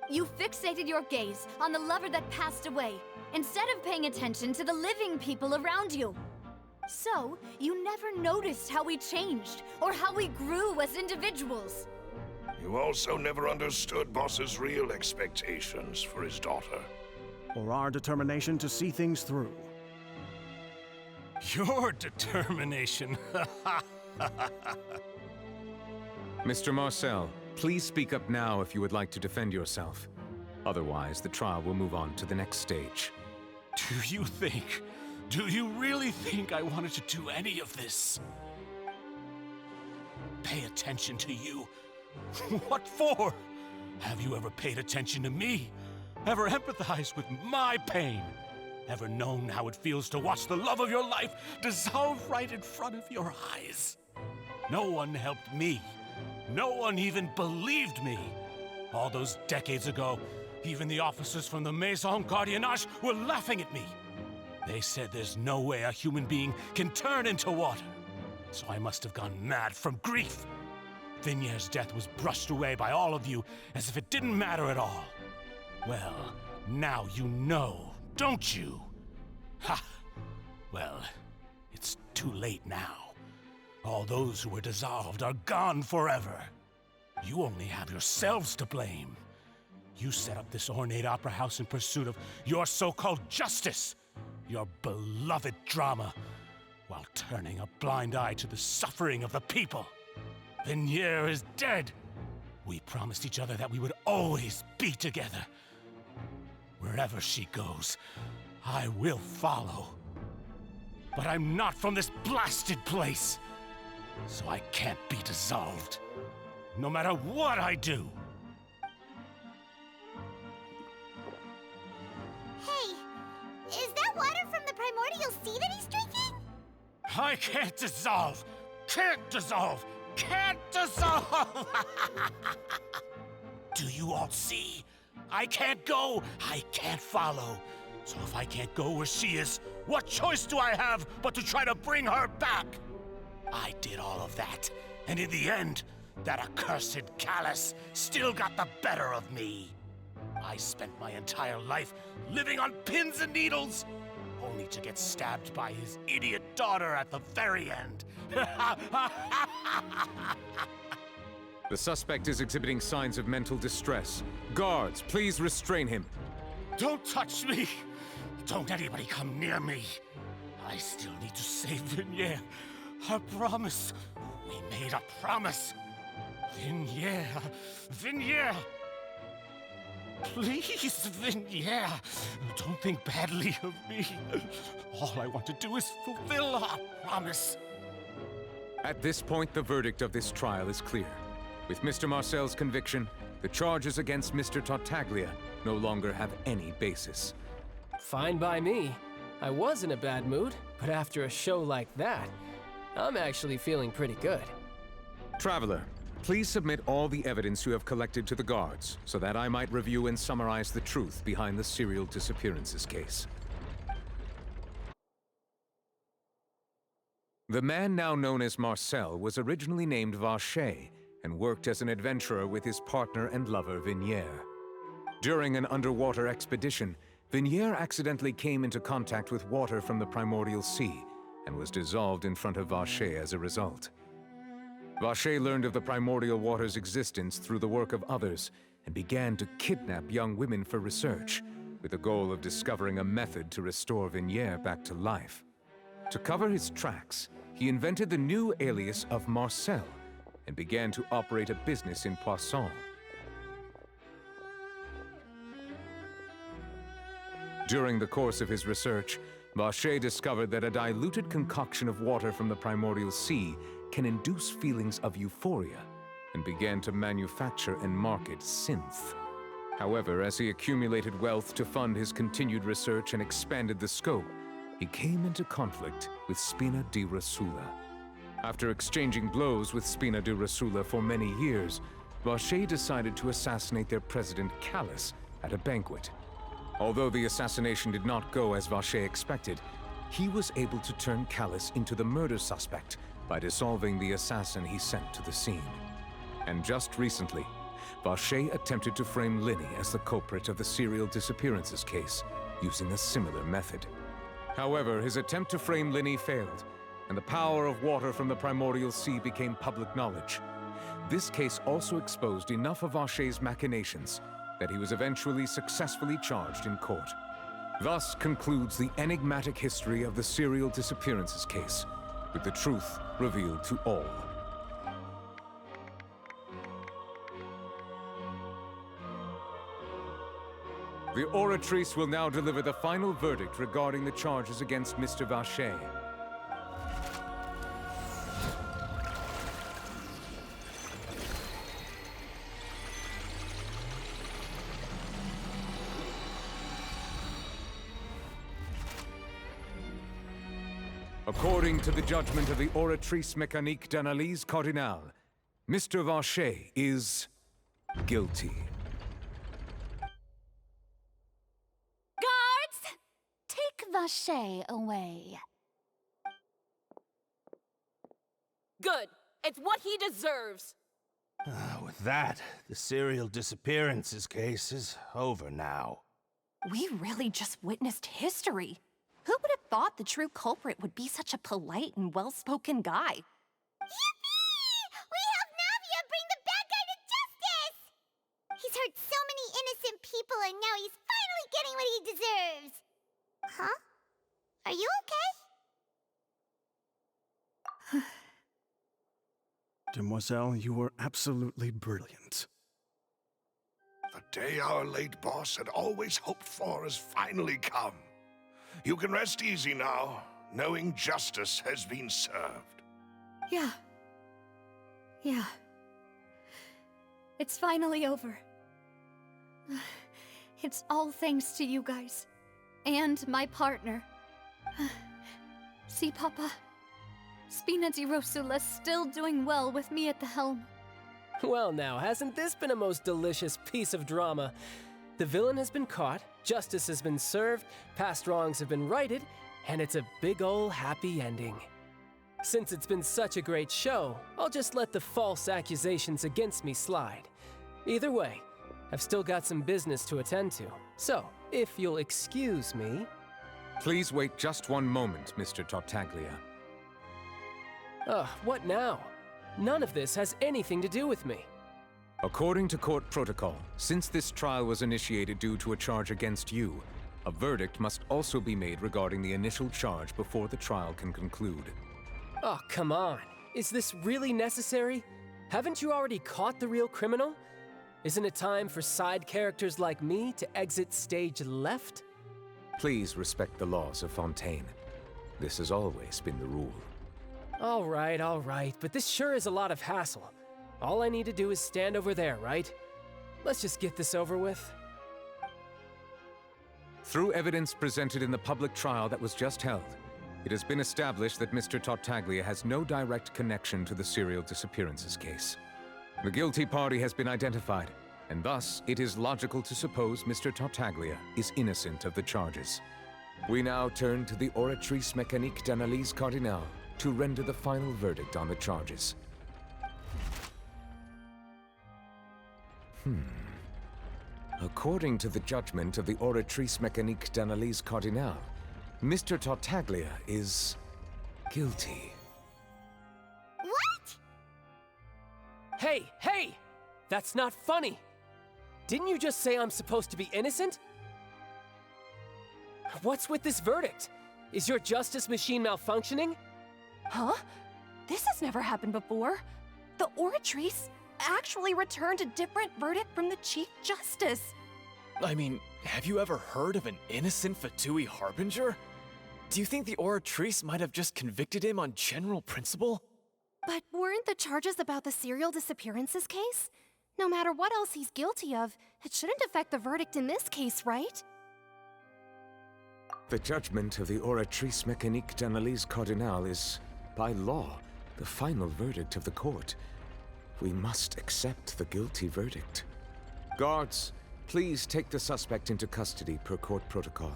Speaker 12: You fixated your gaze on the lover that passed away, instead of paying attention to the living people around you. So, you never noticed how we changed, or how we grew as individuals.
Speaker 6: You also never understood Boss's real expectations for his daughter.
Speaker 5: Or our determination to see things through.
Speaker 13: Your determination.
Speaker 9: Mr. Marcel, please speak up now if you would like to defend yourself. Otherwise, the trial will move on to the next stage.
Speaker 13: Do you really think I wanted to do any of this? Pay attention to you? What for? Have you ever paid attention to me? Ever empathized with my pain? Ever known how it feels to watch the love of your life dissolve right in front of your eyes? No one helped me. No one even believed me. All those decades ago, even the officers from the Maison Gardiennage were laughing at me. They said there's no way a human being can turn into water. So I must have gone mad from grief. Venier's death was brushed away by all of you as if it didn't matter at all. Well, now you know, don't you? Ha! Well, it's too late now. All those who were dissolved are gone forever. You only have yourselves to blame. You set up this ornate opera house in pursuit of your so-called justice, your beloved drama, while turning a blind eye to the suffering of the people. Venier is dead. We promised each other that we would always be together. Wherever she goes, I will follow. But I'm not from this blasted place, so I can't be dissolved, no matter what I do.
Speaker 2: Hey, is that water from the primordial sea that he's drinking?
Speaker 13: I can't dissolve! Can't dissolve! Can't dissolve! Do you all see? I can't go, I can't follow. So if I can't go where she is, what choice do I have but to try to bring her back? I did all of that, and in the end, that accursed Callus still got the better of me. I spent my entire life living on pins and needles, only to get stabbed by his idiot daughter at the very end.
Speaker 9: The suspect is exhibiting signs of mental distress. Guards, please restrain him.
Speaker 13: Don't touch me! Don't anybody come near me!
Speaker 19: I still need to save Vignier. I promise. We made a promise. Vignier. Vignier. Please, Vignier. Don't think badly of me. All I want to do is fulfill our promise.
Speaker 9: At this point, the verdict of this trial is clear. With Mr. Marcel's conviction, the charges against Mr. Tartaglia no longer have any basis.
Speaker 14: Fine by me. I was in a bad mood, but after a show like that, I'm actually feeling pretty good.
Speaker 9: Traveler, please submit all the evidence you have collected to the guards, so that I might review and summarize the truth behind the serial disappearances case. The man now known as Marcel was originally named Vacher and worked as an adventurer with his partner and lover Vignier. During an underwater expedition, Vignier accidentally came into contact with water from the primordial sea and was dissolved in front of Vacher as a result. Vacher learned of the primordial water's existence through the work of others and began to kidnap young women for research, with the goal of discovering a method to restore Vignier back to life. To cover his tracks, he invented the new alias of Marcel and began to operate a business in Poisson. During the course of his research, Vacher discovered that a diluted concoction of water from the primordial sea can induce feelings of euphoria, and began to manufacture and market synth. However, as he accumulated wealth to fund his continued research and expanded the scope, he came into conflict with Spina di Rosula. After exchanging blows with Spina di Rosula for many years, Vacher decided to assassinate their president Callus at a banquet. Although the assassination did not go as Vacher expected, he was able to turn Callus into the murder suspect by dissolving the assassin he sent to the scene. And just recently, Vacher attempted to frame Linny as the culprit of the serial disappearances case, using a similar method. However, his attempt to frame Linny failed, and the power of water from the primordial sea became public knowledge. This case also exposed enough of Vacher's machinations that he was eventually successfully charged in court. Thus concludes the enigmatic history of the serial disappearances case, with the truth revealed to all. The Oratrice will now deliver the final verdict regarding the charges against Mr. Vacher. According to the judgment of the Oratrice Mécanique d'Analyse Cardinale, Mr. Vacher is guilty.
Speaker 17: Guards! Take Vacher away.
Speaker 18: Good. It's what he deserves.
Speaker 19: With that, the serial disappearances case is over now.
Speaker 16: We really just witnessed history. Who would have thought the true culprit would be such a polite and well-spoken guy?
Speaker 2: Yippee! We helped Navia bring the bad guy to justice! He's hurt so many innocent people, and now he's finally getting what he deserves. Huh? Are you okay?
Speaker 5: Demoiselle, you were absolutely brilliant.
Speaker 6: The day our late boss had always hoped for has finally come. You can rest easy now, knowing justice has been served.
Speaker 12: Yeah. Yeah. It's finally over. It's all thanks to you guys. And my partner. See, Papa? Spina di Rosula's still doing well with me at the helm.
Speaker 14: Well now, hasn't this been a most delicious piece of drama? The villain has been caught, justice has been served, past wrongs have been righted, and it's a big ol' happy ending. Since it's been such a great show, I'll just let the false accusations against me slide. Either way, I've still got some business to attend to, so if you'll excuse me...
Speaker 9: Please wait just one moment, Mr. Tartaglia.
Speaker 14: What now? None of this has anything to do with me.
Speaker 9: According to court protocol, since this trial was initiated due to a charge against you, A verdict must also be made regarding the initial charge before the trial can conclude.
Speaker 14: Oh, come on. Is this really necessary? Haven't you already caught the real criminal? Isn't it time for side characters like me to exit stage left?
Speaker 9: Please respect the laws of Fontaine. This has always been the rule.
Speaker 14: All right, but this sure is a lot of hassle. All I need to do is stand over there, right? Let's just get this over with.
Speaker 9: Through evidence presented in the public trial that was just held, it has been established that Mr. Tartaglia has no direct connection to the serial disappearances case. The guilty party has been identified, and thus it is logical to suppose Mr. Tartaglia is innocent of the charges. We now turn to the Oratrice Mécanique d'Analyse Cardinale to render the final verdict on the charges. According to the judgment of the Oratrice Mécanique d'Analyse Cardinale, Mr. Tartaglia is guilty.
Speaker 2: What?
Speaker 14: Hey! That's not funny! Didn't you just say I'm supposed to be innocent? What's with this verdict? Is your justice machine malfunctioning?
Speaker 16: Huh? This has never happened before. The Oratrice actually returned a different verdict from the Chief Justice.
Speaker 15: I mean, have you ever heard of an innocent Fatui Harbinger? Do you think the Oratrice might have just convicted him on general principle?
Speaker 16: But weren't the charges about the serial disappearances case? No matter what else he's guilty of, it shouldn't affect the verdict in this case, right?
Speaker 9: The judgment of the Oratrice Mécanique d'Analyse Cardinale is, by law, the final verdict of the court. We must accept the guilty verdict. Guards, please take the suspect into custody per court protocol.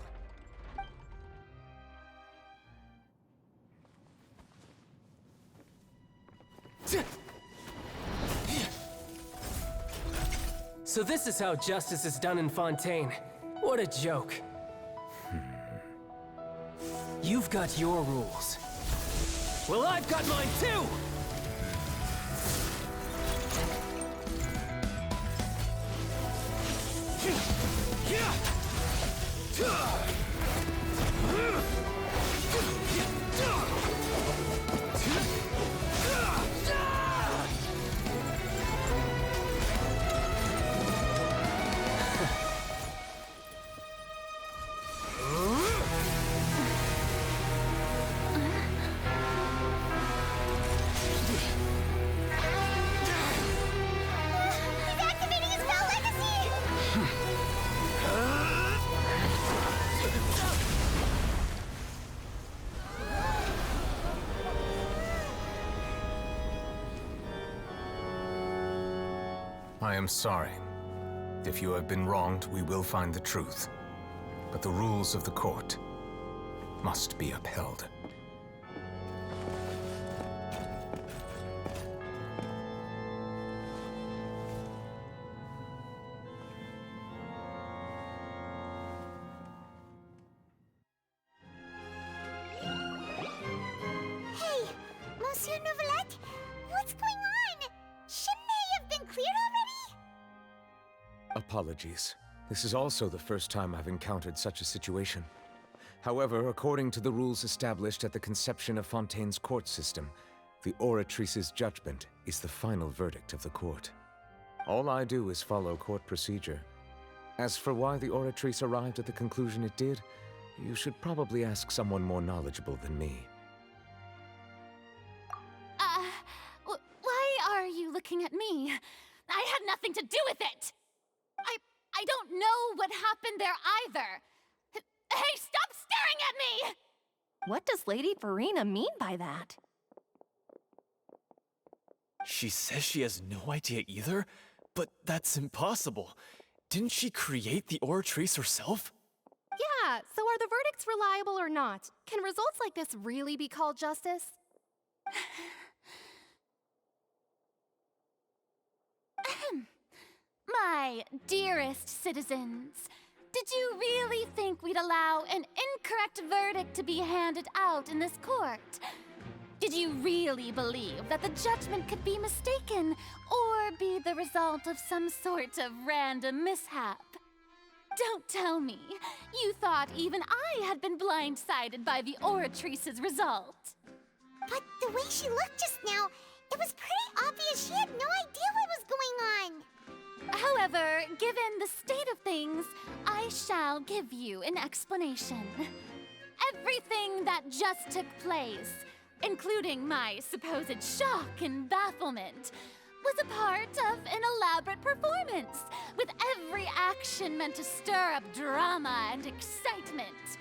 Speaker 14: So this is how justice is done in Fontaine. What a joke. You've got your rules. Well, I've got mine too!
Speaker 9: I am sorry. If you have been wronged, we will find the truth. But the rules of the court must be upheld.
Speaker 2: Hey, Monsieur Nouvelette, what's going on? Shouldn't they have been cleared already?
Speaker 9: Apologies. This is also the first time I've encountered such a situation. However, according to the rules established at the conception of Fontaine's court system, the Oratrice's judgment is the final verdict of the court. All I do is follow court procedure. As for why the Oratrice arrived at the conclusion it did, you should probably ask someone more knowledgeable than me.
Speaker 17: Why are you looking at me? I had nothing to do with it! I don't know what happened there either! Hey, stop staring at me!
Speaker 16: What does Lady Verena mean by that?
Speaker 15: She says she has no idea either, but that's impossible. Didn't she create the Oratrice herself?
Speaker 16: Yeah, so are the verdicts reliable or not? Can results like this really be called justice?
Speaker 17: My dearest citizens, did you really think we'd allow an incorrect verdict to be handed out in this court? Did you really believe that the judgment could be mistaken or be the result of some sort of random mishap? Don't tell me. You thought even I had been blindsided by the Oratrice's result.
Speaker 2: But the way she looked just now, it was pretty obvious she had no idea what was going on.
Speaker 17: However, given the state of things, I shall give you an explanation. Everything that just took place, including my supposed shock and bafflement, was a part of an elaborate performance, with every action meant to stir up drama and excitement.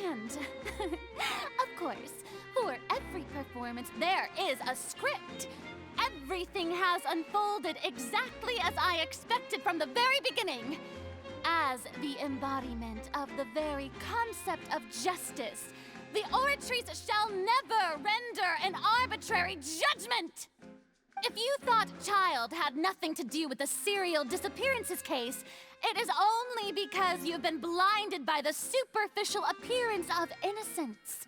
Speaker 17: And, of course, for every performance, there is a script. Everything has unfolded exactly as I expected from the very beginning. As the embodiment of the very concept of justice, the Oratrice shall never render an arbitrary judgment! If you thought Child had nothing to do with the serial disappearances case, it is only because you've been blinded by the superficial appearance of innocence.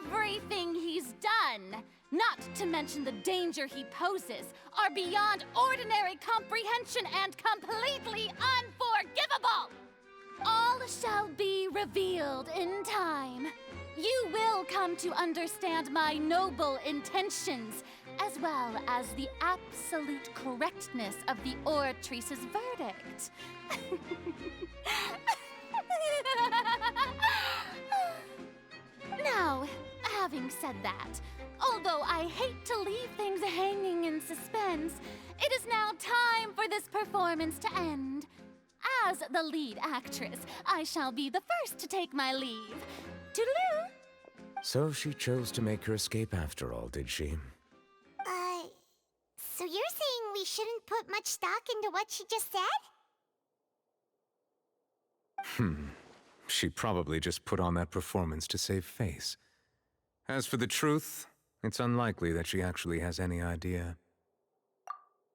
Speaker 17: Everything he's done, not to mention the danger he poses, are beyond ordinary comprehension and completely unforgivable! All shall be revealed in time. You will come to understand my noble intentions, as well as the absolute correctness of the Oratrice's verdict. Now, having said that, although I hate to leave things hanging in suspense, it is now time for this performance to end. As the lead actress, I shall be the first to take my leave. Toodaloo!
Speaker 9: So she chose to make her escape after all, did she?
Speaker 2: So you're saying we shouldn't put much stock into what she just said?
Speaker 9: She probably just put on that performance to save face. As for the truth, it's unlikely that she actually has any idea.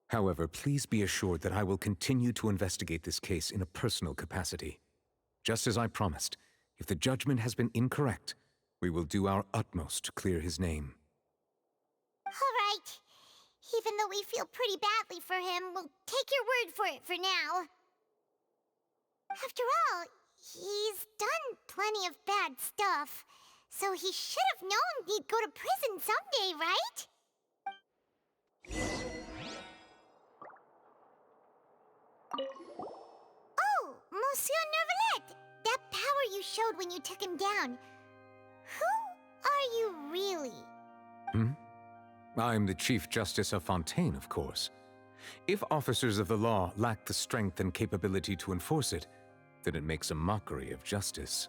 Speaker 9: However, please be assured that I will continue to investigate this case in a personal capacity. Just as I promised, if the judgment has been incorrect, we will do our utmost to clear his name.
Speaker 2: All right. Even though we feel pretty badly for him, we'll take your word for it for now. After all, he's done plenty of bad stuff, so he should have known he'd go to prison someday, right? Oh, Monsieur Neuvillette! That power you showed when you took him down. Who are you really?
Speaker 9: I'm the Chief Justice of Fontaine, of course. If officers of the law lack the strength and capability to enforce it, then it makes a mockery of justice.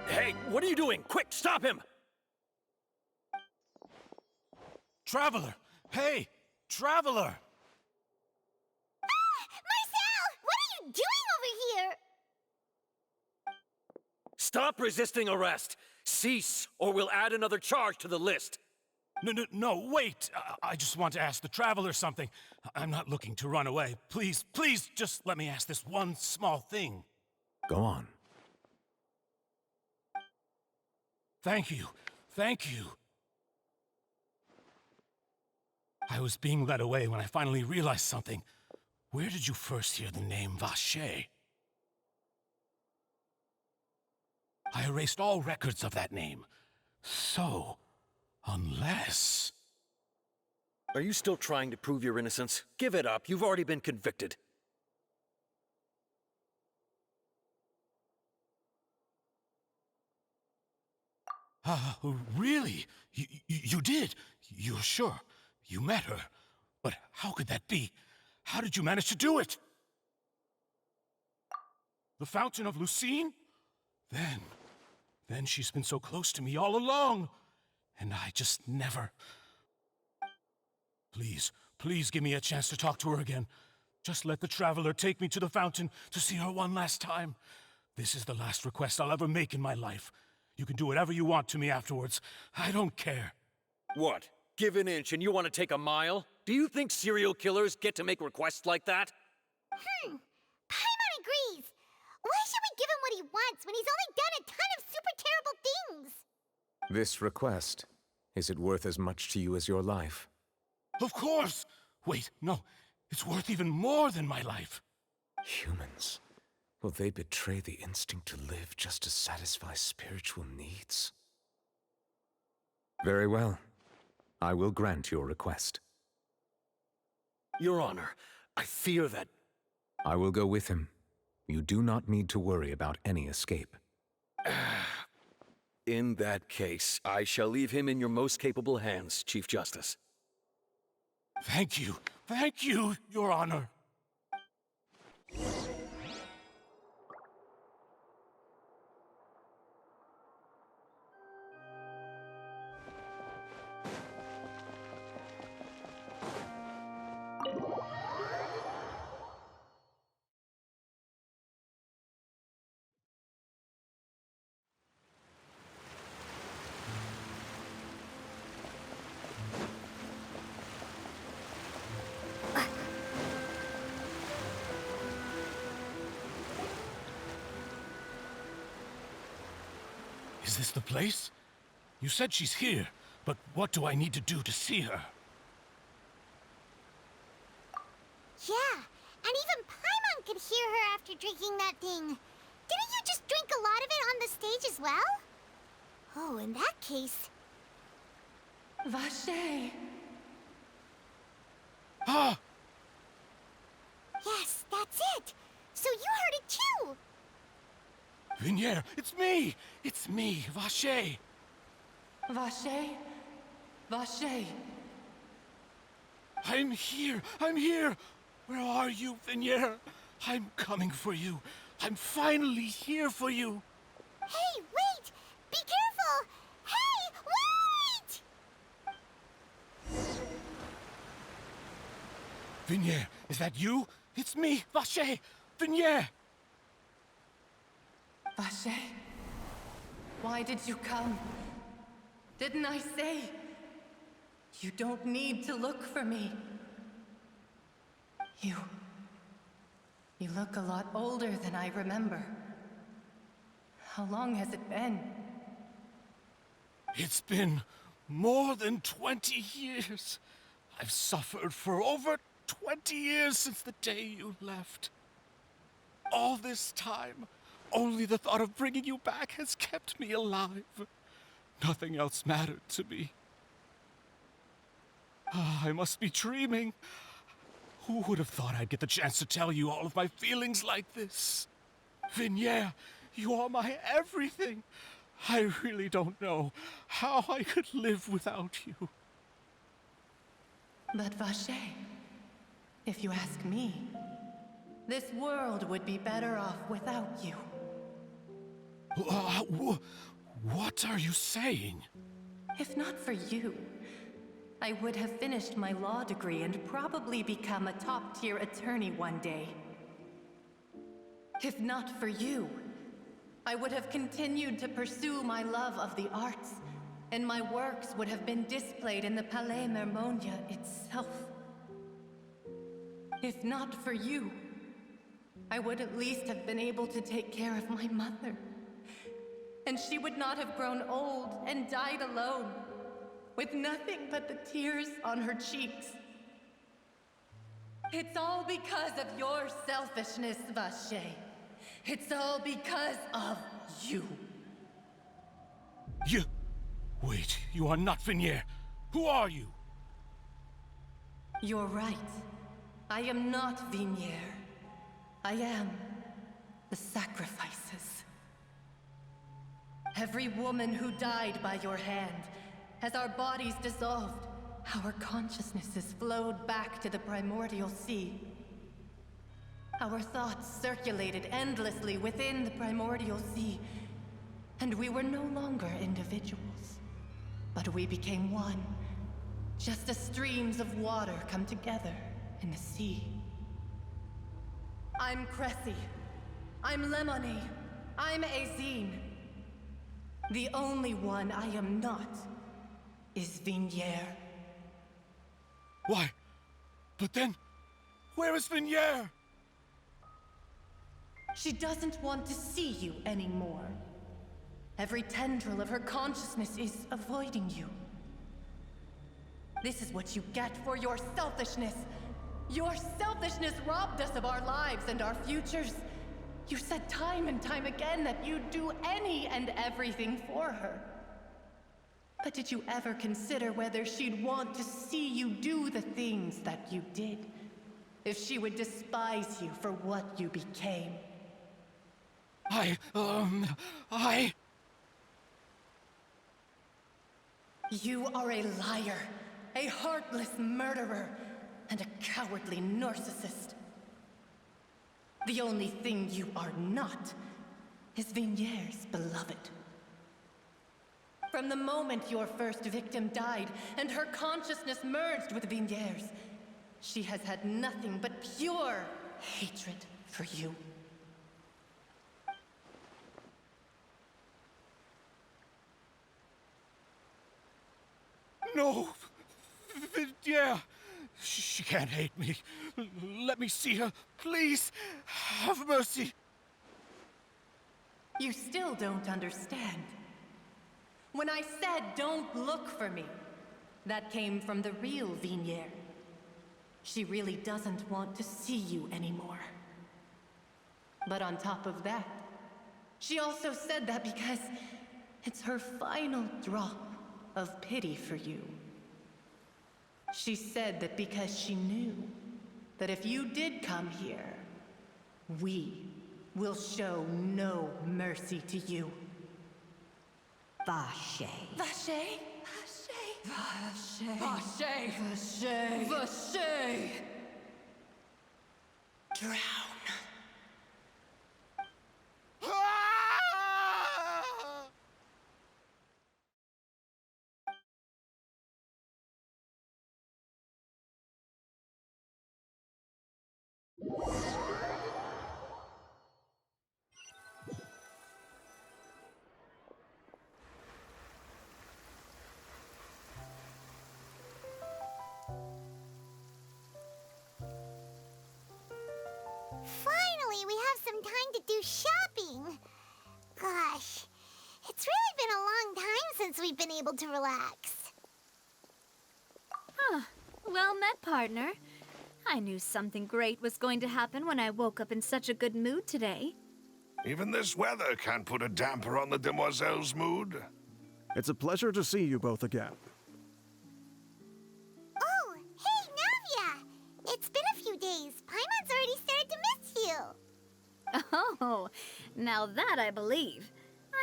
Speaker 19: Hey, what are you doing? Quick, stop him! Traveler! Hey, Traveler!
Speaker 2: Marcel! What are you doing over here?
Speaker 19: Stop resisting arrest! Cease, or we'll add another charge to the list. No, wait! I just want to ask the Traveler something. I'm not looking to run away. Please, just let me ask this one small thing.
Speaker 9: Go on.
Speaker 19: Thank you. I was being led away when I finally realized something. Where did you first hear the name Vacher? I erased all records of that name. So, unless...
Speaker 20: Are you still trying to prove your innocence? Give it up. You've already been convicted.
Speaker 19: Really? You did? You're sure? You met her? But how could that be? How did you manage to do it? The Fountain of Lucine? Then she's been so close to me all along. And I just never... Please give me a chance to talk to her again.
Speaker 13: Just let the Traveler take me to the fountain to see her one last time. This is the last request I'll ever make in my life. You can do whatever you want to me afterwards. I don't care.
Speaker 20: What? Give an inch and you want to take a mile? Do you think serial killers get to make requests like that?
Speaker 2: Paimon agrees. Why should we give him what he wants when he's only done a ton of super terrible things?
Speaker 9: This request, is it worth as much to you as your life?
Speaker 13: Of course! Wait, no. It's worth even more than my life.
Speaker 9: Humans. Will they betray the instinct to live just to satisfy spiritual needs? Very well. I will grant your request.
Speaker 20: Your Honor, I fear that...
Speaker 9: I will go with him. You do not need to worry about any escape.
Speaker 20: In that case, I shall leave him in your most capable hands, Chief Justice.
Speaker 13: Thank you, Your Honor. Is this the place? You said she's here, but what do I need to do to see her?
Speaker 2: Yeah, and even Paimon could hear her after drinking that thing. Didn't you just drink a lot of it on the stage as well? Oh, in that case...
Speaker 3: Vache!
Speaker 13: Ah!
Speaker 2: Yes, that's it! So you heard it too!
Speaker 13: Vignier, it's me! It's me, Vache!
Speaker 3: Vache? Vache?
Speaker 13: I'm here! I'm here! Where are you, Vignier? I'm coming for you. I'm finally here for you.
Speaker 2: Hey, wait! Be careful! Hey, wait!
Speaker 13: Vignier, is that you? It's me, Vache! Vignier!
Speaker 3: Vache? Why did you come? Didn't I say? You don't need to look for me. You look a lot older than I remember. How long has it been?
Speaker 13: It's been more than 20 years. I've suffered for over 20 years since the day you left. All this time, only the thought of bringing you back has kept me alive. Nothing else mattered to me. I must be dreaming. Who would have thought I'd get the chance to tell you all of my feelings like this? Vignier, you are my everything. I really don't know how I could live without you.
Speaker 3: But Vache, if you ask me, this world would be better off without you.
Speaker 13: What are you saying?
Speaker 3: If not for you, I would have finished my law degree and probably become a top-tier attorney one day. If not for you, I would have continued to pursue my love of the arts, and my works would have been displayed in the Palais Mermonia itself. If not for you, I would at least have been able to take care of my mother. And she would not have grown old and died alone, with nothing but the tears on her cheeks. It's all because of your selfishness, Vache. It's all because of you.
Speaker 13: You... Wait, you are not Vignier. Who are you?
Speaker 3: You're right. I am not Vignier. I am the sacrifices. Every woman who died by your hand, as our bodies dissolved, our consciousnesses flowed back to the primordial sea. Our thoughts circulated endlessly within the primordial sea, and we were no longer individuals, but we became one, just as streams of water come together in the sea. I'm Cressy. I'm Lemony. I'm Azine. The only one I am not is Vignier.
Speaker 19: Why? But then, where is Vignier?
Speaker 3: She doesn't want to see you anymore. Every tendril of her consciousness is avoiding you. This is what you get for your selfishness. Your selfishness robbed us of our lives and our futures. You said time and time again that you'd do any and everything for her. But did you ever consider whether she'd want to see you do the things that you did? If she would despise you for what you became? You are a liar, a heartless murderer, and a cowardly narcissist. The only thing you are not is Vignier's beloved. From the moment your first victim died and her consciousness merged with Vignier's, she has had nothing but pure hatred for you.
Speaker 19: No! Vignier! She can't hate me. Let me see her, please. Have mercy.
Speaker 3: You still don't understand. When I said don't look for me, that came from the real Vignier. She really doesn't want to see you anymore. But on top of that, she also said that because it's her final drop of pity for you. She said that because she knew that if you did come here, we will show no mercy to you.
Speaker 21: Vache.
Speaker 3: Vache? Vache. Vache. Vache. Vache. Drown.
Speaker 2: Finally, we have some time to do shopping. Gosh, it's really been a long time since we've been able to relax.
Speaker 12: Huh. Well met, partner. I knew something great was going to happen when I woke up in such a good mood today.
Speaker 6: Even this weather can't put a damper on the demoiselle's mood.
Speaker 5: It's a pleasure to see you both again.
Speaker 2: Oh, hey, Navia! It's been a few days. Paimon's already started to miss you.
Speaker 12: Oh, now that I believe.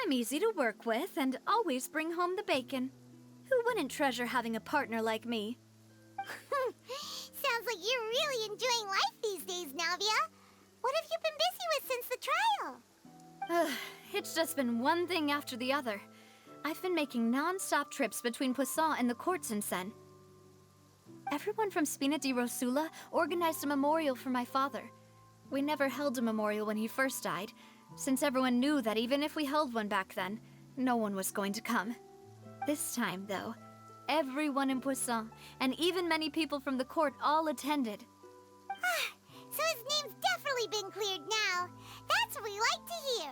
Speaker 12: I'm easy to work with and always bring home the bacon. Who wouldn't treasure having a partner like me?
Speaker 2: Sounds like you're really enjoying life these days, Navia. What have you been busy with since the trial?
Speaker 12: It's just been one thing after the other. I've been making non-stop trips between Poisson and the courts in Seine. Everyone from Spina di Rosula organized a memorial for my father. We never held a memorial when he first died, since everyone knew that even if we held one back then, no one was going to come. This time, though, everyone in Poisson, and even many people from the court, all attended.
Speaker 2: So his name's definitely been cleared now. That's what we like to hear.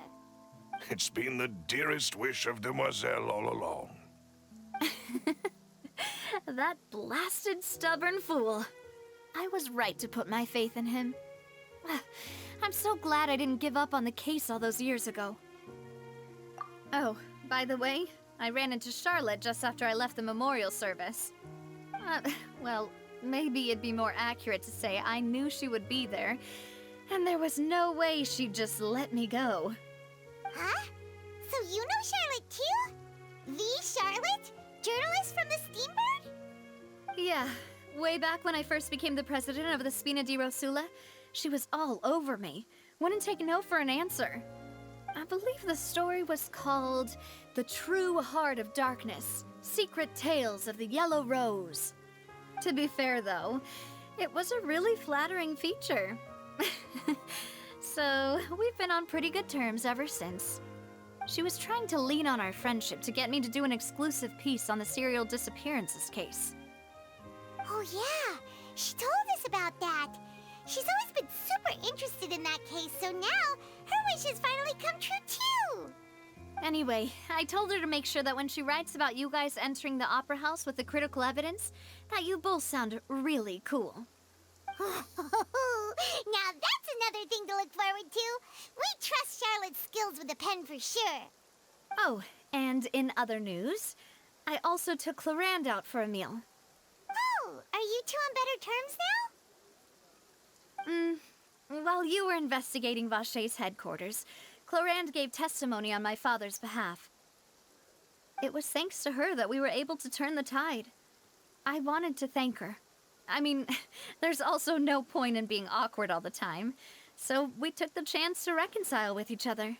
Speaker 6: It's been the dearest wish of Demoiselle all along.
Speaker 12: That blasted stubborn fool. I was right to put my faith in him. I'm so glad I didn't give up on the case all those years ago. Oh, by the way, I ran into Charlotte just after I left the memorial service. Well, maybe it'd be more accurate to say I knew she would be there, and there was no way she'd just let me go.
Speaker 2: Huh? So you know Charlotte too? The Charlotte? Journalist from the Steambird?
Speaker 12: Yeah, way back when I first became the president of the Spina di Rosula, she was all over me. Wouldn't take no for an answer. I believe the story was called The True Heart of Darkness, Secret Tales of the Yellow Rose. To be fair, though, it was a really flattering feature. So, we've been on pretty good terms ever since. She was trying to lean on our friendship to get me to do an exclusive piece on the serial disappearances case.
Speaker 2: Oh yeah, she told us about that. She's always been super interested in that case, so now her wishes finally come true too.
Speaker 12: Anyway, I told her to make sure that when she writes about you guys entering the opera house with the critical evidence, that you both sound really cool.
Speaker 2: Now that's another thing to look forward to. We trust Charlotte's skills with a pen for sure.
Speaker 12: Oh, and in other news, I also took Clorinde out for a meal.
Speaker 2: Oh, are you two on better terms now?
Speaker 12: While you were investigating Vaché's headquarters, Clorinde gave testimony on my father's behalf. It was thanks to her that we were able to turn the tide. I wanted to thank her. I mean, there's also no point in being awkward all the time, so we took the chance to reconcile with each other.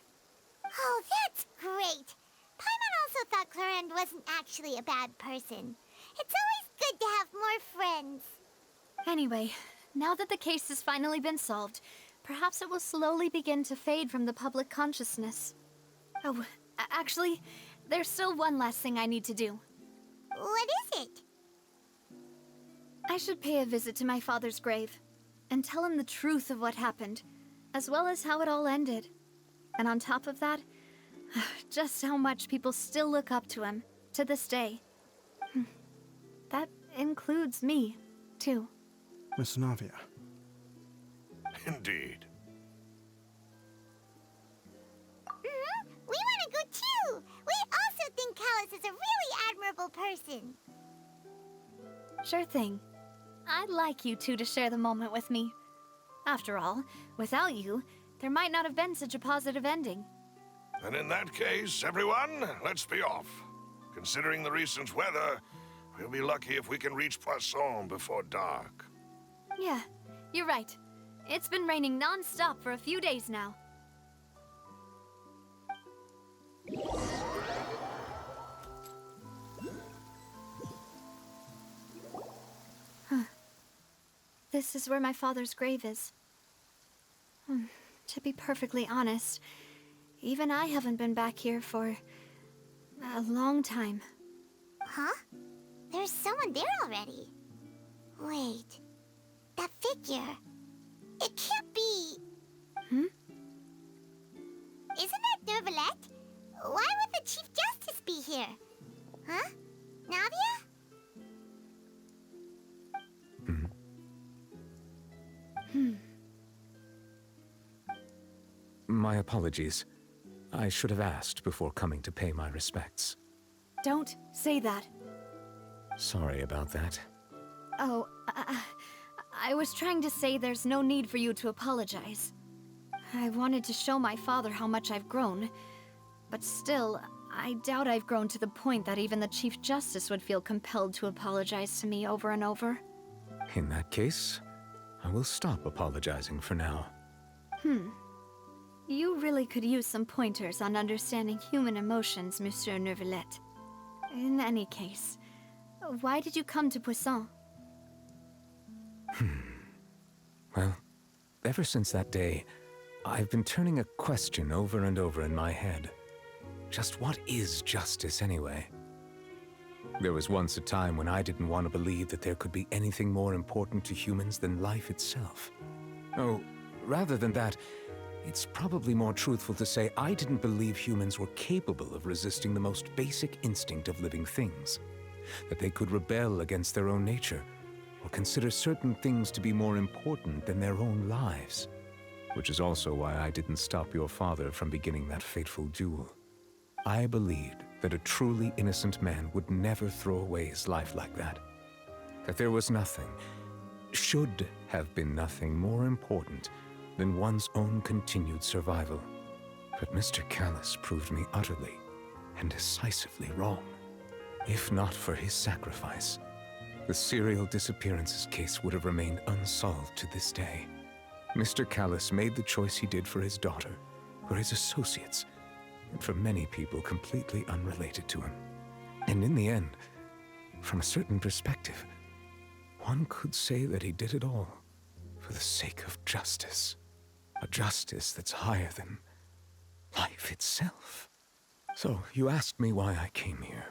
Speaker 2: Oh, that's great. Paimon also thought Clorinde wasn't actually a bad person. It's always good to have more friends.
Speaker 12: Anyway, now that the case has finally been solved, perhaps it will slowly begin to fade from the public consciousness. Oh, actually, there's still one last thing I need to do.
Speaker 2: What is it?
Speaker 12: I should pay a visit to my father's grave, and tell him the truth of what happened, as well as how it all ended. And on top of that, just how much people still look up to him, to this day. That includes me, too.
Speaker 5: Miss Navia.
Speaker 6: Indeed.
Speaker 2: We want to go too! We also think Callus is a really admirable person.
Speaker 12: Sure thing. I'd like you two to share the moment with me. After all, without you, there might not have been such a positive ending.
Speaker 6: And in that case, everyone, let's be off. Considering the recent weather, we'll be lucky if we can reach Poisson before dark.
Speaker 12: Yeah, you're right. It's been raining non-stop for a few days now. Huh. This is where my father's grave is. To be perfectly honest, even I haven't been back here for a long time.
Speaker 2: Huh? There's someone there already. Wait. That figure. It can't be... Isn't that Neuvillette? Why would the Chief Justice be here? Huh? Navia?
Speaker 9: My apologies. I should have asked before coming to pay my respects.
Speaker 12: Don't say that.
Speaker 9: Sorry about that.
Speaker 12: Oh, I was trying to say there's no need for you to apologize. I wanted to show my father how much I've grown, but still, I doubt I've grown to the point that even the Chief Justice would feel compelled to apologize to me over and over.
Speaker 9: In that case, I will stop apologizing for now.
Speaker 12: You really could use some pointers on understanding human emotions, Monsieur Neuvillette. In any case, why did you come to Poisson?
Speaker 9: Well, ever since that day, I've been turning a question over and over in my head. Just what is justice anyway? There was once a time when I didn't want to believe that there could be anything more important to humans than life itself. Oh, rather than that, it's probably more truthful to say I didn't believe humans were capable of resisting the most basic instinct of living things. That they could rebel against their own nature, or consider certain things to be more important than their own lives. Which is also why I didn't stop your father from beginning that fateful duel. I believed that a truly innocent man would never throw away his life like that. That there was nothing, should have been nothing more important than one's own continued survival. But Mr. Callus proved me utterly and decisively wrong. If not for his sacrifice, the serial disappearances case would have remained unsolved to this day. Mr. Callus made the choice he did for his daughter, for his associates, and for many people completely unrelated to him. And in the end, from a certain perspective, one could say that he did it all for for the sake of justice. A justice that's higher than life itself. So, you asked me why I came here.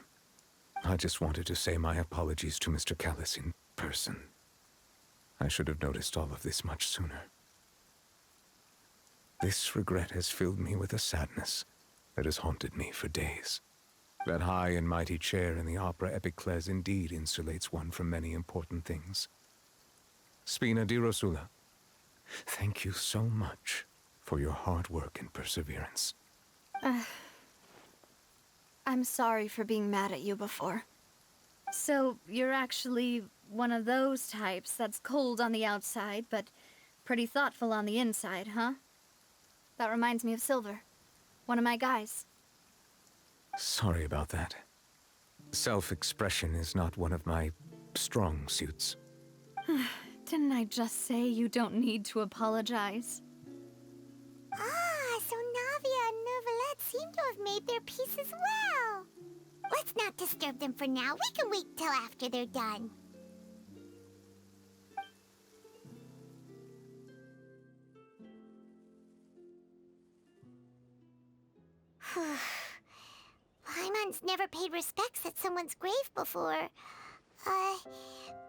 Speaker 9: I just wanted to say my apologies to Mr. Callis in person. I should have noticed all of this much sooner. This regret has filled me with a sadness that has haunted me for days. That high and mighty chair in the opera Epiclese indeed insulates one from many important things. Spina di Rosula, thank you so much for your hard work and perseverance.
Speaker 12: I'm sorry for being mad at you before. So, you're actually one of those types that's cold on the outside, but pretty thoughtful on the inside, huh? That reminds me of Silver, one of my guys.
Speaker 9: Sorry about that. Self-expression is not one of my strong suits.
Speaker 12: Didn't I just say you don't need to apologize?
Speaker 2: Ah, so Navia and Neuvillette seem to have made their peace as well. Let's not disturb them for now. We can wait till after they're done. Paimon's never paid respects at someone's grave before.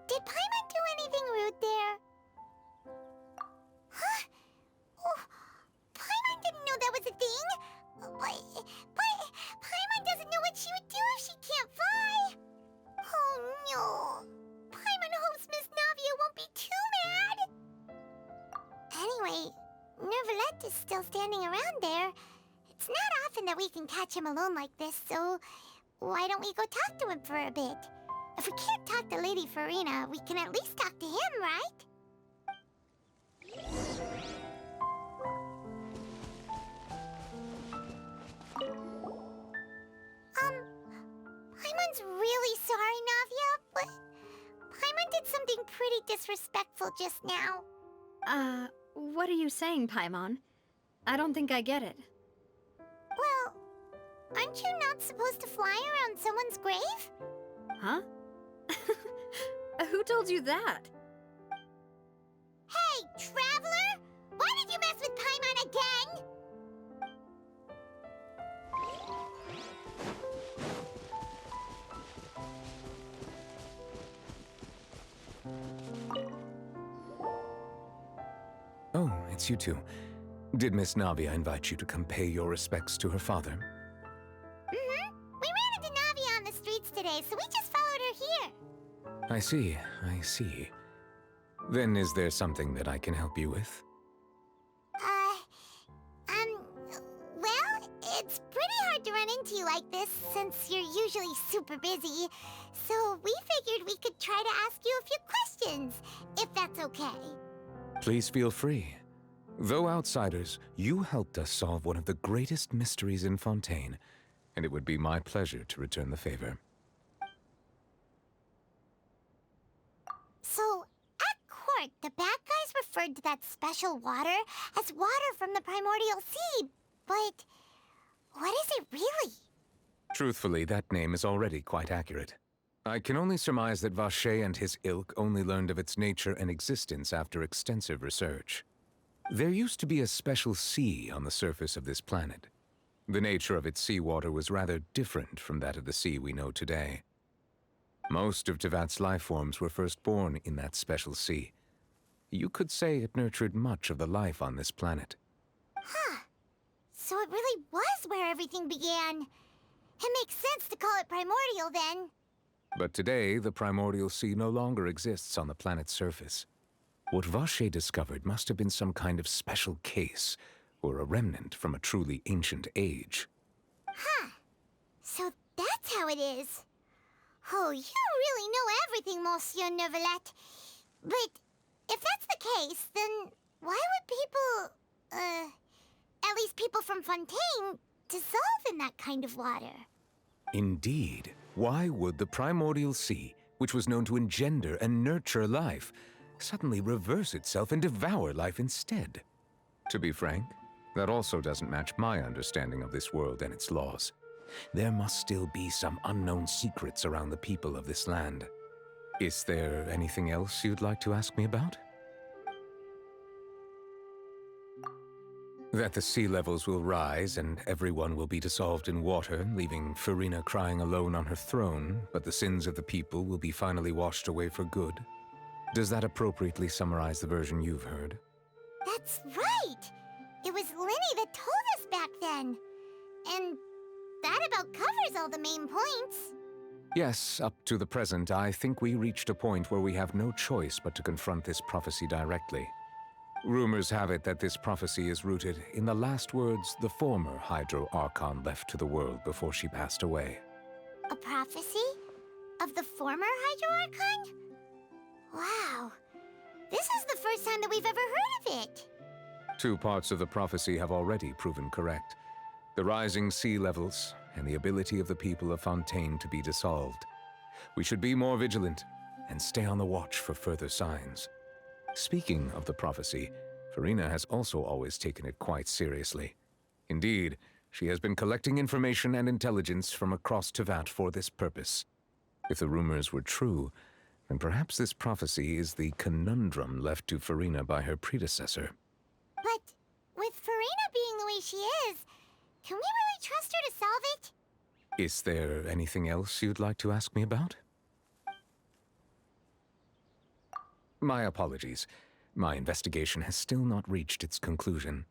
Speaker 2: Did Paimon do anything rude there? Huh? Oh, Paimon didn't know that was a thing. But Paimon doesn't know what she would do if she can't fly. Oh no. Paimon hopes Miss Navia won't be too mad. Anyway, Neuvillette is still standing around there. It's not often that we can catch him alone like this, so why don't we go talk to him for a bit? If we can't talk to Lady Farina, we can at least talk to him, right? Paimon's really sorry, Navia, but Paimon did something pretty disrespectful just now.
Speaker 12: What are you saying, Paimon? I don't think I get it.
Speaker 2: Well, aren't you not supposed to fly around someone's grave?
Speaker 12: Huh? Who told you that?
Speaker 2: Hey, Traveler! Why did you mess with Paimon again?
Speaker 9: Oh, it's you two. Did Miss Navia invite you to come pay your respects to her father?
Speaker 2: Mm-hmm. We ran into Navia on the streets today, so we just followed her here.
Speaker 9: I see, I see. Then is there something that I can help you with?
Speaker 2: Well, it's pretty hard to run into you like this since you're usually super busy. So we figured we could try to ask you a few questions, if that's okay.
Speaker 9: Please feel free. Though outsiders, you helped us solve one of the greatest mysteries in Fontaine, and it would be my pleasure to return the favor.
Speaker 2: So, at court, the bad guys referred to that special water as water from the primordial sea, but what is it really?
Speaker 9: Truthfully, that name is already quite accurate. I can only surmise that Vacher and his ilk only learned of its nature and existence after extensive research. There used to be a special sea on the surface of this planet. The nature of its seawater was rather different from that of the sea we know today. Most of Tevat's life forms were first born in that special sea. You could say it nurtured much of the life on this planet.
Speaker 2: Huh. So it really was where everything began. It makes sense to call it primordial then.
Speaker 9: But today, the primordial sea no longer exists on the planet's surface. What Vacher discovered must have been some kind of special case, or a remnant from a truly ancient age.
Speaker 2: Huh. So that's how it is. Oh, you really know everything, Monsieur Neuvillette. But if that's the case, then why would people, at least people from Fontaine, dissolve in that kind of water?
Speaker 9: Indeed. Why would the primordial sea, which was known to engender and nurture life, suddenly reverse itself and devour life instead? To be frank, that also doesn't match my understanding of this world and its laws. There must still be some unknown secrets around the people of this land. Is there anything else you'd like to ask me about? That the sea levels will rise and everyone will be dissolved in water, leaving Farina crying alone on her throne, but the sins of the people will be finally washed away for good. Does that appropriately summarize the version you've heard?
Speaker 2: That's right! It was Linny that told us back then. And that about covers all the main points.
Speaker 9: Yes, up to the present, I think we reached a point where we have no choice but to confront this prophecy directly. Rumors have it that this prophecy is rooted in the last words the former Hydro Archon left to the world before she passed away.
Speaker 2: A prophecy? Of the former Hydro Archon? Wow. This is the first time that we've ever heard of it.
Speaker 9: 2 parts of the prophecy have already proven correct. The rising sea levels and the ability of the people of Fontaine to be dissolved. We should be more vigilant and stay on the watch for further signs. Speaking of the prophecy, Farina has also always taken it quite seriously. Indeed, she has been collecting information and intelligence from across Tevat for this purpose. If the rumors were true, then perhaps this prophecy is the conundrum left to Farina by her predecessor.
Speaker 2: But with Farina being the way she is, can we really trust her to solve it?
Speaker 9: Is there anything else you'd like to ask me about? My apologies. My investigation has still not reached its conclusion.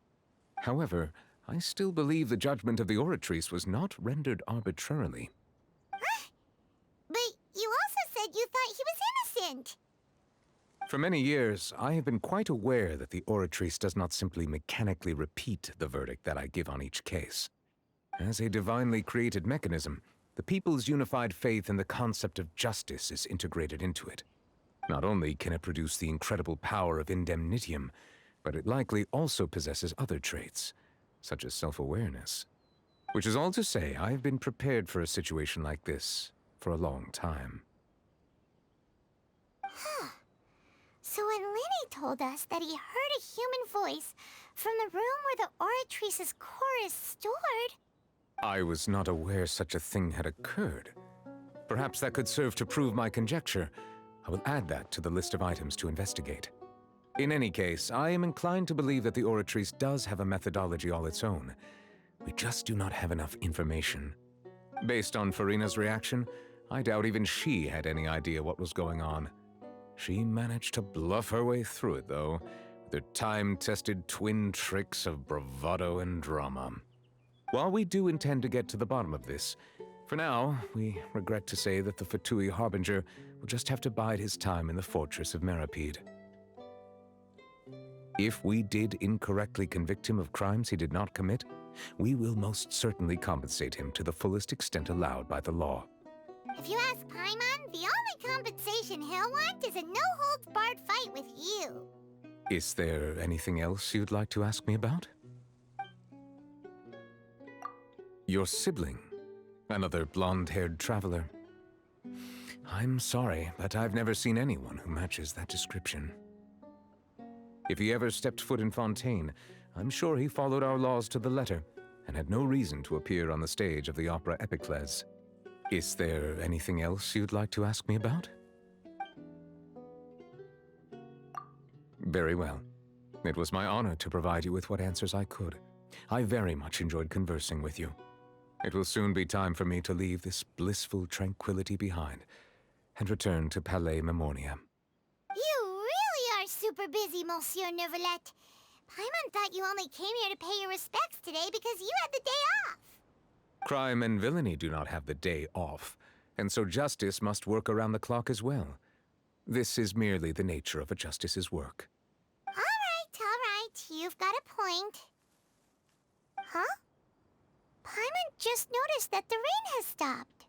Speaker 9: However, I still believe the judgment of the Oratrice was not rendered arbitrarily.
Speaker 2: But you also said you thought he was innocent.
Speaker 9: For many years, I have been quite aware that the Oratrice does not simply mechanically repeat the verdict that I give on each case. As a divinely created mechanism, the people's unified faith in the concept of justice is integrated into it. Not only can it produce the incredible power of indemnitium, but it likely also possesses other traits, such as self-awareness. Which is all to say, I have been prepared for a situation like this for a long time.
Speaker 2: Huh. So when Linny told us that he heard a human voice from the room where the Oratrice's core is stored...
Speaker 9: I was not aware such a thing had occurred. Perhaps that could serve to prove my conjecture. I will add that to the list of items to investigate. In any case, I am inclined to believe that the Oratrice does have a methodology all its own. We just do not have enough information. Based on Farina's reaction, I doubt even she had any idea what was going on. She managed to bluff her way through it, though, with her time-tested twin tricks of bravado and drama. While we do intend to get to the bottom of this, for now, we regret to say that the Fatui Harbinger will just have to bide his time in the fortress of Meripede. If we did incorrectly convict him of crimes he did not commit, we will most certainly compensate him to the fullest extent allowed by the law.
Speaker 2: If you ask Paimon, the only compensation he'll want is a no-holds-barred fight with you.
Speaker 9: Is there anything else you'd like to ask me about? Your sibling, another blonde-haired traveler. I'm sorry, but I've never seen anyone who matches that description. If he ever stepped foot in Fontaine, I'm sure he followed our laws to the letter and had no reason to appear on the stage of the opera Epicles. Is there anything else you'd like to ask me about? Very well. It was my honor to provide you with what answers I could. I very much enjoyed conversing with you. It will soon be time for me to leave this blissful tranquility behind and return to Palais Memornia.
Speaker 2: You really are super busy, Monsieur Neuvillette. Paimon thought you only came here to pay your respects today because you had the day off.
Speaker 9: Crime and villainy do not have the day off, and so justice must work around the clock as well. This is merely the nature of a justice's work.
Speaker 2: All right. You've got a point. Huh? Paimon just noticed that the rain has stopped.